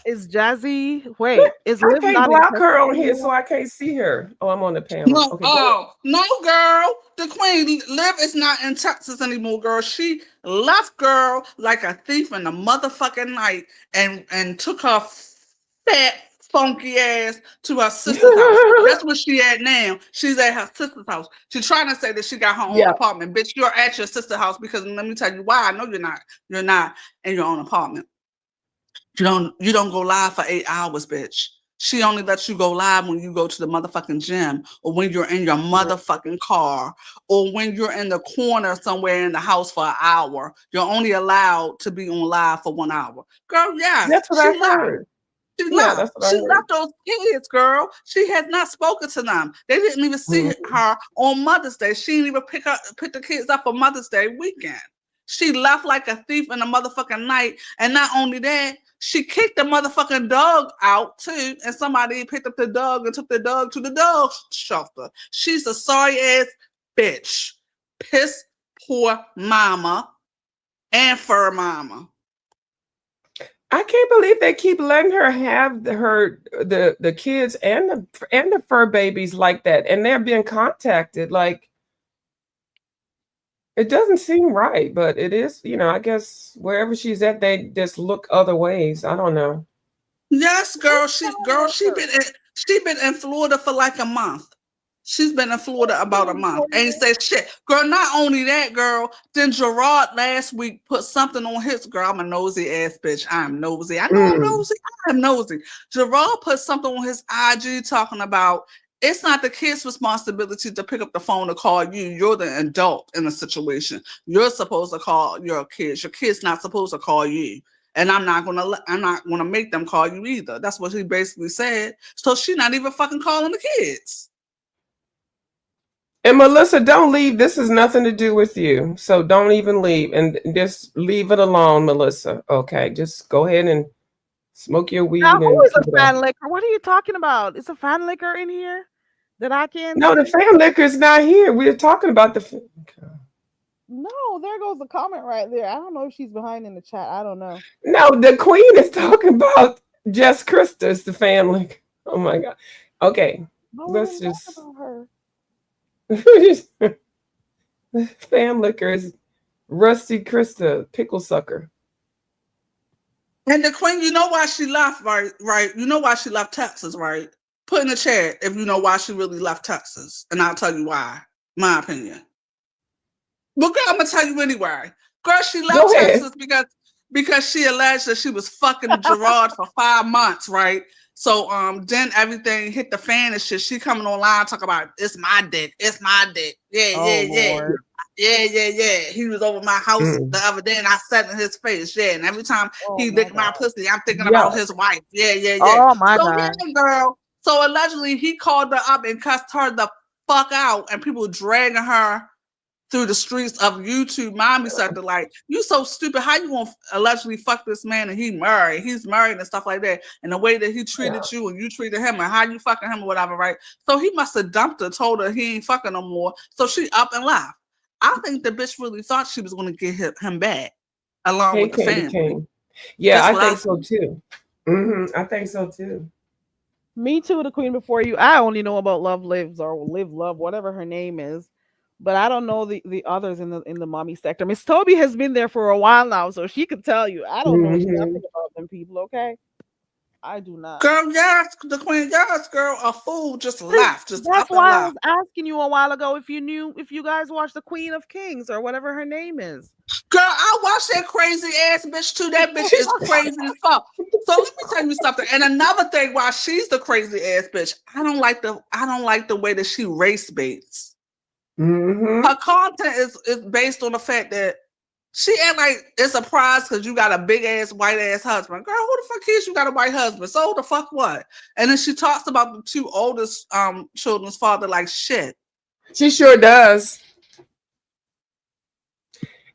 Is Jazzy? Wait, is I Liv can't not block her on here, so I can't see her. Oh, I'm on the panel. No, Okay, no, girl. The Queen Liv is not in Texas anymore, girl. She left, girl, like a thief in the motherfucking night, and took her fat, funky ass to her sister's house. That's where she at now. She's at her sister's house. She's trying to say that she got her own apartment. Bitch, you're at your sister's house because let me tell you why. I know you're not. You're not in your own apartment. You don't go live for 8 hours, bitch. She only lets you go live when you go to the motherfucking gym or when you're in your motherfucking car or when you're in the corner somewhere in the house for an hour. You're only allowed to be on live for 1 hour. Girl, yes. That's what I heard. She left. She left those kids, girl. She has not spoken to them. They didn't even see her on Mother's Day. She didn't even pick the kids up for Mother's Day weekend. She left like a thief in the motherfucking night. And not only that, she kicked the motherfucking dog out too, and somebody picked up the dog and took the dog to the dog shelter. She's a sorry ass bitch. Piss poor mama and fur mama. I can't believe they keep letting her have the kids and the fur babies like that, and they're being contacted. Like, it doesn't seem right, but it is, I guess wherever she's at, they just look other ways. I don't know. Yes, girl. She been in Florida for like a month. She's been in Florida about a month. Ain't said shit. Girl, not only that, girl, then Gerard last week put something on his girl. I'm a nosy ass bitch. I'm nosy. I know I'm nosy. I'm nosy. Gerard put something on his IG talking about it's not the kid's responsibility to pick up the phone to call you. You're the adult in the situation. You're supposed to call your kids. Your kid's not supposed to call you. And I'm not gonna make them call you either. That's what he basically said. So she's not even fucking calling the kids. And Melissa, don't leave. This has nothing to do with you. So don't even leave and just leave it alone, Melissa. Okay, just go ahead and smoke your weed. Now, who is a fan liquor? What are you talking about? Is a fan liquor in here that I can't? No, the fan liquor is not here. We're talking about the. Okay. No, there goes the comment right there. I don't know if she's behind in the chat. I don't know. No, the Queen is talking about Jess Krista, the fan liquor. Oh my God. Okay, let's just. About her. Fan liquor is Rusty Krista, pickle sucker. And the Queen, you know why she left, right? You know why she left Texas, right? Put in the chat if you know why she really left Texas. And I'll tell you why, my opinion. Well, girl, I'm going to tell you anyway. Girl, she left Texas because she alleged that she was fucking Gerard for 5 months, right? So then everything hit the fan and shit. She coming online talking about it's my dick. It's my dick. Yeah, Oh, yeah. Lord. Yeah. He was over my house Mm. the other day and I said in his face. Yeah. And every time Oh, he my licked my God. pussy, I'm thinking Yeah. about his wife. Yeah. Oh, my So God. yeah, girl. So allegedly he called her up and cussed her the fuck out and people dragging her through the streets of YouTube. Mommy said to like, you so stupid. How you gonna allegedly fuck this man and he's married and stuff like that. And the way that he treated you and you treated him and how you fucking him or whatever, right? So he must have dumped her, told her he ain't fucking no more. So she up and left. I think the bitch really thought she was gonna get him back along Hey, with the Candy family. King. Yeah, That's I what think so too. I think so too. Me too, the queen before you. I only know about Love Lives or Live Love, whatever her name is. But I don't know the others in the mommy sector. Miss Toby has been there for a while now, so she could tell you. I don't know nothing about them people, okay? I do not. Girl, yes, the queen, yes, girl, a fool just left, just That's up and why I left. was asking you a while ago if you guys watched the Queen of Kings or whatever her name is. Girl, I watched that crazy ass bitch too. That bitch is crazy as fuck. So let me tell you something. And another thing, why she's the crazy ass bitch, I don't like the way that she race baits. Her content is based on the fact that she act like it's a prize because you got a big ass white ass husband. Girl, who the fuck cares you got a white husband? So the fuck what? And then she talks about the two oldest children's father like shit. She sure does.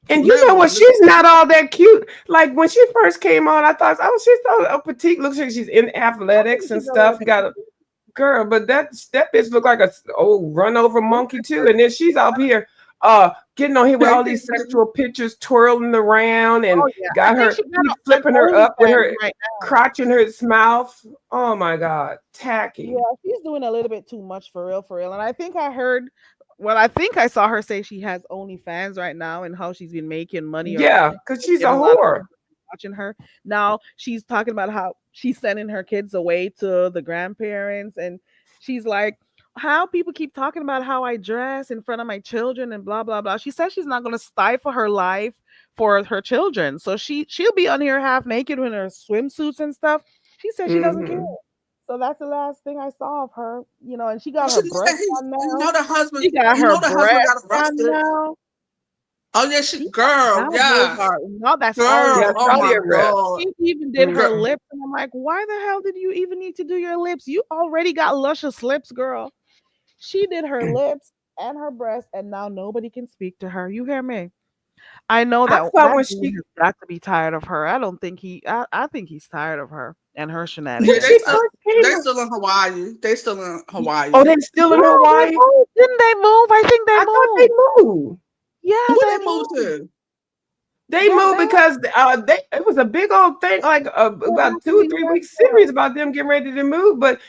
And you know what? She's not all that cute. Like when she first came on, I thought, oh, she's so petite. Looks like she's in athletics and stuff. Got a girl, but that bitch look like a old run over monkey too. And then she's up here, getting on here with all these sexual pictures, twirling around, and got her flipping her up with her crotch in her mouth. Oh my God, tacky. Yeah, she's doing a little bit too much for real. And I think I heard. Well, I think I saw her say she has OnlyFans right now and how she's been making money. Yeah, because she's a whore. Watching her now, she's talking about how she's sending her kids away to the grandparents, and she's like, "How people keep talking about how I dress in front of my children and blah blah blah." She says she's not going to stifle her life for her children, so she'll be on here half naked in her swimsuits and stuff. She says she doesn't care. So that's the last thing I saw of her, and she got her breast on now. You know the husband. She got her breast got arrested. now. Oh yeah, No, that's girl. Oh my God. She even did her lips, and I'm like, why the hell did you even need to do your lips? You already got luscious lips, girl. She did her lips and her breast, and now nobody can speak to her. You hear me? I know that when she has got to be tired of her. I don't think I think he's tired of her and her shenanigans. Yeah, they still in Hawaii. Oh, they still in Hawaii? Didn't they move? I think they moved. Thought they moved. Yeah, who they moved to? They moved because it was a big old thing, like about 2 or 3 week series about them getting ready to move. But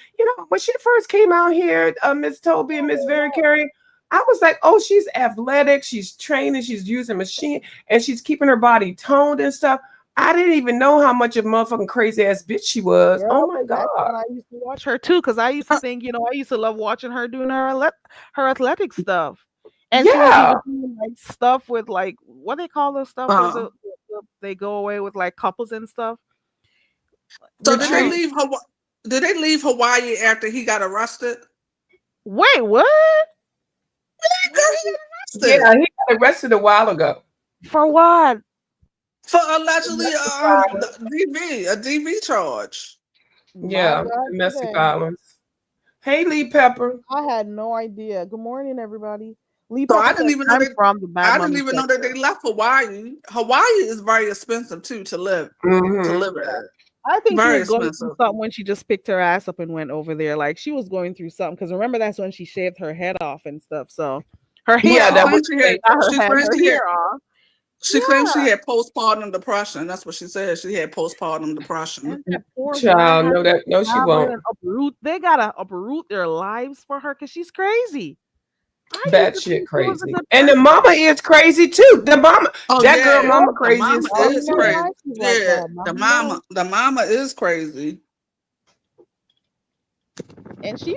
when she first came out here, Miss Toby and Miss Very Carey, I was like, oh, she's athletic, she's training, she's using machine, and she's keeping her body toned and stuff. I didn't even know how much of a motherfucking crazy ass bitch she was. Girl, oh my God. I used to watch her too, because I used to think, I used to love watching her doing her athletic stuff. And she was even doing like stuff with like what they call those stuff where they go away with like couples and stuff. So did they leave Hawaii? Did they leave Hawaii after he got arrested? Wait, what? Yeah, he got arrested a while ago. For what? For allegedly a DV charge. Yeah, domestic violence. Hey, Lee Pepper. I had no idea. Good morning, everybody. So I didn't even know that they left Hawaii. Hawaii is very expensive too to live at. I think she was going through something when she just picked her ass up and went over there. Like she was going through something because remember that's when she shaved her head off and stuff. So her hair, she claimed she had postpartum depression. That's what she said. She had postpartum depression. Child, no, she won't. They gotta uproot their lives for her because she's crazy. That shit crazy. And the mama is crazy too. The mama, girl mama crazy. Yeah, the mama is crazy. And she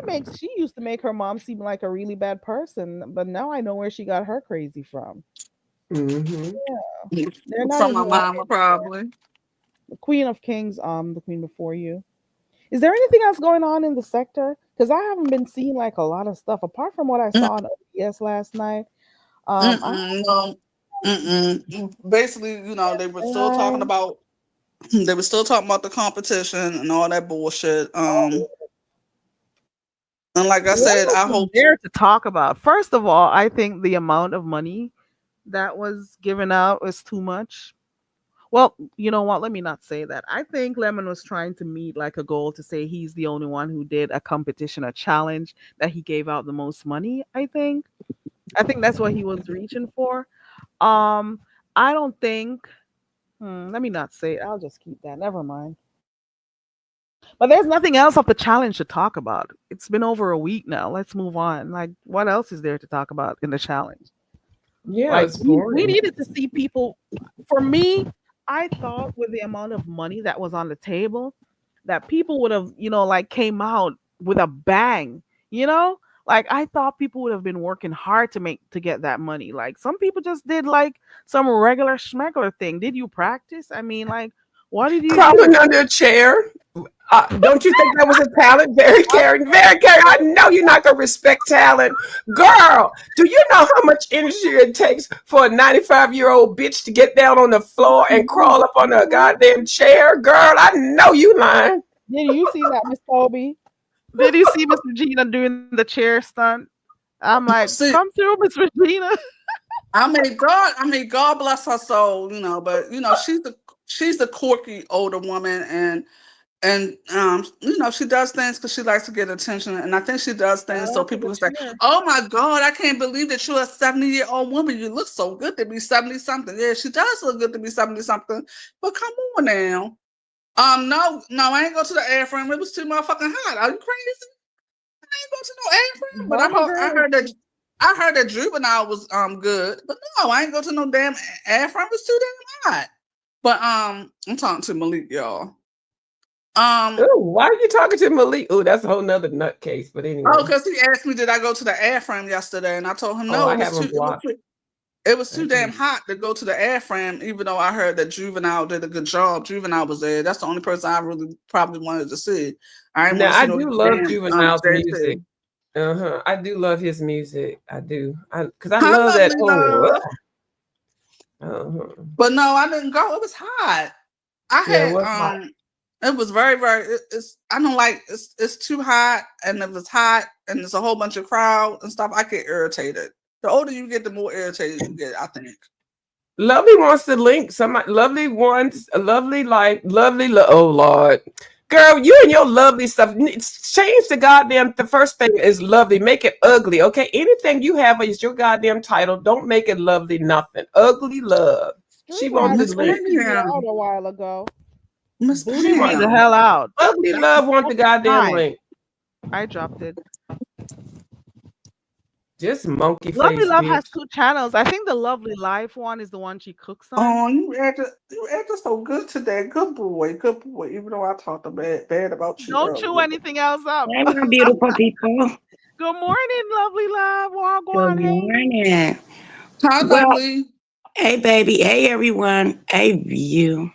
used to make her mom seem like a really bad person, but now I know where she got her crazy from. Yeah, they're not from my mama probably. The Queen of Kings, the queen before you. Is there anything else going on in the sector? Because I haven't been seeing like a lot of stuff apart from what I Mm, saw on OBS last night. I no. Basically, they were still talking hi. about the competition and all that bullshit. And like I What said, else I is hope. there to talk about? First of all, I think the amount of money that was given out was too much. Well, you know what? Let me not say that. I think Lemon was trying to meet like a goal to say he's the only one who did a competition, a challenge that he gave out the most money. I think that's what he was reaching for. Um, I don't think. Let me not say it. I'll just keep that. Never mind. But there's nothing else of the challenge to talk about. It's been over a week now. Let's move on. Like, what else is there to talk about in the challenge? Yeah, Like, it's we boring. needed to see people. For me, I thought with the amount of money that was on the table, that people would have, like came out with a bang. You know, like I thought people would have been working hard to get that money. Like some people just did like some regular schmegular thing. Did you practice? I mean, like, what did you do? Crawling under a chair. Don't you think that was a talent? Very caring, very caring. I know you're not gonna respect talent, girl. Do you know how much energy it takes for a 95-year-old bitch to get down on the floor and crawl up on a goddamn chair, girl? I know you lying. Did you see that, Miss Toby? Did you see Miss Regina doing the chair stunt? I'm like, See, come through, Miss Regina. God bless her soul, but she's the quirky older woman, and she does things because she likes to get attention, and I think she does things so Oh, for people the can say, chair. "Oh my God, I can't believe that you're a 70-year-old woman. You look so good to be 70 something." Yeah, she does look good to be 70 something, but come on now. No, I ain't go to the airframe. It was too motherfucking hot. Are you crazy? I ain't go to no airframe, but Barbara girl. I heard that Juvenile was good, but no, I ain't go to no damn airframe. It's too damn hot. But I'm talking to Malik, y'all. Um, Ooh, why are you talking to Malik? Ooh, that's a whole nother nutcase. But oh, anyway. because he asked me did I go to the airframe yesterday, and I told him Oh, no. I have him blocked. It was too damn Okay. hot to go to the airframe. Even though I heard that Juvenile did a good job, Juvenile was there. That's the only person I really probably wanted to see. I didn't want Now to see I no do love damn Juvenile's music. JT. I do love his music. I do. Because I Hi, love that. lovely Oh, love. But no, I didn't go. It was hot. I yeah, it had was hot. it was very, very it's I don't like it's too hot, and if it's hot and there's a whole bunch of crowd and stuff, I get irritated. The older you get, the more irritated you get, I think. Lovely wants to link. Somebody, Lovely wants a lovely life. Lovely. Oh Lord, girl, you and your lovely stuff. Change the goddamn. The first thing is lovely. Make it ugly. Okay, anything you have is your goddamn title. Don't make it lovely. Nothing. Ugly love. She wants to Streamlabs Miss link. booted me Pam. out a while ago. Miss She Booted me wants the Pam. hell out. ugly That's love. Want the goddamn fine. link. I dropped it. Just monkey Lovely face Love has bitch. 2 channels. I think the Lovely Life one is the one she cooks on. Oh, you acted so good today. Good boy, good boy. Even though I talked bad about you Don't chew earlier. anything else up. Hey, my beautiful people. Good morning, Lovely Love. Good Wagwan, hey. morning. Hi, Well, lovely. hey, baby. Hey, everyone. Hey, you.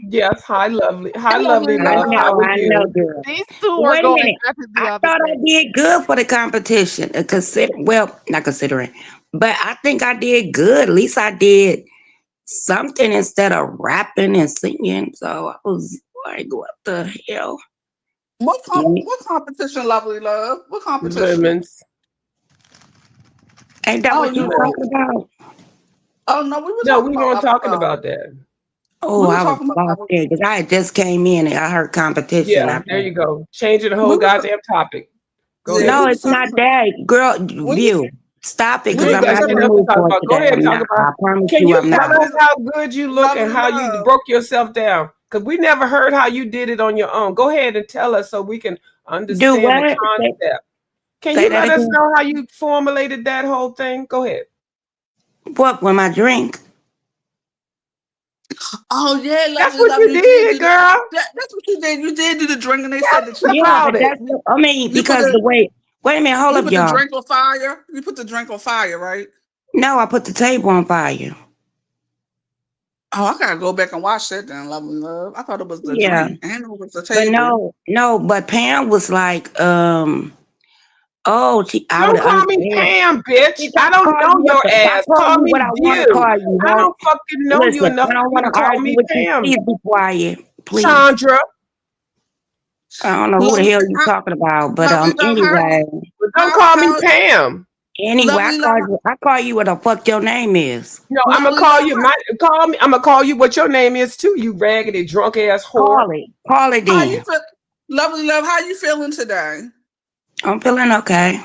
Yes. Hi, lovely. Hi, lovely Lovely love. How are I know, you? girl. These two were Wait a going minute. at it the I other thought I day. did good for the competition. Well, not considering, but I think I did good. At least I did something instead of rapping and singing. So I was like, what the hell? What competition, lovely love? What competition? Lemons. Ain't that Oh, what you you No, talking about? oh no, we were no, talking we about weren't other talking stuff. about that. Oh, We were I was talking about lost there because I had just came in and I heard competition. Yeah, there you go. Changing the we whole was goddamn topic. Go yeah, No, we ahead. was it's not talking that. Girl, we was view. Stop it You because we ain't I'm got was not in nothing the else to mood talk for it about. Go today. ahead and I'm talk not. about. I promise Can you you I'm tell not. us how good you look and lovely how you love. broke yourself down? Because we never heard how you did it on your own. Go ahead and tell us so we can Do understand the what? concept. Can Say you that let us again. know how you formulated that whole thing? Go ahead. What with my drink? Oh yeah, That's lovely what love. you You did did, do the girl. that's what you did. You did do the drink, and they Tell said that us Yeah, but about it. that's the, I mean, you put because the the way wait a minute, hold you up, put the y'all. drink on fire. You put the drink on fire, right? No, I put the table on fire. Oh, I gotta go back and watch that then, Lovely Love. I thought it was the Yeah, drink. I didn't know it was the but table. no, but Pam was like, oh, I would Don't have call me understand. Pam, bitch. Bitch, I I don't call know you what your I ass. call Call you me what I want to you. call you, I ho. don't fucking know you Listen, enough I for don't you want to to call argue me with you. Pam. Please be quiet, please. Chandra. I don't know who the Lovely, hell you talking about, but Lovely Love, anyway, But don't call me how Pam. Lovely Love, I call you what the fuck your name is. No, I'm gonna Lovely call Love, you. Call me. I'm gonna call you what your name is too. You raggedy drunk ass whore. Call it how you then. feel? Lovely Love, how you feeling today? I'm feeling okay.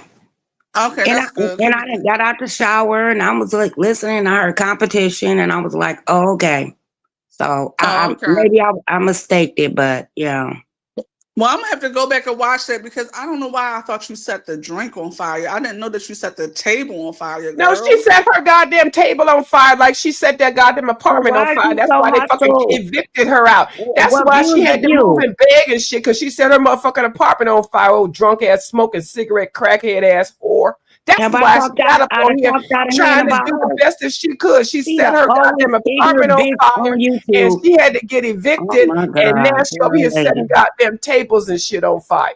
Okay, And that's good. I done got out the shower and I was like listening. I heard competition and I was like, oh, okay. So Oh, okay. maybe I mistaked it, but yeah. Well, I'm gonna have to go back and watch that because I don't know why I thought you set the drink on fire. I didn't know that you set the table on fire, No, girl. she set her goddamn table on fire like she set that goddamn So apartment on why is fire. you That's so why they fucking hostile? evicted her out. That's What why she music had to move you? and beg and shit because she set her motherfucking apartment on fire. Old drunk ass, smoking cigarette, crackhead ass whore. That's Have I why she talked got up out on of here talked out of hand trying to about do the her? best that she could. She She set the her oldest goddamn apartment ignorant on bitch fire on and YouTube. she had to get Oh evicted. my And now God. she over here setting goddamn tables and shit on fire.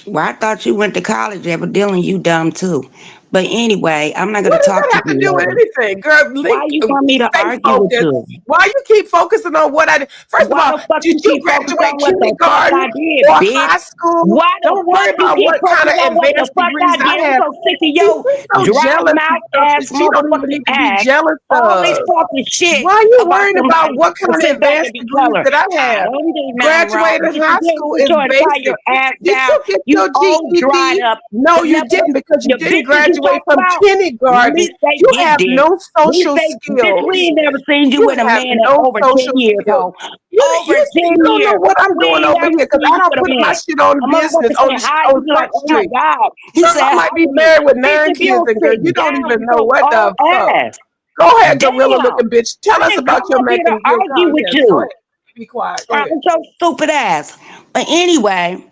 Well, I thought you went to college. Evidently, you dumb too. But anyway, I'm not What gonna does talk that to have to you, do with lady. anything, girl? Why you want me to Stay argue with focused. you? Why you keep focusing on what I did? First of Why all, the fuck did you you keep focused graduate on what the fuck kindergarten I did, or bitch? high school? Why the Don't fuck worry you about keep what kind of focused on what the advanced fuck degrees I did? I I'm have. so sick of See, your she's so dry jealous of mouth stuff ass that she don't even motherfucking need to be ass. jealous All this of. fucking shit Why are you about worrying about somebody what to kind of sit back advanced and be degrees colored. that I I have? don't do nothing wrong. Graduated Get high school is your tie your basic. ass Did down. you get You your old dried GED? up. No, The you level didn't because you the didn't bitches you graduate talk from about, at kindergarten. least they You get have this. no At least social they, bitch, we skills. ain't never seen you You with a have man that's no over 10 social years skills. old. You, Over 10 you don't know years. what I'm We doing ain't over never here because seen I you don't with a put my man. shit on A business motherfucker say hi, on you be like, Front oh my Street. God. He Girl, said I hi might be to me. married with Bitch, 9 if you kids, don't and girl, sit you don't down even with know your what the fuck. old ass. Go ahead, gorilla Damn. looking bitch. I Tell us didn't come about your up here to making your argue with contest. Go you. ahead. Be quiet. Go Trying ahead. with your stupid ass. But anyway,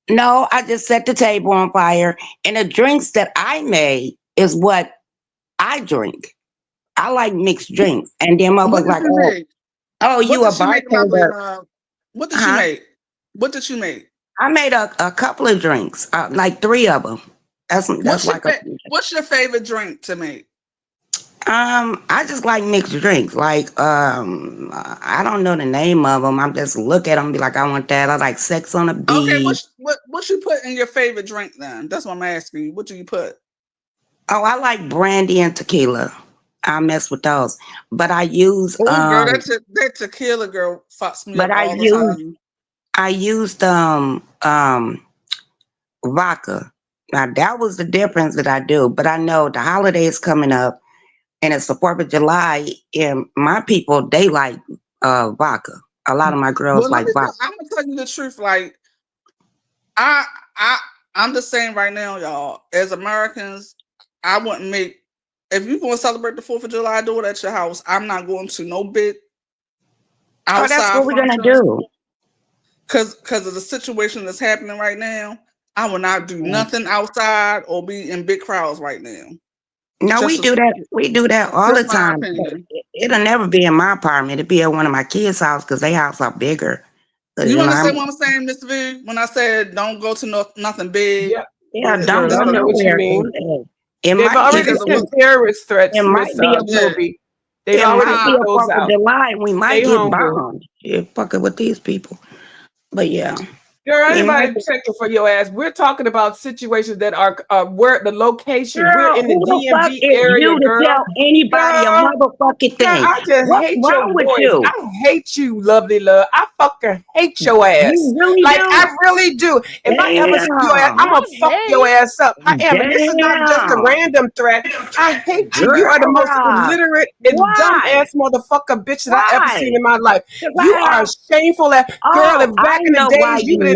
no, I just set the table on fire. And the drinks that I made is what I drink. I like mixed drinks. And then What motherfuckers did like, you make? oh, What you a did she make, Lovely bartender. Love? What did she Huh? make? What did she make? I made a couple of drinks, like 3 of them. That's What's your like a What's your favorite drink to make? I just like mixed drinks. Like I don't know the name of them. I'm just look at them and be like, I want that. I like Sex on the Okay, Beach. what you put in your favorite drink then? That's what I'm asking you. What do you put? Oh, I like brandy and tequila. I mess with those. But I use Oh, girl, that tequila girl fucks me but up all the time. I used vodka. Now that was the difference that I do. But I know the holidays coming up and it's the 4th of July and my people they like vodka. A lot of my girls Well, like vodka. I'm gonna tell you the truth. Like, I I'm just saying right now, y'all. As Americans, I wouldn't make if you're going to celebrate the 4th of July, do it at your house. I'm not going to no big Oh, that's outside what we're gonna functions do. because of the situation that's happening right now. I will not do nothing outside or be in big crowds right now. No, we do that. We do that all the Just my time. opinion. It'll never be in my apartment. It'll be at one of my kids' house because their house are bigger. You You know, understand what I'm saying, Miss V? When I said don't go to nothing big. yeah, It's don't Girl, go I know what you nowhere. mean. It They've might already because sent terrorist threats, it might Miss be a Sylvie. They've it already might be put a those 4th of out. July. We might Stay get humble. bombed. Yeah, fucking with these people. But yeah, Girl, we might. anybody checking for your ass? We're talking about situations that are where the location. We're Girl, in the who the fuck DMV is area, you to girl. tell anybody a Girl, motherfucking girl, thing? I just What's hate your wrong with voice. you? I hate you, lovely love. I fucking hate your ass. You really Like do? I really do. If I ever see your ass, Damn. I'm gonna fuck your ass up. I am, and this is not just a Damn. random threat. I hate you. You are the most Girl. illiterate and dumb Why? ass motherfucker bitch that I ever Why? seen in my life. 'Cause You I are have shameful. Girl, if I back in the know why days you you would have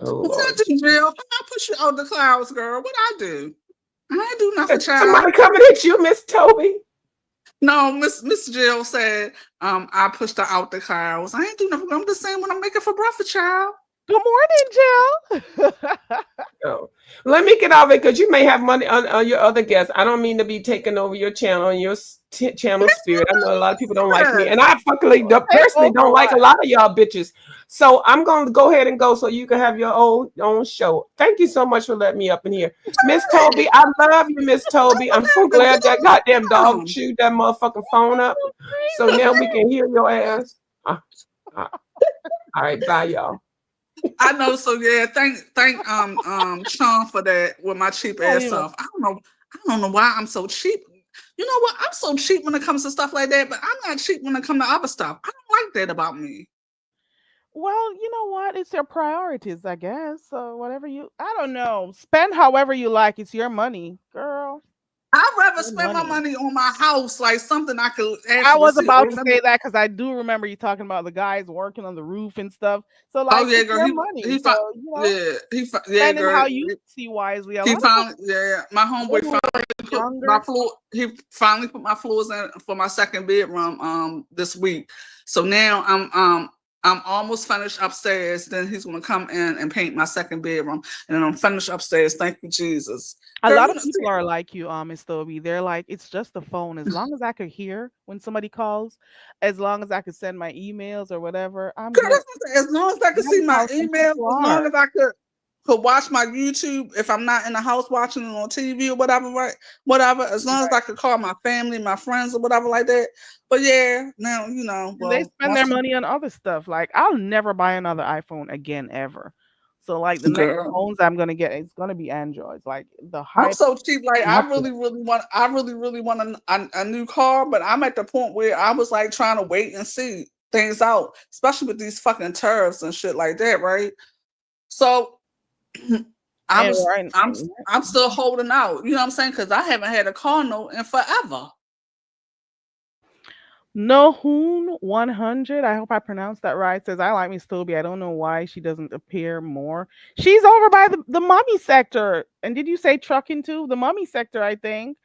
Oh What I Lord. do, Jill? How I push you out the clouds, girl? What I do? I ain't do nothing, child. Somebody coming at you, Miss Toby. No, Miss Jill said, I pushed her out the clouds. I ain't do nothing. I'm just saying what I'm making for breakfast, child. Good morning, Jill. Oh. Let me get off it because you may have money on your other guests. I don't mean to be taking over your channel and your channel spirit. I know a lot of people don't like me, and I fucking personally don't like a lot of y'all bitches. So I'm going to go ahead and go so you can have your own show. Thank you so much for letting me up in here. Miss Toby, I love you, Miss Toby. I'm so glad that goddamn dog chewed that motherfucking phone up. So now we can hear your ass. All right, bye, y'all. I know. So yeah, thank Sean for that with my cheap ass stuff. I don't know why I'm so cheap. You know what? I'm so cheap when it comes to stuff like that, but I'm not cheap when it comes to other stuff. I don't like that about me. Well, you know what? It's your priorities, I guess. So whatever I don't know. Spend however you like. It's your money, girl. I'd rather spend my money on my house, like something I could actually I was about to say that because I do remember you talking about the guys working on the roof and stuff. So like, oh yeah, girl, money. So, spending girl, how you see wisely. My homeboy he finally put my floors in for my second bedroom this week. So now I'm almost finished upstairs. Then he's gonna come in and paint my second bedroom, and then I'm finished upstairs. Thank you, Jesus. A lot of people are like you, Miss Toby. They're like, it's just the phone. As long as I could hear when somebody calls, as long as I could send my emails or whatever, I'm good. As long as I could see my emails, as long as I could watch my YouTube if I'm not in the house watching it on TV or whatever, right? Whatever. As long as I could call my family, my friends, or whatever like that. But yeah, now they spend their money on other stuff. Like I'll never buy another iPhone again ever. So like the next phones I'm gonna get, it's gonna be Androids. Like I'm so cheap. Like I really want a new car, but I'm at the point where I was like trying to wait and see things out, especially with these fucking tariffs and shit like that, right? So I'm still holding out. You know what I'm saying? Because I haven't had a car note in forever. Nohoon 100. I hope I pronounced that right. Says I like Miss Toby. I don't know why she doesn't appear more. She's over by the mummy sector. And did you say trucking too? The mummy sector, I think.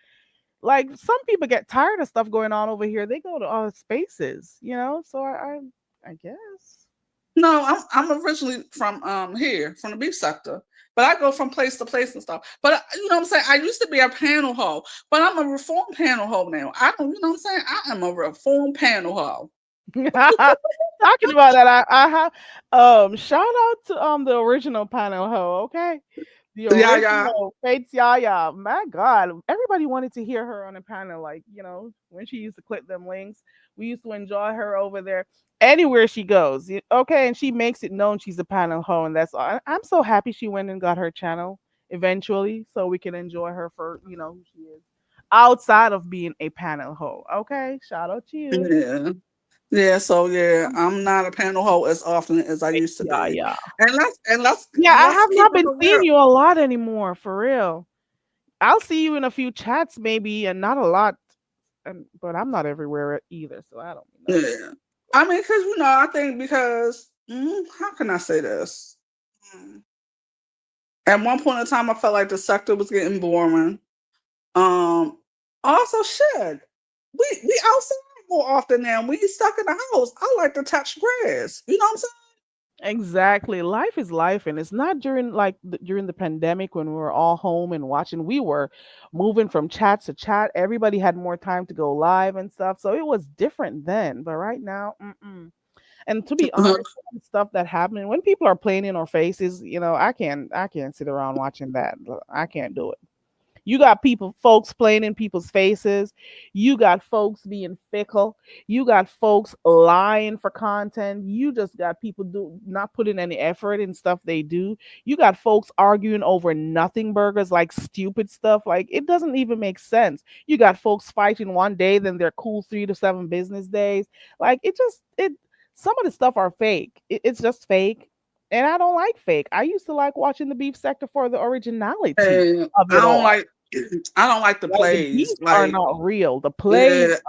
Like some people get tired of stuff going on over here. They go to other spaces, So I guess. No, I'm originally from here, from the beef sector. But I go from place to place and stuff. But you know what I'm saying? I used to be a panel hoe, but I'm a reform panel hoe now. I am a reform panel hoe. Talking about that, I have shout out to the original panel hoe, okay? The original Fates Yaya. My God, everybody wanted to hear her on a panel, like when she used to clip them links. We used to enjoy her over there. Anywhere she goes, okay, and she makes it known she's a panel hoe, and that's all. I'm so happy she went and got her channel eventually, so we can enjoy her for who she is outside of being a panel hoe. Okay, shout out to you. Yeah. So I'm not a panel hoe as often as I used to be. Yeah. And let's I have not been seeing you a lot anymore, for real. I'll see you in a few chats maybe, and not a lot, but I'm not everywhere either, so I don't know. Yeah. I mean, because I think because how can I say this? At one point in time, I felt like the sector was getting boring. Also, shit, we outside more often now. We stuck in the house. I like to touch grass. You know what I'm saying? Exactly. Life is life, and it's not during during the pandemic when we were all home and watching. We were moving from chat to chat. Everybody had more time to go live and stuff, so it was different then. But right now, and to be honest, stuff that happening when people are playing in our faces, I can't sit around watching that. I can't do it. You got folks playing in people's faces. You got folks being fickle. You got folks lying for content. You just got people not putting any effort in stuff they do. You got folks arguing over nothing burgers, like stupid stuff. Like it doesn't even make sense. You got folks fighting one day, then they're cool 3 to 7 business days. Like some of the stuff are fake. It's just fake. And I don't like fake. I used to like watching the beef sector for the originality of it. I don't like the plays. Like, are not real. The plays.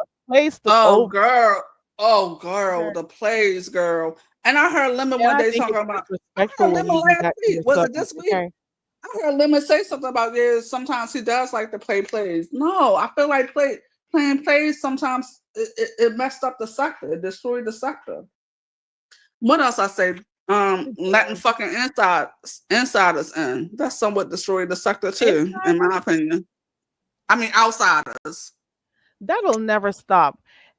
Oh girl, the plays, girl. And I heard Lemon one day talking about. Was it this week? Okay. I heard Lemon say something about sometimes he does like to play plays. No, I feel like playing plays sometimes it messed up the sector. It destroyed the sector. What else I say? letting fucking insiders in. That's somewhat destroyed the sector too, in my opinion. I mean, outsiders. That'll never stop.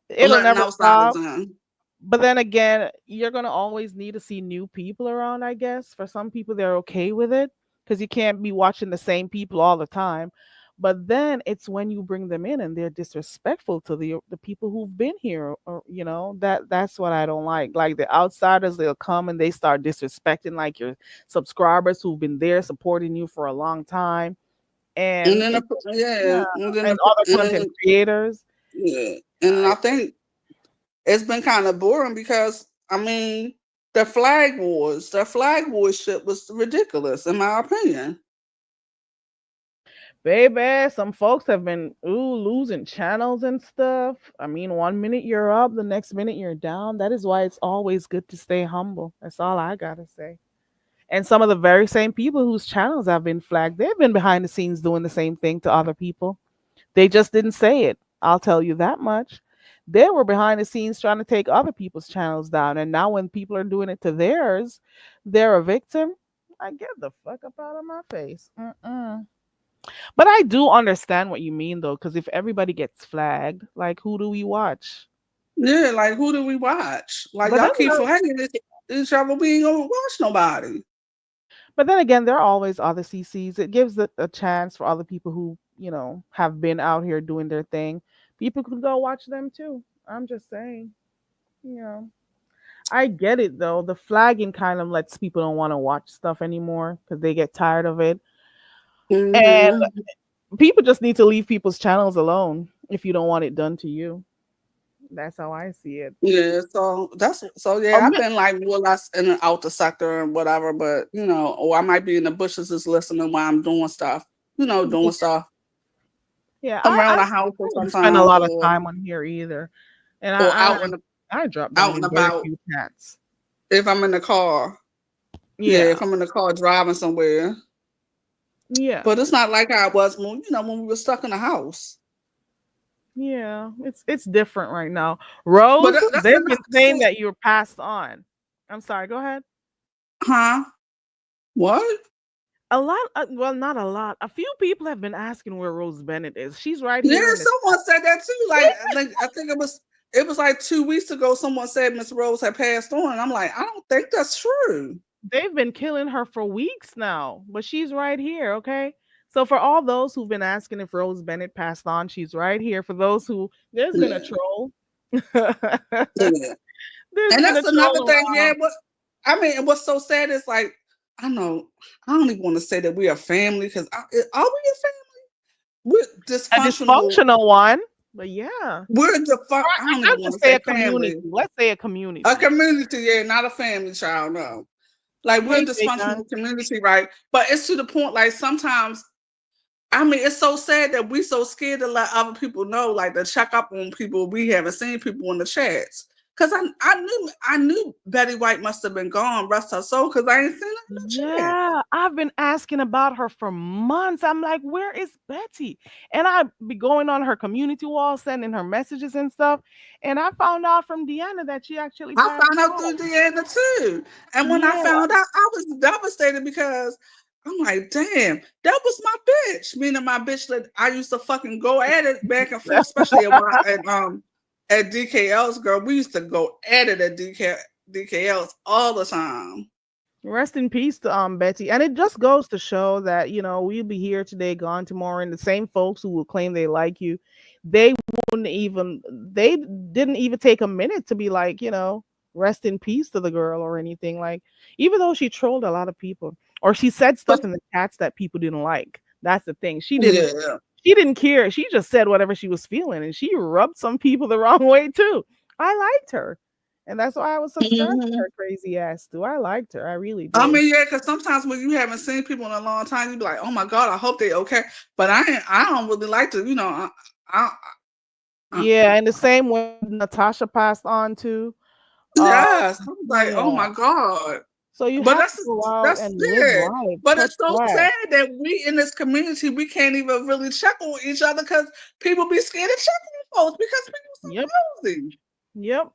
It'll Letting never stop. outsiders in. But then again, you're gonna always need to see new people around, I guess. For some people, they're okay with it because you can't be watching the same people all the time. But then it's when you bring them in and they're disrespectful to the people who've been here, or that's what I don't like. Like the outsiders, they'll come and they start disrespecting like your subscribers who've been there supporting you for a long time, And and then, and other content creators. yeah. And I think it's been kind of boring because, I mean, the flag wars shit was ridiculous, in my opinion. Baby, some folks have been losing channels and stuff. I mean, 1 minute you're up, the next minute you're down. That is why it's always good to stay humble. That's all I gotta say. And some of the very same people whose channels have been flagged, they've been behind the scenes doing the same thing to other people. They just didn't say it. I'll tell you that much. They were behind the scenes trying to take other people's channels down. And now when people are doing it to theirs, they're a victim. I get the fuck up out of my face. But I do understand what you mean, though, because if everybody gets flagged, like, who do we watch? Yeah, like, who do we watch? Like, But y'all that's keep not- flagging each other. We ain't gonna watch nobody. But then again, there are always other CCs. It gives a chance for other people who, have been out here doing their thing. People could go watch them too. I'm just saying. I get it though. The flagging kind of lets people don't want to watch stuff anymore because they get tired of it. And Mhm. people just need to leave people's channels alone if you don't want it done to you. That's how I see it. Yeah, so I've been like more or less in the outer sector and whatever, but or I might be in the bushes just listening while I'm doing stuff, doing stuff Yeah, around the I house or don't sometimes, spend a lot of time on here either, and or out I drop out down and in very about. few chats. If I'm in the car. Yeah, Yeah, if I'm in the car driving somewhere. yeah, But it's not like I was when we were stuck in the house. yeah. It's different right now. Rose, But that's they've been saying see, that you're passed on. I'm sorry. Go ahead. huh? What? A lot, well, not a lot. A few people have been asking where Rose Bennett is. She's right Yeah, here in the. someone said that too. Like I think it was like 2 weeks ago. Someone said Miss Rose had passed on, and I'm like, I don't think that's true. They've been killing her for weeks now, but she's right here. Okay. So for all those who've been asking if Rose Bennett passed on, she's right here. For those who, there's been a Yeah, troll. yeah. There's And been a that's another troll thing. Yeah, around. I mean, and what's so sad is like I don't even want to say that we are family because are we a family? We're A dysfunctional. dysfunctional one, but yeah. We're the fuck. I don't even Let's want just to say say a community. family. Let's say a community. A community, yeah, not a family child, no. Like we're a Hey, Big Gun. dysfunctional community, right? But it's to the point, like sometimes, I mean, it's so sad that we so scared to let other people know, like to check up on people we haven't seen people in the chats. Cause I knew Betty White must have been gone, rest her soul, because I ain't seen her in the chat. Yeah, I've been asking about her for months. I'm like, where is Betty? And I'd be going on her community wall, sending her messages and stuff. And I found out from Deanna that she actually I passed found out on. through Deanna too. And when I Yeah, found out, I was devastated because I'm like, damn, that was my bitch. Meaning my bitch that I used to fucking go at it back and forth, especially at DKL's, girl. We used to go at it at DKL's all the time. rest in peace to Betty. And it just goes to show that we'll be here today, gone tomorrow, and the same folks who will claim they like you, they didn't even take a minute to be like, rest in peace to the girl or anything. Like, even though she trolled a lot of people or she said stuff in the chats that people didn't like. That's the thing. She didn't care. She just said whatever she was feeling, and she rubbed some people the wrong way too. I liked her, and that's why I was subscribed to her crazy ass too. I liked her. I really did. I mean, yeah, because sometimes when you haven't seen people in a long time, you be like, "Oh my god, I hope they okay." But I don't really like to, Yeah, and the same when Natasha passed on too. Yes, I was like, Yeah. "Oh my god." So you But have to go out and live life. But touch it's so grass. sad that we in this community we can't even really check on each other because people be scared to check on folks because people so Yep. nosy. Yep.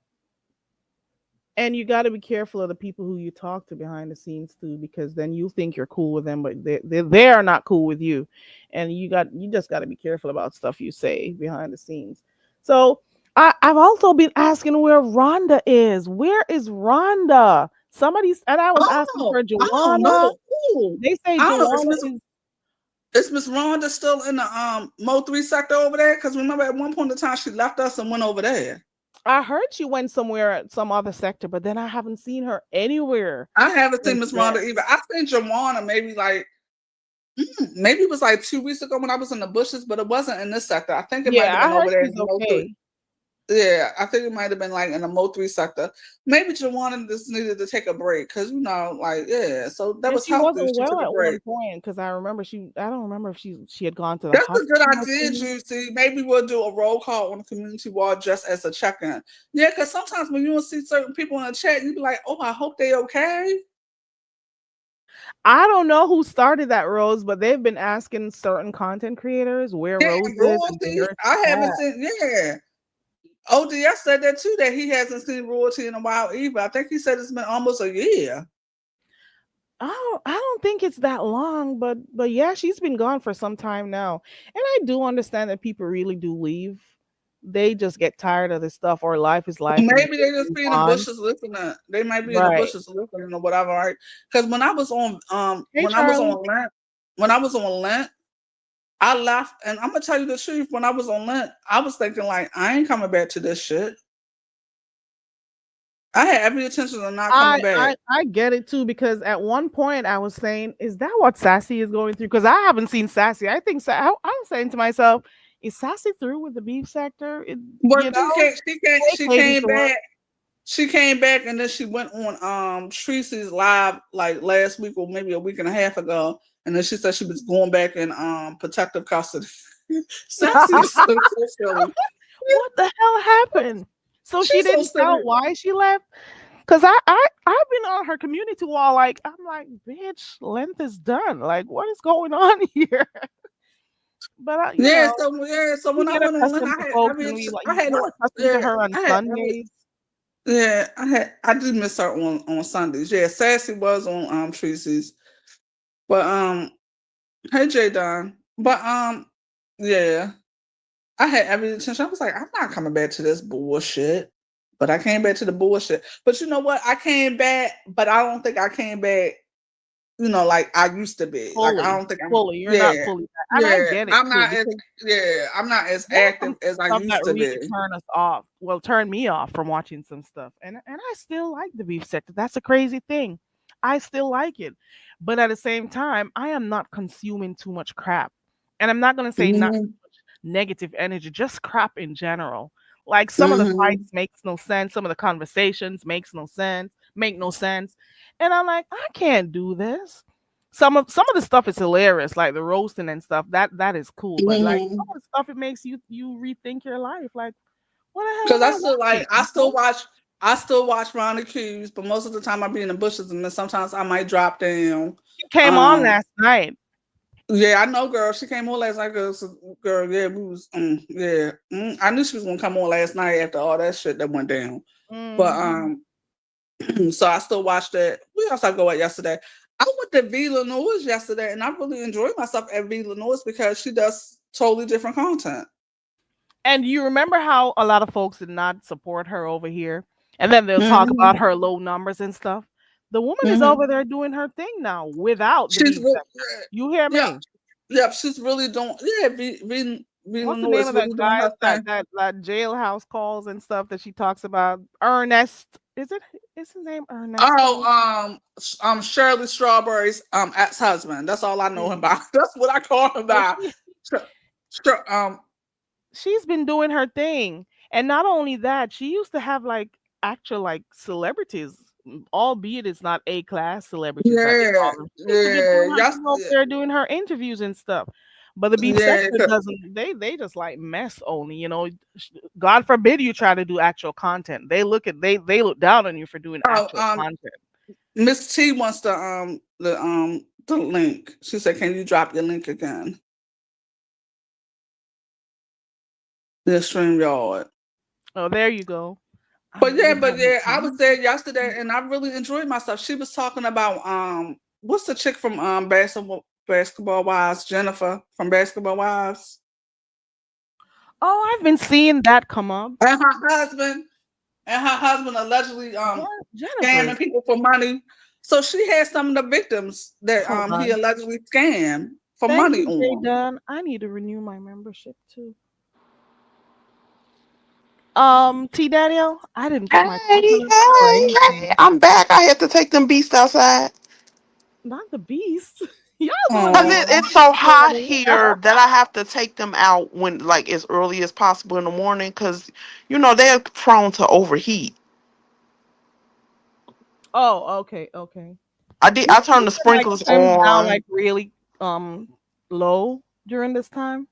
And you got to be careful of the people who you talk to behind the scenes too, because then you think you're cool with them, but they are not cool with you, and you just got to be careful about stuff you say behind the scenes. So I've also been asking where Rhonda is. Where is Rhonda? Somebody's and I was asking Oh, for I don't Joanna. know. Ooh, They say I don't know. Joanna is. Is Miss Rhonda still in the Mo 3 sector over there? Because remember at one point in time she left us and went over there. I heard she went somewhere at some other sector, but then I haven't seen her anywhere I haven't seen since Miss then. Rhonda either. I seen Joanna maybe like maybe it was like 2 weeks ago when I was in the bushes, but it wasn't in this sector. I think it might Yeah, have I been heard over there in she's the Mo 3. okay. Yeah, I think it might have been like in the Mo 3 sector. Maybe Joanna just needed to take a break because like so that Yeah, was she healthy. wasn't She well took a at one break. point because I remember I don't remember if she had gone to the That's a good hospital or idea, something. Juicy. Maybe we'll do a roll call on the community wall just as a check-in. Yeah, because sometimes when you don't see certain people in the chat, you be like, "Oh, I hope they okay." I don't know who started that, Rose, but they've been asking certain content creators where Yeah, Rose is and royalty. where I she's haven't at. seen. Yeah, ODS said that too. That he hasn't seen royalty in a while either. I think he said it's been almost a year. I don't think it's that long, but yeah, she's been gone for some time now. And I do understand that people really do leave. They just get tired of this stuff, or life is life and Maybe they just move be in the on. bushes listening. They might be in the Right. bushes listening or whatever, right? Because when I was on Hey Charlie. when I was on Lent, I left, and I'm gonna tell you the truth. When I was on Lent, I was thinking like, I ain't coming back to this shit. I had every intention of not coming back. I get it too, because at one point I was saying, is that what Sassy is going through? Because I haven't seen Sassy. I think I'm saying to myself, is Sassy through with the beef sector? But You know, she Katie came Shore. back. She came back and then she went on Tracy's live like last week or maybe a week and a half ago. And then she said she was going back in protective custody. Sassy is so silly. What the hell happened? So she She's so didn't tell silly. why she left? Because I've been on her community wall, like I'm like, bitch, length is done. Like, what is going on here? But you know, So we when I get went on Lent, accustomed to folks, and we're accustomed to her on I had Sundays. I did miss her on Sundays. Yeah, Sassy was on Tracy's. But hey J Don. But yeah. I had every intention. I was like, I'm not coming back to this bullshit. But I came back to the bullshit. But you know what? I came back, but I don't think I came back, like I used to be. Like I don't think I'm Fully. You're not fully back. And I get it I'm too, not as because I'm not as there are active some as I stuff used that to really be. turn us off. Well, turn me off from watching some stuff. And I still like the beef sector. That's a crazy thing. I still like it. But at the same time, I am not consuming too much crap. And I'm not gonna say not Mhm. negative energy, just crap in general. Like some of the Mhm. fights makes no sense, some of the conversations make no sense. And I'm like, I can't do this. Some of the stuff is hilarious, like the roasting and stuff. That is cool. But like some Mhm. of the stuff, it makes you rethink your life. Like, what the hell Because am I watching? I still watch Ron Accused, but most of the time I be in the bushes and then sometimes I might drop down. She came on last night. Yeah, I know, girl. She came on last night, girl. Yeah, we was, I knew she was gonna come on last night after all that shit that went down. But so I still watched that. We also go out yesterday. I went to Villanova yesterday, and I really enjoyed myself at Villanova because she does totally different content. And you remember how a lot of folks did not support her over here, and then they'll talk about her low numbers and stuff. The woman is over there doing her thing now without the She's beef sector. You hear yeah, me? yeah. She's really doing What's the Villanova name is of that really doing guy her thing. that jailhouse calls and stuff that she talks about? Ernest, is his name Ernesto? Shirley Strawberry's ex-husband. That's all I know him about. That's what I call him Well, by. Sure, she's been doing her thing, and not only that, she used to have like actual like celebrities, albeit it's not A class celebrities that they yeah, call them. She used to be yeah, doing her yes, thing over there, doing her interviews and stuff. But the beef yeah, sector doesn't. They just like mess only. You know, God forbid you try to do actual content. They look down on you for doing oh, actual content. Miss T wants the link. She said, "Can you drop your link again?" The StreamYard. Oh, there you go. I But yeah, really but haven't yeah, I was seen. there yesterday and I really enjoyed myself. She was talking about what's the chick from Basketball Wives, Jennifer from Basketball Wives, Oh, I've been seeing that come up. and her husband allegedly Jennifer. scamming people for money. So she had some of the victims that Hold he on. allegedly scammed for Thank money you, Jay on. Dunn. I need to renew my membership too. T Daniel, I didn't put my Hey, coconut on or hey, hey! anything. I'm back. I had to take them beasts outside. Not the beast. Y'all doing Cause too Oh, it's much so this hot morning. here that I have to take them out when like as early as possible in the morning. Cause you know they're prone to overheat. Oh, okay, okay. I You turned the keep it like sprinklers trimmed down on. like really low during this time?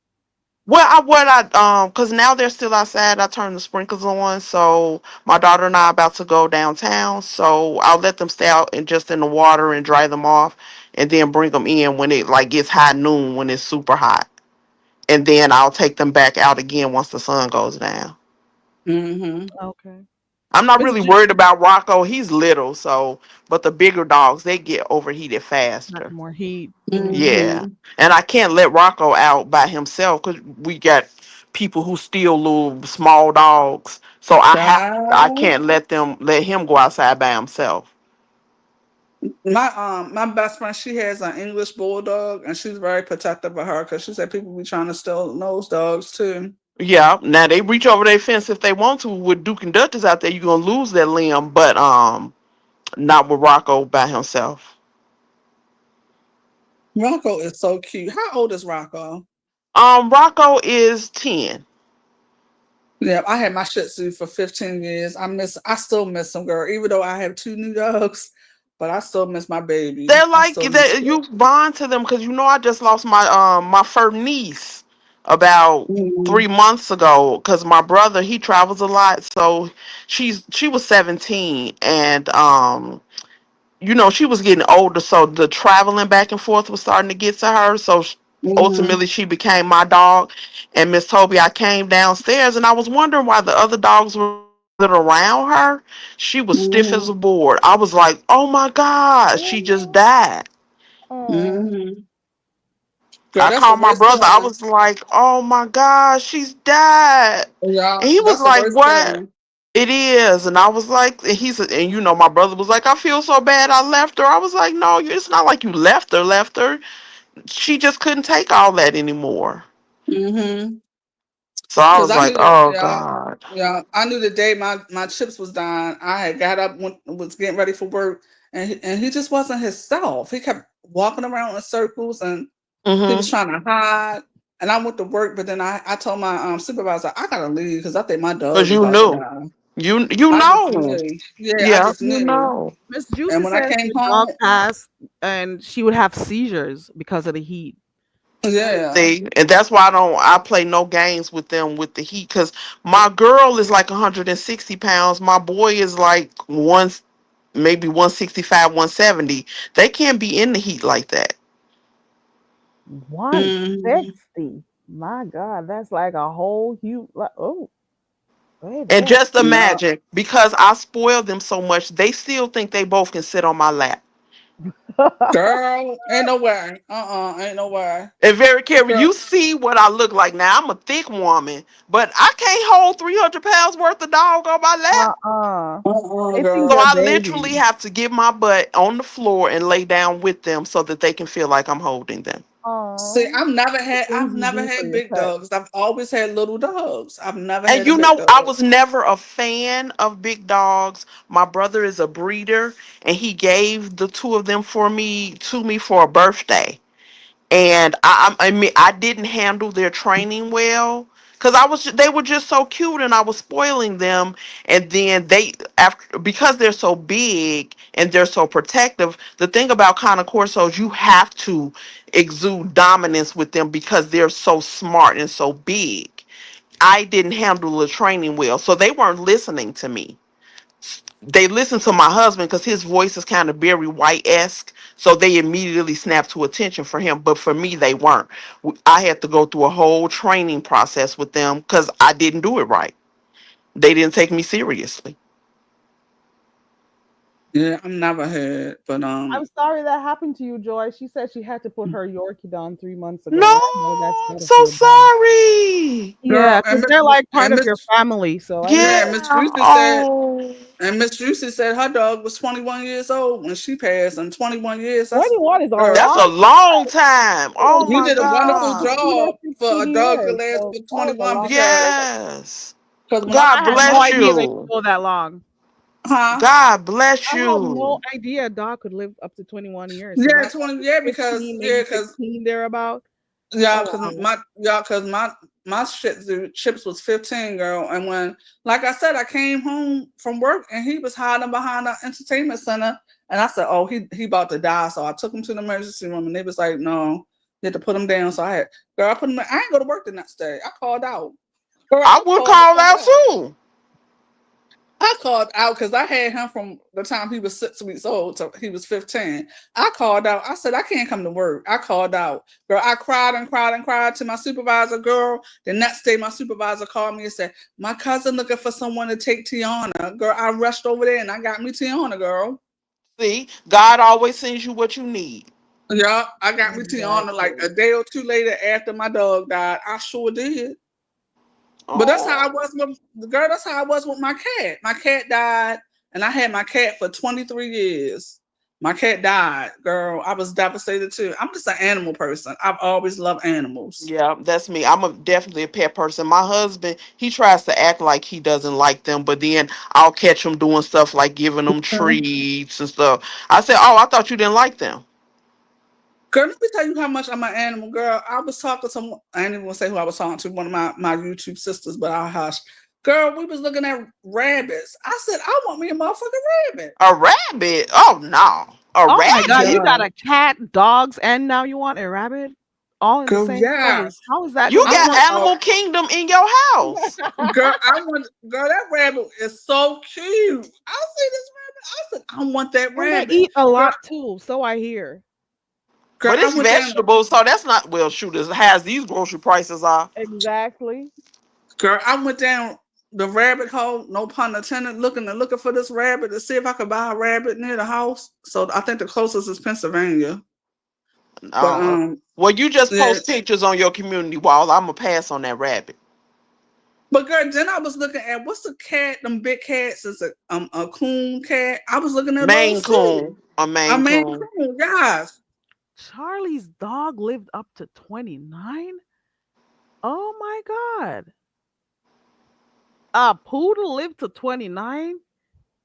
Well, cause now they're still outside. I turned the sprinklers on, so my daughter and I about to go downtown. So I'll let them stay out and just in the water and dry them off, and then bring them in when it like gets high noon when it's super hot, and then I'll take them back out again once the sun goes down. mm-hmm. Okay. I'm not Miss really Ju- worried about Rocco. He's little, so but the bigger dogs they get overheated Got faster. more heat. Mm. Yeah, mhm. and I can't let Rocco out by himself because we got people who steal little small dogs. So I Child. can't let him go outside by himself. My best friend, she has an English bulldog, and she's very protective of her because she said people be trying to steal those dogs too. Yeah, now they reach over their fence if they want to. With Duke and Duchess out there, you're gonna lose that limb, but not with Rocco by himself. Rocco is so cute. How old is Rocco? Rocco is 10. Yeah, I had my Shih Tzu for 15 years. I still miss him, girl. Even though I have two new dogs, but I still miss my baby. They're I like still miss that. her. You bond to them because you know I just lost my fur niece about Mhm. 3 months ago because my brother he travels a lot, so she was 17 and you know, she was getting older, so the traveling back and forth was starting to get to her. So Mhm. ultimately, she became my dog. And Miss Toby, I came downstairs and I was wondering why the other dogs were around her. She was stiff as Mhm. a board. I was like, oh my God, she just Oh, died. oh, Mhm. Girl, I that's the called my worst brother. I feeling. was like, oh my God, she's died. Yeah, And he was that's the like, worst what? feeling. It is, and I was like, and he said, and you know, my brother was like, I feel so bad, I left her. I was like, no, it's not like you left her. She just couldn't take all that anymore. Mhm. So I Cause was I like, knew that. oh Yeah, God. yeah. I knew the day my chips was dying. I had got up, was getting ready for work, and he just wasn't himself. He kept walking around in circles, and he was Mm-hmm. trying to hide. And I went to work, but then I told my supervisor I gotta leave because I think my Cause dog is you about to knew. die. You I just know. knew. Yeah, I Yeah, just you knew. know. Miss And Juicy when I says came the dog home, passed and she would have seizures because of the heat. yeah. See, and that's why I play no games with them with the heat. Cause my girl is like 160 pounds. My boy is like maybe 165, 170. They can't be in the heat like that. Mhm. 160. My God, that's like a whole huge. Like, oh, And baby. just Yeah. imagine, because I spoil them so much, they still think they both can sit on my lap. Girl, ain't no way. Ain't no way. And very careful, Girl, you see what I look like now. I'm a thick woman, but I can't hold 300 pounds worth of dog on my lap. Uh-uh. They think So girl. they're I literally babies. have to get my butt on the floor and lay down with them so that they can feel like I'm holding them. See, Oh, the I've things you never do for had your big pet. dogs. I've always had little dogs. I've never And had a you big know, I dog. was never a fan of big dogs. My brother is a breeder, and he gave the two of them to me for a birthday. And I mean I didn't handle their training well because they were just so cute and I was spoiling them. And then they after because they're so big and they're so protective. The thing about Cane Corsos, you have to exude dominance with them because they're so smart and so big. I didn't handle the training well, so they weren't listening to me. They listen to my husband because his voice is kind of Barry White-esque, so they immediately snap to attention for him. But for me, they weren't. I had to go through a whole training process with them because I didn't do it right. They didn't take me seriously. Yeah, I'm never had, but I'm sorry that happened to you, Joy. She said she had to put her Yorkie down 3 months ago, No, and I know that's I'm gotta so feel bad. sorry. girl, Yeah, because they're like part and of Miss your family, so I yeah, know. Yeah. Miss Juicy said, Oh. and Miss Juicy said her dog was 21 years old when she passed, and 21 years. That's 21 is a girl. That's long a long time. Oh You my did a wonderful God. been there job for 16 a dog to years, last so for that was a 21 long because time. Yes. when No, God I had no bless idea they you. could go that long. huh? God bless I had no you. idea a dog could live up to 21 years. So Yeah, that 20. Yeah, because 15, yeah, maybe because 16 thereabout. yeah, Oh because wow. my chips was 15, girl, and when like I said, I came home from work and he was hiding behind the entertainment center, and I said, oh, he about to die, so I took him to the emergency room, and they was like, no, you had to put him down. So I put him. I ain't go to work the next day. I called out. Girl, I I would called the call fuck out out. too. I called out because I had him from the time he was 6 weeks old to he was 15. I called out. I said, I can't come to work. I called out. Girl, I cried and cried and cried to my supervisor, girl. The next day, my supervisor called me and said, my cousin looking for someone to take Tiana. Girl, I rushed over there and I got me Tiana, girl. See, God always sends you what you need. Yeah, I got me Tiana like Exactly. a day or two later after my dog died. I sure did. But that's how I Oh, was with the girl. That's how I was with my cat. My cat died, and I had my cat for 23 years. My cat died, girl. I was devastated too. I'm just an animal person. I've always loved animals. yeah, that's me. Definitely a pet person. My husband, he tries to act like he doesn't like them, but then I'll catch him doing stuff like giving them treats and stuff. I said, "Oh, I thought you didn't like them." Girl, let me tell you how much I'm an animal, girl. I was talking to I didn't even want to say who I was talking to, one of my YouTube sisters, but I'll hush. Girl, we was looking at rabbits. I said, I want me a motherfucking rabbit. A rabbit? Oh no, a Oh my God, you rabbit? got Yeah. a cat, dogs, and now you want a rabbit all in the Girl, same yeah. place. How is that You I got want possible? Animal Kingdom in your house. girl, girl, that rabbit is so cute. I see this rabbit. I said, I want that And they rabbit. eat a Girl, lot too, so I hear. But I it's went down. vegetables, so that's not well. Shoot, as high as these grocery prices are. Exactly. Girl, I went down the rabbit hole, no pun intended, looking for this rabbit to see if I could buy a rabbit near the house. So I think the closest is Pennsylvania. But Uh, well, you just yeah. post pictures on your community wall. I'm gonna pass on that rabbit. But girl, then I was looking at what's the cat? Them big cats is a coon cat. I was looking at Maine those too. Coon, a I Maine mean, Coon. coon, guys. Charlie's dog lived up to 29? Oh my God. A poodle lived to 29?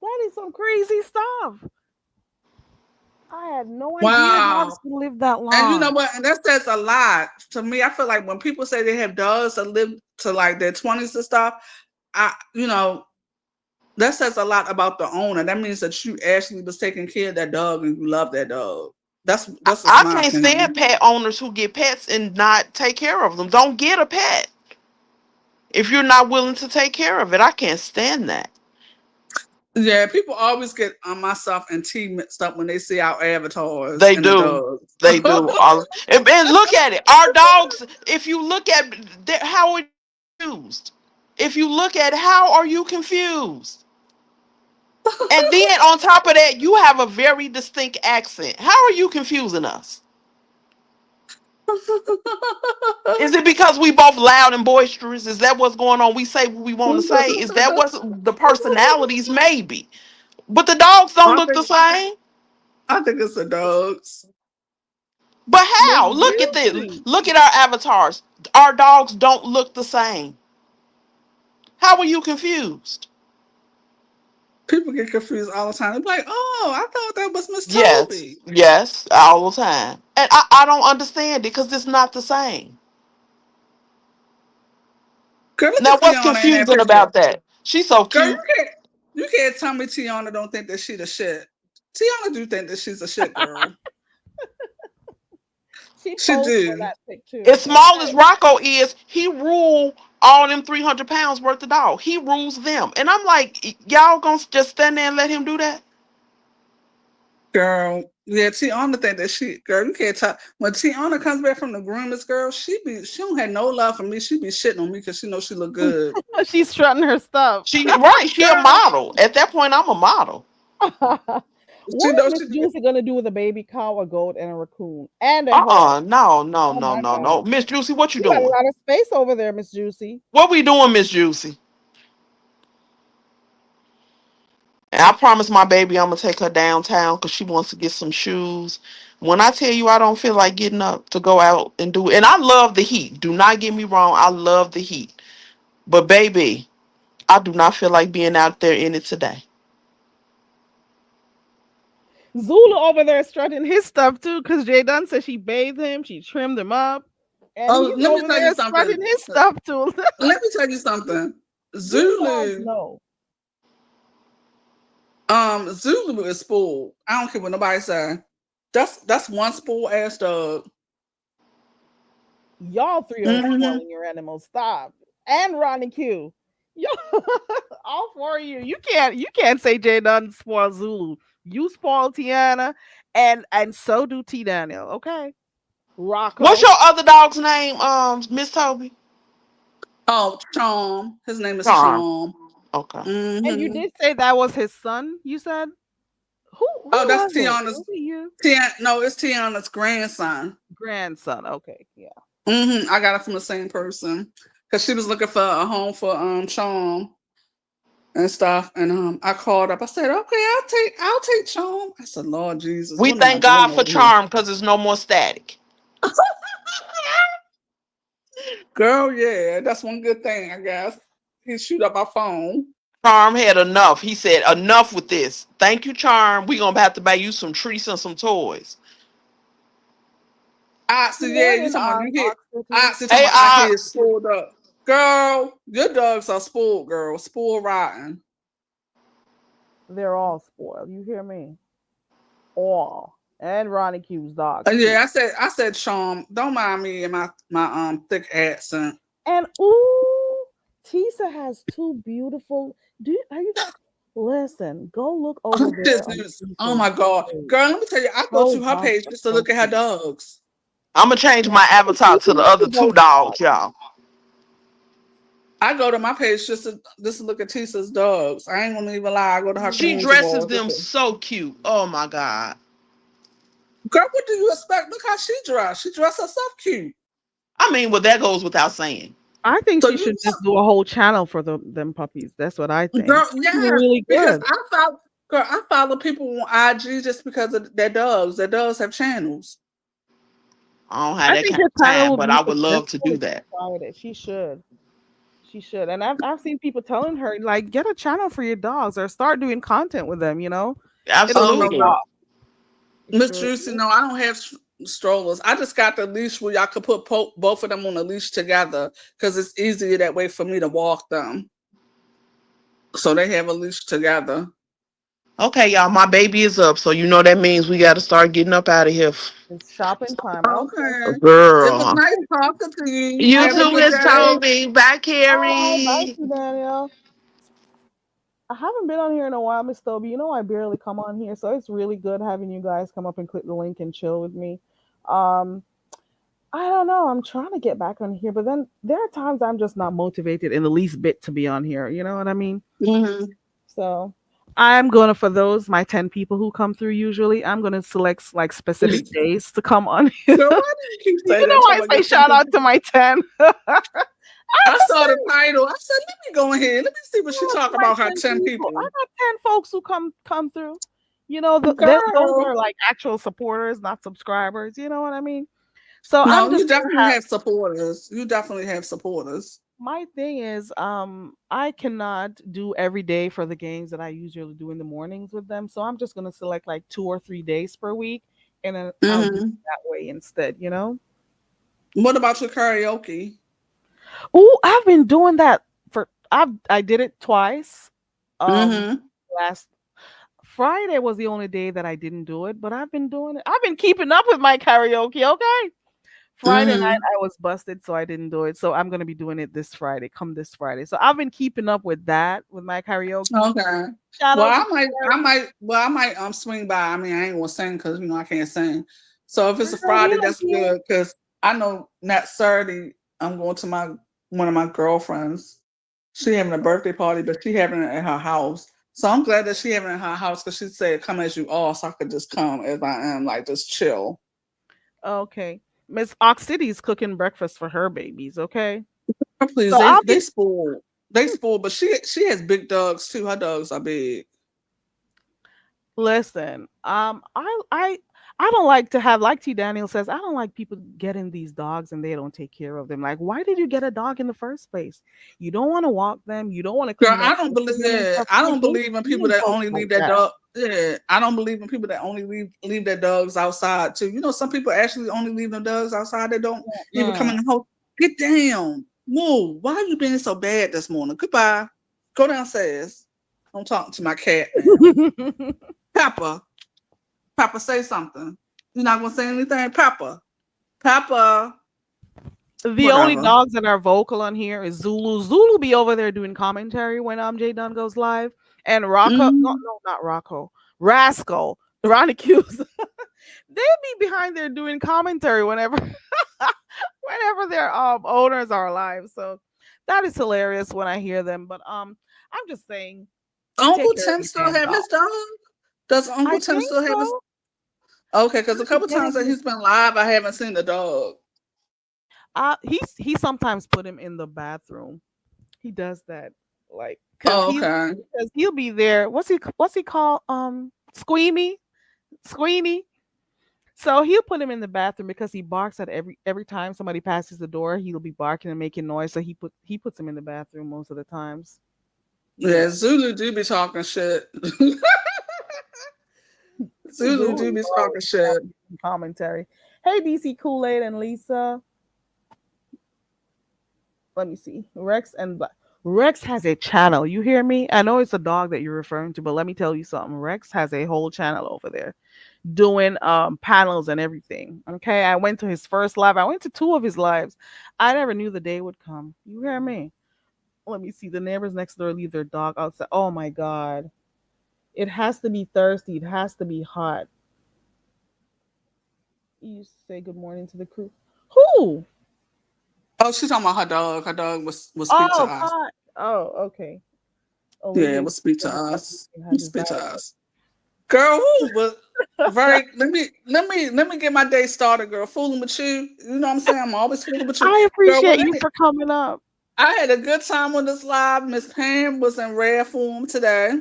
That is some crazy stuff. I had no idea dogs Wow. can live that And you know long. what? And that says a lot to me. I feel like when people say they have dogs that live to like their 20s and stuff, that says a lot about the owner. That means that you actually was taking care of that dog and you love that dog. That's just I my can't opinion. stand pet owners who get pets and not take care of them. Don't get a pet if you're not willing to take care of it. I can't stand that. Yeah, people always get myself and T mixed up when they see our avatars They and the do. dogs. They do. And look at it. Our dogs, if you look at how it's used, if you look at how are you confused? And then on top of that, you have a very distinct accent. How are you confusing us? Is it because we both loud and boisterous? Is that what's going on? We say what we want to say. Is that what's the personalities? Maybe. But the dogs don't I look the think same. I think it's the dogs. But Maybe how? Look at we'll this. see. Look at our avatars. Our dogs don't look the same. How are you confused? People get confused all the time. They're like, "Oh, I thought that was Miss Yes, Toby." yes, all the time. And I don't understand it because it's not the same. Girl, look Now, at what's Tiana in that confusing picture. about that? She's so Girl, cute. you can't tell me Tiana don't think that she the shit. Tiana do think that she's a shit girl. She She posed for do. that picture. As small as Rocco is, he rule all them 300 pounds worth of dog. He rules them. And I'm like, y'all gonna just stand there and let him do that? Girl, yeah, Tiana think that girl, you can't talk. When Tiana comes back from the groomers, girl, she don't have no love for me. She be shitting on me because she knows she look good. She's strutting her stuff. She a Girl, model. At that point, I'm a model. What is knows Miss she. Juicy gonna do with a baby cow, a goat, and a raccoon and a horse? No, Oh my God, no. Miss Juicy, what you you got a doing? lot of space over there, Miss Juicy. What we doing, Miss Juicy? And I promised my baby I'm gonna take her downtown because she wants to get some shoes. When I tell you I don't feel like getting up to go out and do it, and I love the heat. Do not get me wrong, I love the heat. But baby, I do not feel like being out there in it today. Zulu over there strutting his stuff too, because Jay Dunn said she bathed him, she trimmed him up, and Oh, he's let me over tell you there something. strutting his stuff too. Let me tell you something. These dogs Zulu, know. Zulu is spoiled. I don't care what nobody say. That's one spoiled ass dog. Y'all three are spoiling your animals. Stop. And Ronnie Q. Y'all, all four of you. You can't say Jay Dunn spoiled Zulu. You spoil Tiana, and so do T Daniel. Okay. Rocco. What's your other dog's name, Miss Toby? Oh, Charm. His name is Charm. Charm. Okay. And you did say that was his son, you said? Who Oh, that's was it? Tiana's. Was it you? No, it's Tiana's grandson. Grandson. Okay, yeah. I got it from the same person because she was looking for a home for Charm and stuff. And I called up. I said, okay, I'll take Charm. I said, Lord Jesus. We what am I thank God doing for over here? Charm because there's no more static. Girl, yeah, that's one good thing, I guess. He shoot up our phone. Charm had enough. He said, enough with this. Thank you, Charm. We're going to have to buy you some treats and some toys. So yeah, you talking about you hit. Hey, I hear spoiled up. Girl, your dogs are spoiled, girl. Spoiled rotten. They're all spoiled. You hear me? All. And Ronnie Q's dogs. Yeah, I said Charm. Don't mind me and my thick accent. And ooh, Tisa has two beautiful. Are you guys listen? Go look over there. Oh my God, girl! Let me tell you, I go to her page just to look at her dogs. I'm gonna change my avatar to the other two dogs, y'all. I go to my page just to look at Tisa's dogs. I ain't gonna even lie. I go to her. She dresses them so cute. Oh my God. Girl, what do you expect? Look how she dressed. She dressed herself cute. I mean, well, that goes without saying. I think she should just do a whole channel for them puppies. That's what I think. Girl, yeah, really good. Because I follow people on IG just because of their dogs. Their dogs have channels. I don't have that kind of time, but I would love to do that. She should. She should. And I've seen people telling her, like, get a channel for your dogs or start doing content with them, you know? Absolutely. Miss Juicy, no, I don't have strollers. I just got the leash where y'all could put both of them on the leash together because it's easier that way for me to walk them. So they have a leash together. Okay, y'all, my baby is up, so you know that means we got to start getting up out of here. It's shopping time. Okay. Girl. It was nice talking to you. You too, Miss Toby. Bye, Carrie. Bye, Daniel. I haven't been on here in a while, Miss Toby. You know I barely come on here, so it's really good having you guys come up and click the link and chill with me. I don't know. I'm trying to get back on here, but then there are times I'm just not motivated in the least bit to be on here. You know what I mean? Mm-hmm. So I'm gonna, for those my 10 people who come through usually, I'm gonna select like specific days to come on here. So why do you keep saying you know I say shout out to my 10. I saw the title. I said, let me go ahead. Let me see what she talk about her 10 people. I got 10 folks who come through. You know, those are like actual supporters, not subscribers. You know what I mean? So no, you definitely have supporters. You definitely have supporters. My thing is, I cannot do every day for the games that I usually do in the mornings with them. So I'm just gonna select like 2 or 3 days per week, and then I'll do it that way instead. You know. What about your karaoke? Oh, I've been doing that I did it twice. Last Friday was the only day that I didn't do it, but I've been doing it. I've been keeping up with my karaoke. Okay. Friday night I was busted, so I didn't do it. So I'm gonna be doing it this Friday. This Friday. So I've been keeping up with that with my karaoke. Okay. I might swing by. I mean, I ain't gonna sing because I can't sing. So if it's a Friday, that's good because I know next Saturday I'm going to one of my girlfriends. She having a birthday party, but she having it at her house. So I'm glad that she have it in her house because she said, "Come as you are," so I could just come as I am, like just chill. Okay. Miss Ox City's cooking breakfast for her babies, okay? Please, So I'll they be spoiled. They spoiled, but she has big dogs too. Her dogs are big. listen. I don't like to have, like T Daniel says, I don't like people getting these dogs and they don't take care of them. Like, why did you get a dog in the first place? You don't want to walk them, you don't want to Girl, clean up after them and stuff. I Like, don't don't believe in be people that only impulsive like leave their that. dog. Yeah, I don't believe in people that only leave their dogs outside too. You know, some people actually only leave their dogs outside. They don't even come in the house. Get down, move. Why are you being so bad this morning? Goodbye. Go downstairs. I'm talking to my cat now. Pepper, Pepper, say something. You're not gonna say anything, Pepper. Pepper. The only Whatever. dogs that are vocal on here is Zulu. Zulu be over there doing commentary when Jay Dunn goes live. And Rocco, Mm. no, not Rocco, Rascal, Ronnie Q's. They be behind there doing commentary whenever whenever their owners are alive. So that is hilarious when I hear them. But I'm just saying, take Uncle care of Tim these still damn have his dogs. dog? Does Uncle I Tim think still have his? so. Okay, because a I couple forget times his that name. he's been live, I haven't seen the dog. He sometimes put him in the bathroom. He does that, like, Oh, okay. because he'll be there. What's he called? Squeamy, Squeamy. So he'll put him in the bathroom because he barks at every time somebody passes the door. He'll be barking and making noise. So he puts him in the bathroom most of the times. Yeah, Yeah, Zulu do be talking shit. Zulu do Zulu be talking always shit. commentary. Hey, DC Kool Aid and Lisa. Let me see. Rex has a channel. You hear me? I know it's a dog that you're referring to, but let me tell you something. Rex has a whole channel over there doing panels and everything. Okay. I went to his first live. I went to two of his lives. I never knew the day would come. You hear me? Let me see. The neighbors next door leave their dog outside. Oh my god. It has to be thirsty. It has to be hot. You used to say good morning to the crew. Who? Oh, she's talking about her dog. Her dog was speak to Oh, us. pot. Oh, okay. Yeah, Olivia will speak to said the puppy us. has his Speak to diet. us. Girl, who but very let me get my day started, girl. Fooling with you. You know what I'm saying? I'm always fooling with you. I Girl, well, appreciate you for coming up. I had a good time on this live. Miss Pam was in rare form today.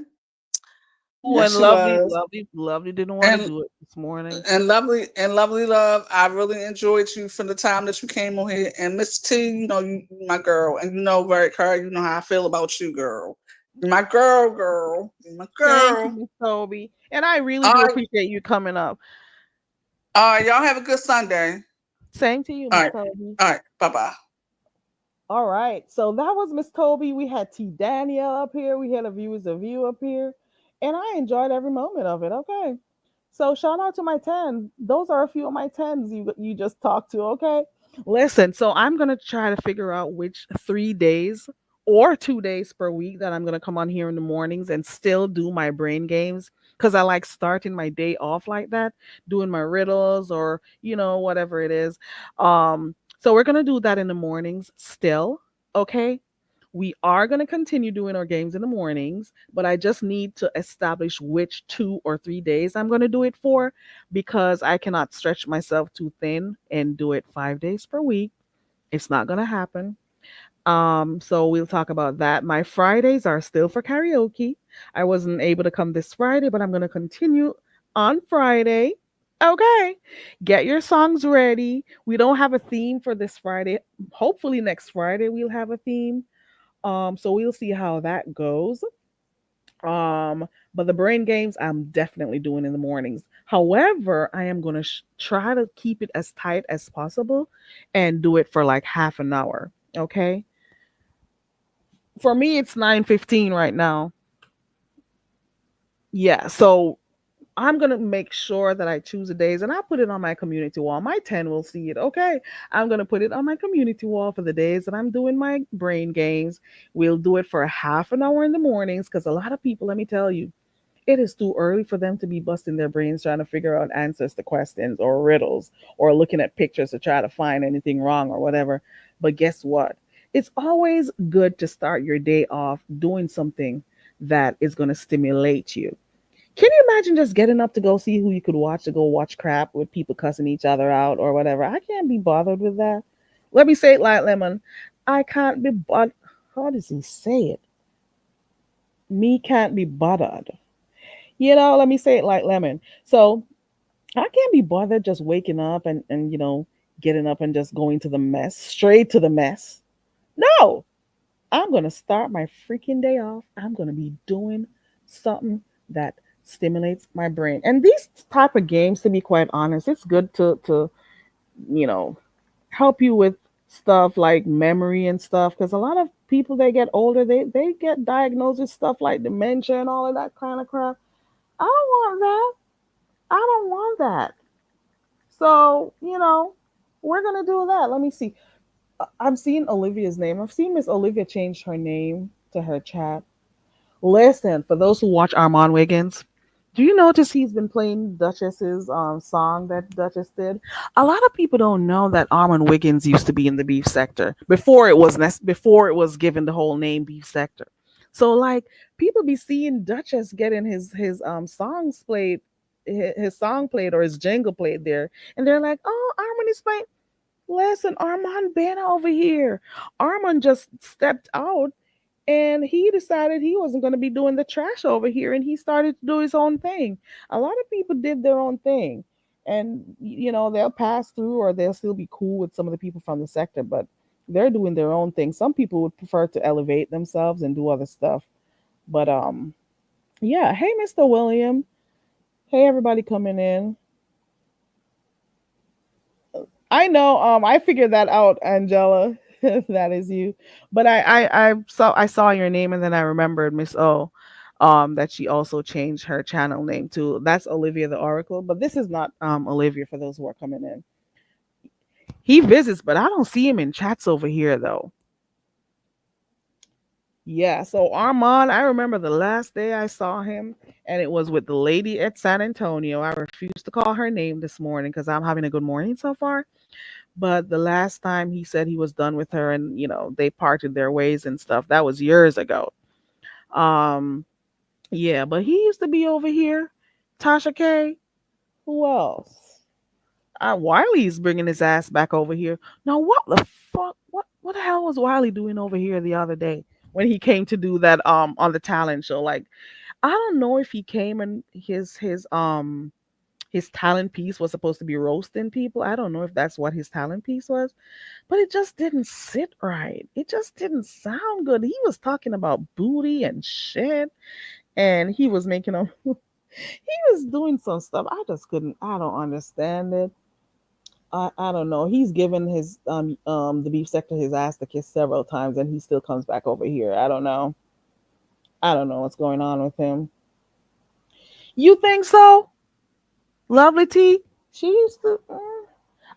Oh, Yes, and she was. lovely didn't want to And do it this morning. lovely love. I really enjoyed you from the time that you came on here. And Miss T, you know you my girl, and you know very Carl, you know how I feel about you, girl. You're my girl. You're my Thank you, girl. Miss Toby. And I really All do right, appreciate you coming up. y'all have a good Sunday. Same to you, All Miss right, Toby. bye bye. All right. So that was Miss Toby. We had T Danielle up here. We had a viewers of you up here. And I enjoyed every moment of it. Okay. So shout out to my 10. Those are a few of my 10s you just talked to, okay? Listen, so I'm gonna try to figure out which 3 days or 2 days per week that I'm gonna come on here in the mornings and still do my brain games because I like starting my day off like that, doing my riddles or whatever it is. So we're gonna do that in the mornings still, okay? We are going to continue doing our games in the mornings, but I just need to establish which 2 or 3 days I'm going to do it for because I cannot stretch myself too thin and do it 5 days per week. It's not going to happen. So we'll talk about that. My Fridays are still for karaoke. I wasn't able to come this Friday, but I'm going to continue on Friday. Okay. Get your songs ready. We don't have a theme for this Friday. Hopefully next Friday we'll have a theme. So we'll see how that goes. But the brain games I'm definitely doing in the mornings. However, I am going to try to keep it as tight as possible and do it for like half an hour. Okay. For me, it's 9:15 right now. Yeah. So I'm gonna make sure that I choose the days and I'll put it on my community wall. My 10 will see it. Okay. I'm gonna put it on my community wall for the days that I'm doing my brain games. We'll do it for a half an hour in the mornings because a lot of people, let me tell you, it is too early for them to be busting their brains trying to figure out answers to questions or riddles or looking at pictures to try to find anything wrong or whatever. But guess what? It's always good to start your day off doing something that is going to stimulate you. Can you imagine just getting up to go see who you could watch, to go watch crap with people cussing each other out or whatever? I can't be bothered with that. Let me say it like Lemon. I can't be bothered. How does he say it? Me can't be bothered. Let me say it like Lemon. So I can't be bothered just waking up and getting up and just going to the mess, straight to the mess. No, I'm going to start my freaking day off. I'm going to be doing something that stimulates my brain. And these type of games, to be quite honest, it's good to you know, help you with stuff like memory and stuff. Because a lot of people, they get older, they get diagnosed with stuff like dementia and all of that kind of crap. I don't want that. I don't want that. So, we're going to do that. Let me see. I'm seeing Olivia's name. I've seen Miss Olivia change her name to her chat. Listen, for those who watch Armand Wiggins, do you notice he's been playing Duchess's song that Duchess did? A lot of people don't know that Armand Wiggins used to be in the beef sector before it was given the whole name beef sector. So like people be seeing Duchess getting his songs played, his song played or his jingle played there, and they're like, "Oh, Armand is playing." Listen, Armand been over here. Armand just stepped out and he decided he wasn't going to be doing the trash over here and he started to do his own thing. A lot of people did their own thing. And they'll pass through or they'll still be cool with some of the people from the sector, but they're doing their own thing. Some people would prefer to elevate themselves and do other stuff. But yeah, hey Mr. William. Hey everybody coming in. I know. I figured that out, Angela. That is you. But I saw your name and then I remembered Miss O. That she also changed her channel name to. That's Olivia the Oracle. But this is not Olivia for those who are coming in. He visits, but I don't see him in chats over here though. Yeah, so Armand, I remember the last day I saw him, and it was with the lady at San Antonio. I refuse to call her name this morning because I'm having a good morning so far. But the last time he said he was done with her and they parted their ways and stuff, that was years ago. Um yeah, but he used to be over here. Tasha K. Who else? Wiley's bringing his ass back over here. Now what the fuck? What the hell was Wiley doing over here the other day when he came to do that on the talent show? Like I don't know if he came and his talent piece was supposed to be roasting people. I don't know if that's what his talent piece was, but it just didn't sit right. It just didn't sound good. He was talking about booty and shit, and he was making a he was doing some stuff. I don't understand it. I don't know. He's given his the beef sector his ass to kiss several times and he still comes back over here. I don't know. I don't know what's going on with him. You think so? Lovely T, she used to.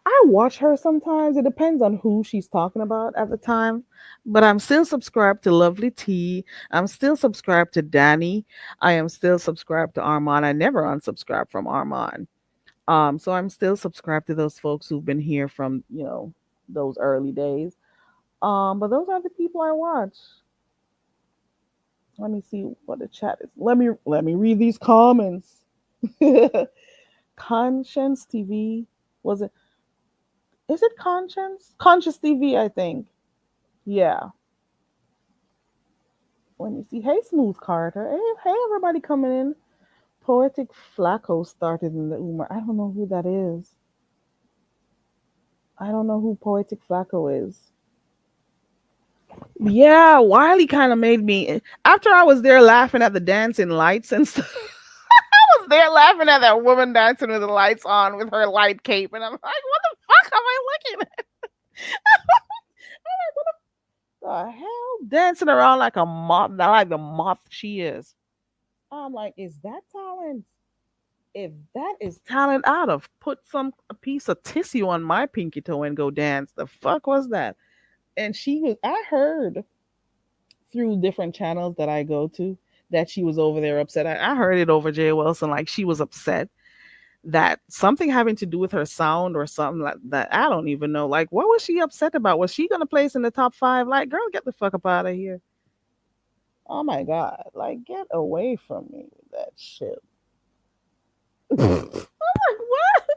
I watch her sometimes. It depends on who she's talking about at the time. But I'm still subscribed to Lovely T. I'm still subscribed to Danny. I am still subscribed to Armand. I never unsubscribed from Armand. So I'm still subscribed to those folks who've been here from those early days. But those are the people I watch. Let me see what the chat is. Let me read these comments. Conscience TV. Was it? Is it Conscience? Conscious TV, I think. Yeah. Let me see. Hey, Smooth Carter. Hey, everybody coming in. Poetic Flacco started in the Umar. I don't know who that is. I don't know who Poetic Flacco is. Yeah, Wiley kind of made me. After I was there laughing at the dancing lights and stuff. I was there laughing at that woman dancing with the lights on with her light cape, and I'm like, "What the fuck am I looking at?" I'm like, "What the hell?" Dancing around like a moth, like the moth she is. I'm like, "Is that talent? If that is talent, I'd have put a piece of tissue on my pinky toe and go dance. The fuck was that?" And she was. I heard through different channels that I go to that she was over there upset. I heard it over Jay Wilson, like she was upset that something having to do with her sound or something like that. I don't even know. Like, what was she upset about? Was she gonna place in the top 5? Like, girl, get the fuck up out of here. Oh my god, like get away from me with that shit. I'm like, what?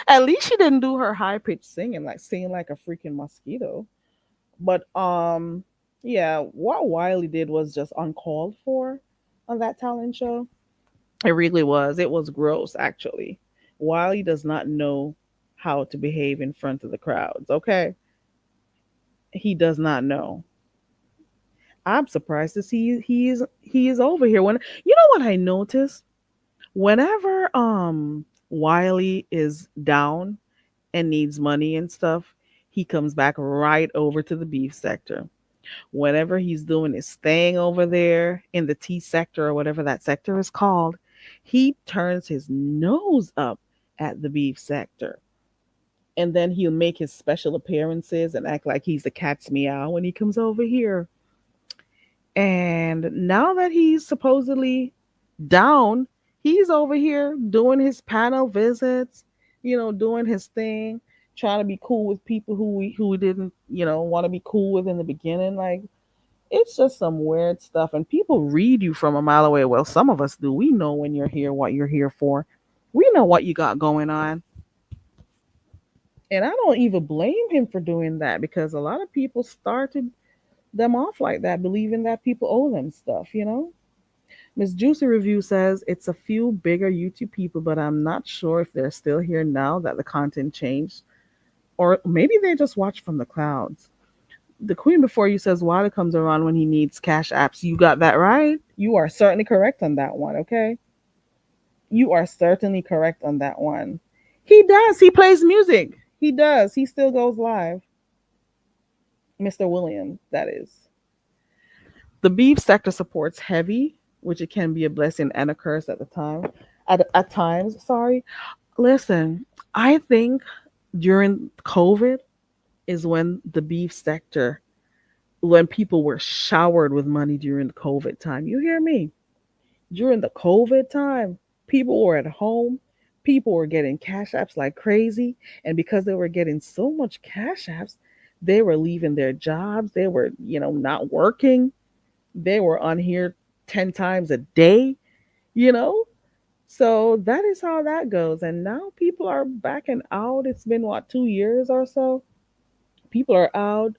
At least she didn't do her high pitched singing, like singing like a freaking mosquito. But yeah, what Wiley did was just uncalled for on that talent show. It really was. It was gross, actually. Wiley does not know how to behave in front of the crowds. Okay, he does not know. I'm surprised to see he is over here. When you know what I noticed, whenever Wiley is down and needs money and stuff, he comes back right over to the beef sector. Whatever he's doing is staying over there in the T sector or whatever that sector is called. He turns his nose up at the beef sector. And then he'll make his special appearances and act like he's the cat's meow when he comes over here. And now that he's supposedly down, he's over here doing his panel visits, doing his thing, trying to be cool with people who we didn't, want to be cool with in the beginning. Like it's just some weird stuff. And people read you from a mile away. Well, some of us do. We know when you're here, what you're here for. We know what you got going on. And I don't even blame him for doing that because a lot of people started them off like that, believing that people owe them stuff. Miss Juicy Review says it's a few bigger YouTube people, but I'm not sure if they're still here now that the content changed. Or maybe they just watch from the clouds. The Queen Before You says Wiley comes around when he needs cash apps. You got that right. You are certainly correct on that one, okay? You are certainly correct on that one. He does. He plays music. He does. He still goes live. Mr. Williams, that is. The beef sector supports heavy, which it can be a blessing and a curse at the time. At times, sorry. Listen, I think during COVID is when the beef sector, when people were showered with money during the COVID time. You hear me? During the COVID time, people were at home. People were getting cash apps like crazy. And because they were getting so much cash apps, they were leaving their jobs. They were, not working. They were on here 10 times a day, you know? So that is how that goes. And now people are backing out. It's been, what, 2 years or so? People are out.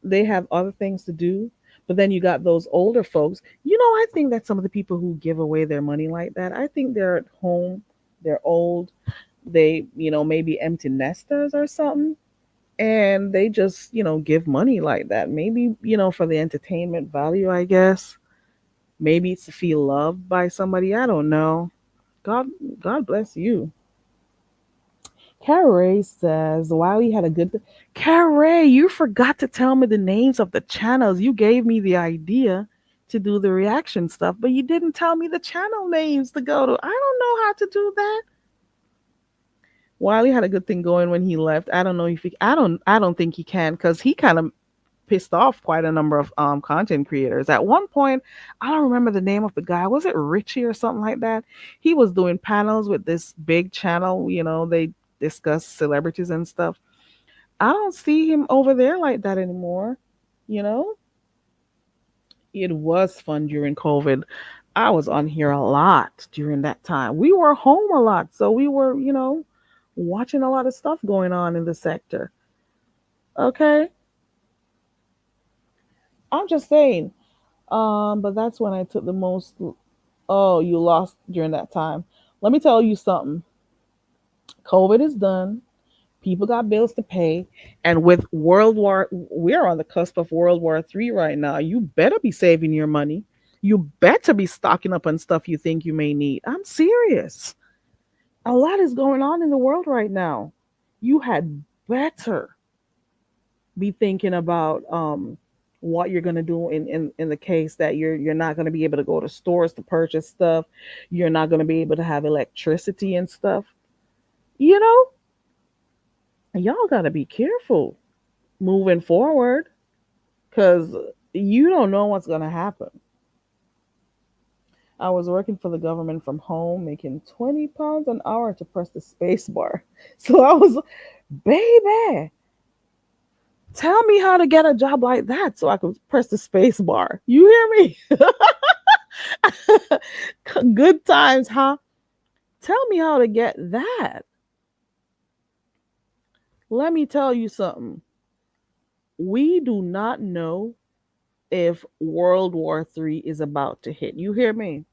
They have other things to do. But then you got those older folks. I think that some of the people who give away their money like that, I think they're at home, they're old, they, maybe empty nesters or something. And they just, give money like that. Maybe, for the entertainment value, I guess. Maybe it's to feel loved by somebody. I don't know. God, God bless you. Carrie says, wow, you had a good. Carrie, you forgot to tell me the names of the channels. You gave me the idea to do the reaction stuff, but you didn't tell me the channel names to go to. I don't know how to do that. Wiley had a good thing going when he left. I don't know if he. I don't think he can because he kind of pissed off quite a number of content creators. At one point, I don't remember the name of the guy. Was it Richie or something like that? He was doing panels with this big channel. They discuss celebrities and stuff. I don't see him over there like that anymore. You know, it was fun during COVID. I was on here a lot during that time. We were home a lot, so we were, watching a lot of stuff going on in the sector. Okay, I'm just saying. But that's when I took the most. Oh, you lost during that time. Let me tell you something. COVID is done. People got bills to pay, and with we're on the cusp of World War III right now. You better be saving your money. You better be stocking up on stuff you think you may need. I'm serious. A lot is going on in the world right now. You had better be thinking about what you're going to do in the case that you're not going to be able to go to stores to purchase stuff. You're not going to be able to have electricity and stuff. You know, y'all got to be careful moving forward because you don't know what's going to happen. I was working for the government from home, making £20 an hour to press the space bar. So I was, baby, Tell me how to get a job like that so I could press the space bar. You hear me? Good times, huh? Tell me how to get that. Let me tell you something. We do not know if World War III is about to hit. You hear me?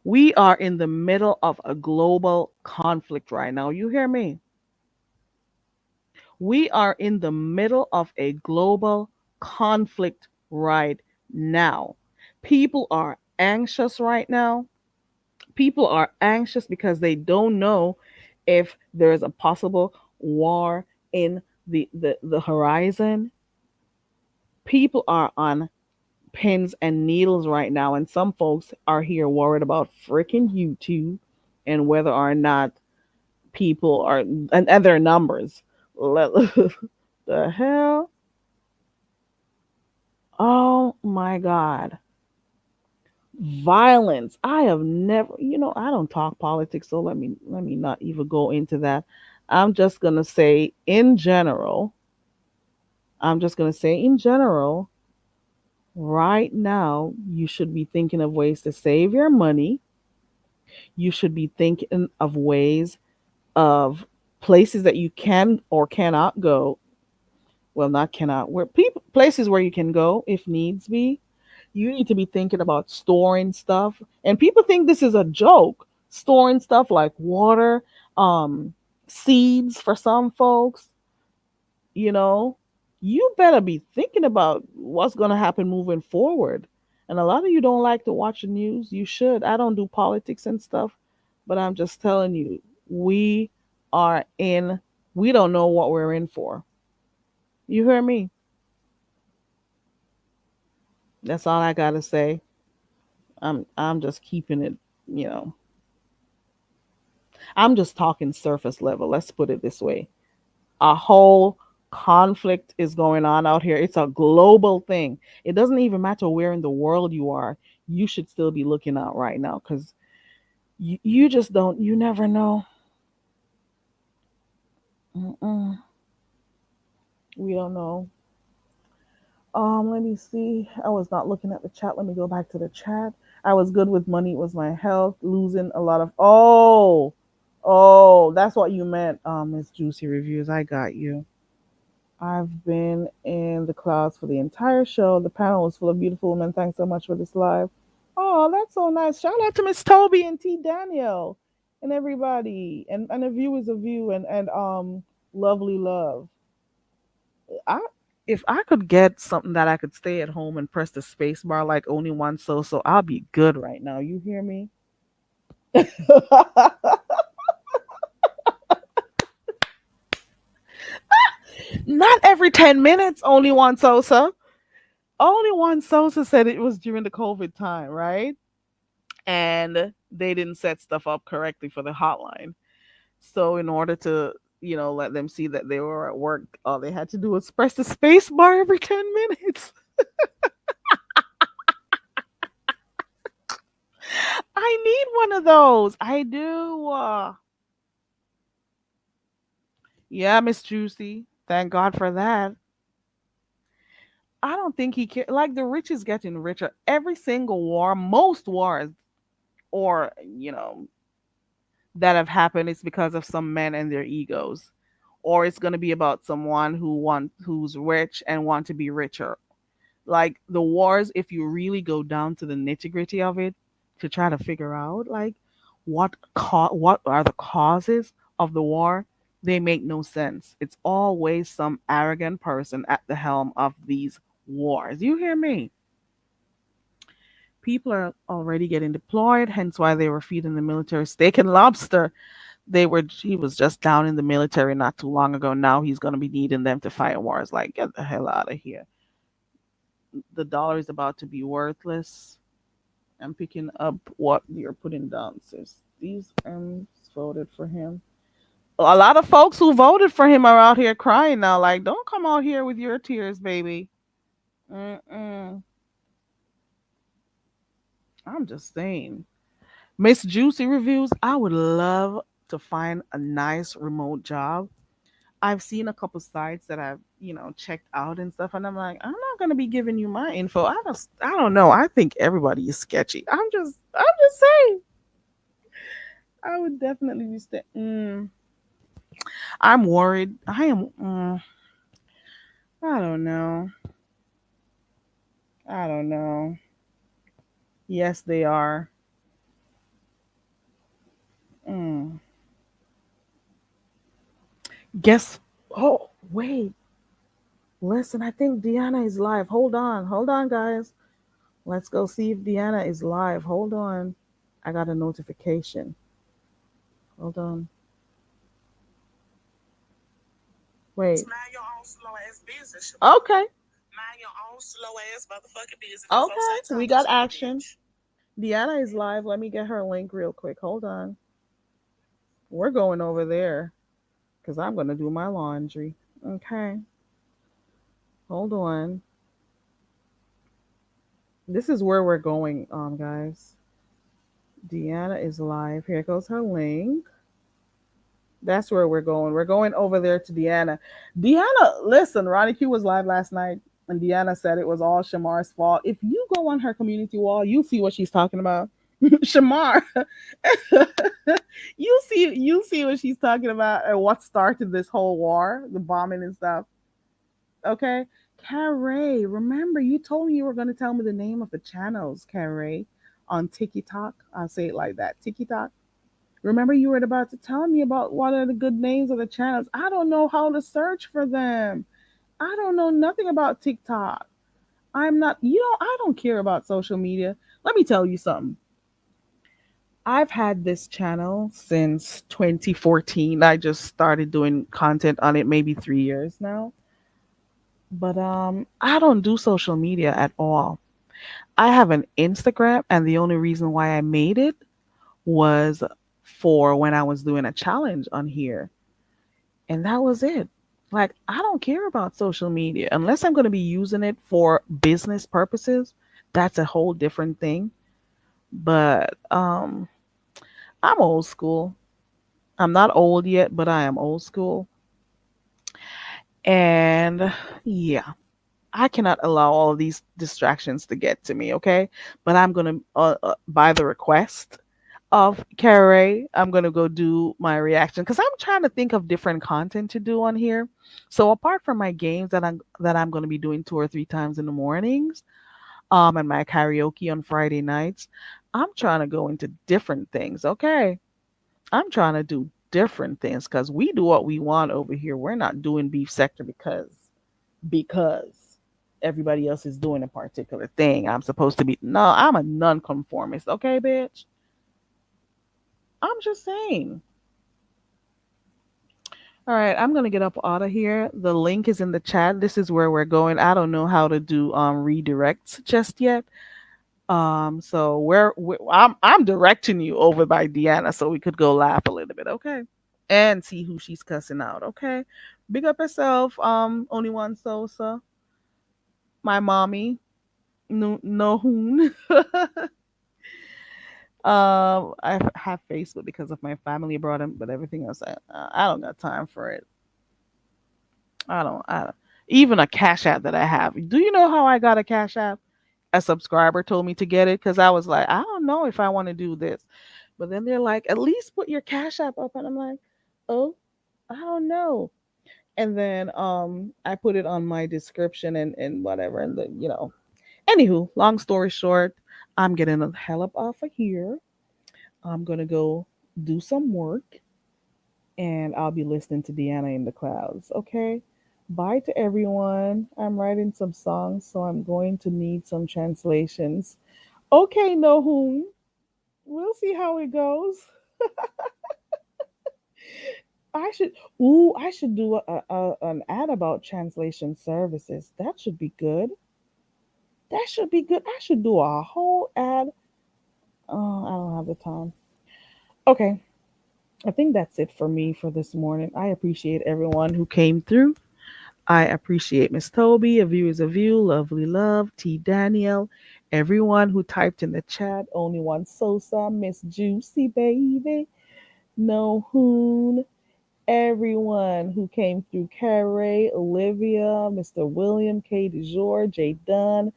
We are in the middle of a global conflict right now. You hear me? We are in the middle of a global conflict right now. People are anxious right now. People are anxious because they don't know if there's a possible war in the horizon. People are on pins and needles right now, and some folks are here worried about freaking YouTube and whether or not people are and their numbers. The hell? Oh my God. Violence. I have never, I don't talk politics, so let me not even go into that. I'm just going to say in general, I'm just going to say in general, right now you should be thinking of ways to save your money. You should be thinking of ways of places that you can or cannot go. Well, not cannot, where people places where you can go if needs be. You need to be thinking about storing stuff. And people think this is a joke, storing stuff like water, um, seeds for some folks, you know. You better be thinking about what's going to happen moving forward. And a lot of you don't like to watch the news. You should. I don't do politics and stuff, but I'm just telling you, we are in, we don't know what we're in for. You hear me? That's all I got to say. I'm just keeping it, you know. I'm just talking surface level. Let's put it this way. A whole conflict is going on out here. It's a global thing. It doesn't even matter where in the world you are. You should still be looking out right now because you just don't, you never know. Mm-mm. We don't know. Let me see. I was not looking at the chat. Let me go back to the chat. I was good with money. It was my health. Losing a lot of. Oh, that's what you meant, Miss Juicy Reviews. I got you. I've been in the clouds for the entire show. The panel was full of beautiful women. Thanks so much for this live. Oh, that's so nice. Shout out to Miss Toby and T Daniel and everybody and the viewers of you and lovely love. I if I could get something that I could stay at home and press the space bar like only one so I'll be good right now. You hear me? Not every 10 minutes, only one Sosa. Only one Sosa said it was during the COVID time, right? And they didn't set stuff up correctly for the hotline. So in order to, let them see that they were at work, all they had to do was press the space bar every 10 minutes. I need one of those. I do. Yeah, Miss Juicy. Thank God for that. I don't think he cares. Like the rich is getting richer. Every single war, most wars, or that have happened, is because of some men and their egos, or it's going to be about someone who's rich and want to be richer. Like the wars, if you really go down to the nitty gritty of it, to try to figure out like what are the causes of the war, they make no sense. It's always some arrogant person at the helm of these wars. You hear me? People are already getting deployed, hence why they were feeding the military steak and lobster. He was just down in the military not too long ago. Now he's gonna be needing them to fight wars. Like, get the hell out of here. The dollar is about to be worthless. I'm picking up what you're putting down, sis. These voted for him. A lot of folks who voted for him are out here crying now. Like, don't come out here with your tears, baby. Mm-mm. I'm just saying. Miss Juicy Reviews, I would love to find a nice remote job. I've seen a couple sites that I've, checked out and stuff, and I'm like, I'm not gonna be giving you my info. I don't know. I think everybody is sketchy. I'm just saying. I would definitely be I'm worried. I am. I don't know. I don't know. Yes, they are. Mm. Guess. Oh, wait. Listen, I think Deanna is live. Hold on, guys. Let's go see if Deanna is live. Hold on. I got a notification. Hold on. Wait. Mind your own slow ass business. Okay. Mind your own slow ass motherfucking business. Okay. We got action. Deanna is live. Let me get her link real quick. Hold on. We're going over there because I'm going to do my laundry. Okay. Hold on. This is where we're going, guys. Deanna is live. Here goes her link. That's where we're going. We're going over there to Deanna. Deanna, listen, Ronnie Q was live last night, and Deanna said it was all Shamar's fault. If you go on her community wall, you see what she's talking about. Shamar, you see what she's talking about and what started this whole war, the bombing and stuff. Okay, Carrie, remember you told me you were going to tell me the name of the channels, Carrie, on TikTok. I'll say it like that, TikTok. Remember you were about to tell me about what are the good names of the channels. I don't know how to search for them. I don't know nothing about TikTok. I'm not, I don't care about social media. Let me tell you something. I've had this channel since 2014. I just started doing content on it maybe 3 years now. But I don't do social media at all. I have an Instagram, and the only reason why I made it was for when I was doing a challenge on here. And that was it. Like, I don't care about social media unless I'm going to be using it for business purposes. That's a whole different thing. But I'm old school. I'm not old yet, but I am old school. And yeah, I cannot allow all of these distractions to get to me, okay? But I'm going to, by the request of Carrie, I'm going to go do my reaction because I'm trying to think of different content to do on here. So apart from my games that I'm going to be doing 2 or 3 times in the mornings, and my karaoke on Friday nights, I'm trying to go into different things, okay? I'm trying to do different things because we do what we want over here. We're not doing beef sector because everybody else is doing a particular thing. I'm supposed to be no, I'm a nonconformist, okay, bitch? I'm just saying. All right, I'm gonna get up out of here. The link is in the chat. This is where we're going. I don't know how to do redirects just yet. So I'm directing you over by Deanna so we could go laugh a little bit, okay? And see who she's cussing out, okay? Big up yourself, only one Sosa, my mommy, no hoon. I have Facebook because of my family brought them, but everything else, I don't got time for it. I don't. Even a Cash App that I have. Do you know how I got a Cash App? A subscriber told me to get it because I was like, I don't know if I want to do this. But then they're like, at least put your Cash App up, and I'm like, oh, I don't know. And then I put it on my description and whatever, and then Anywho, long story short, I'm getting the hell up off of here. I'm gonna go do some work, and I'll be listening to Deanna in the clouds. Okay. Bye to everyone. I'm writing some songs, so I'm going to need some translations. Okay, Nohoon. We'll see how it goes. I should do an ad about translation services. That should be good. That should be good. I should do a whole ad. Oh, I don't have the time. Okay. I think that's it for me for this morning. I appreciate everyone who came through. I appreciate Miss Toby, A View is a View, Lovely Love, T. Daniel, everyone who typed in the chat, Only One Sosa, Miss Juicy Baby, No Hoon, everyone who came through. Carrie, Olivia, Mr. William, K. DeJour, Jay Dunn,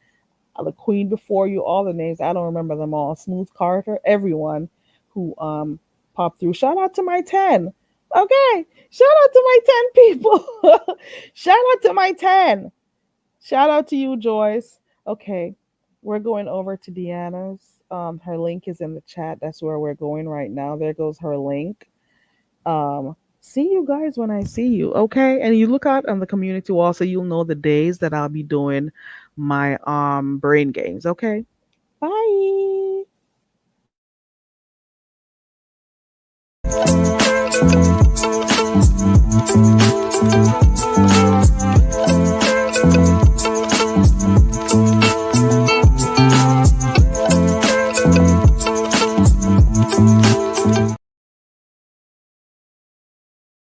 the Queen before you, all the names. I don't remember them all. Smooth Carter, everyone who popped through. Shout out to my 10. Okay. Shout out to my 10 people. Shout out to my 10. Shout out to you, Joyce. Okay. We're going over to Deanna's. Her link is in the chat. That's where we're going right now. There goes her link. See you guys when I see you, okay? And you look out on the community wall so you'll know the days that I'll be doing my brain games, okay? Bye.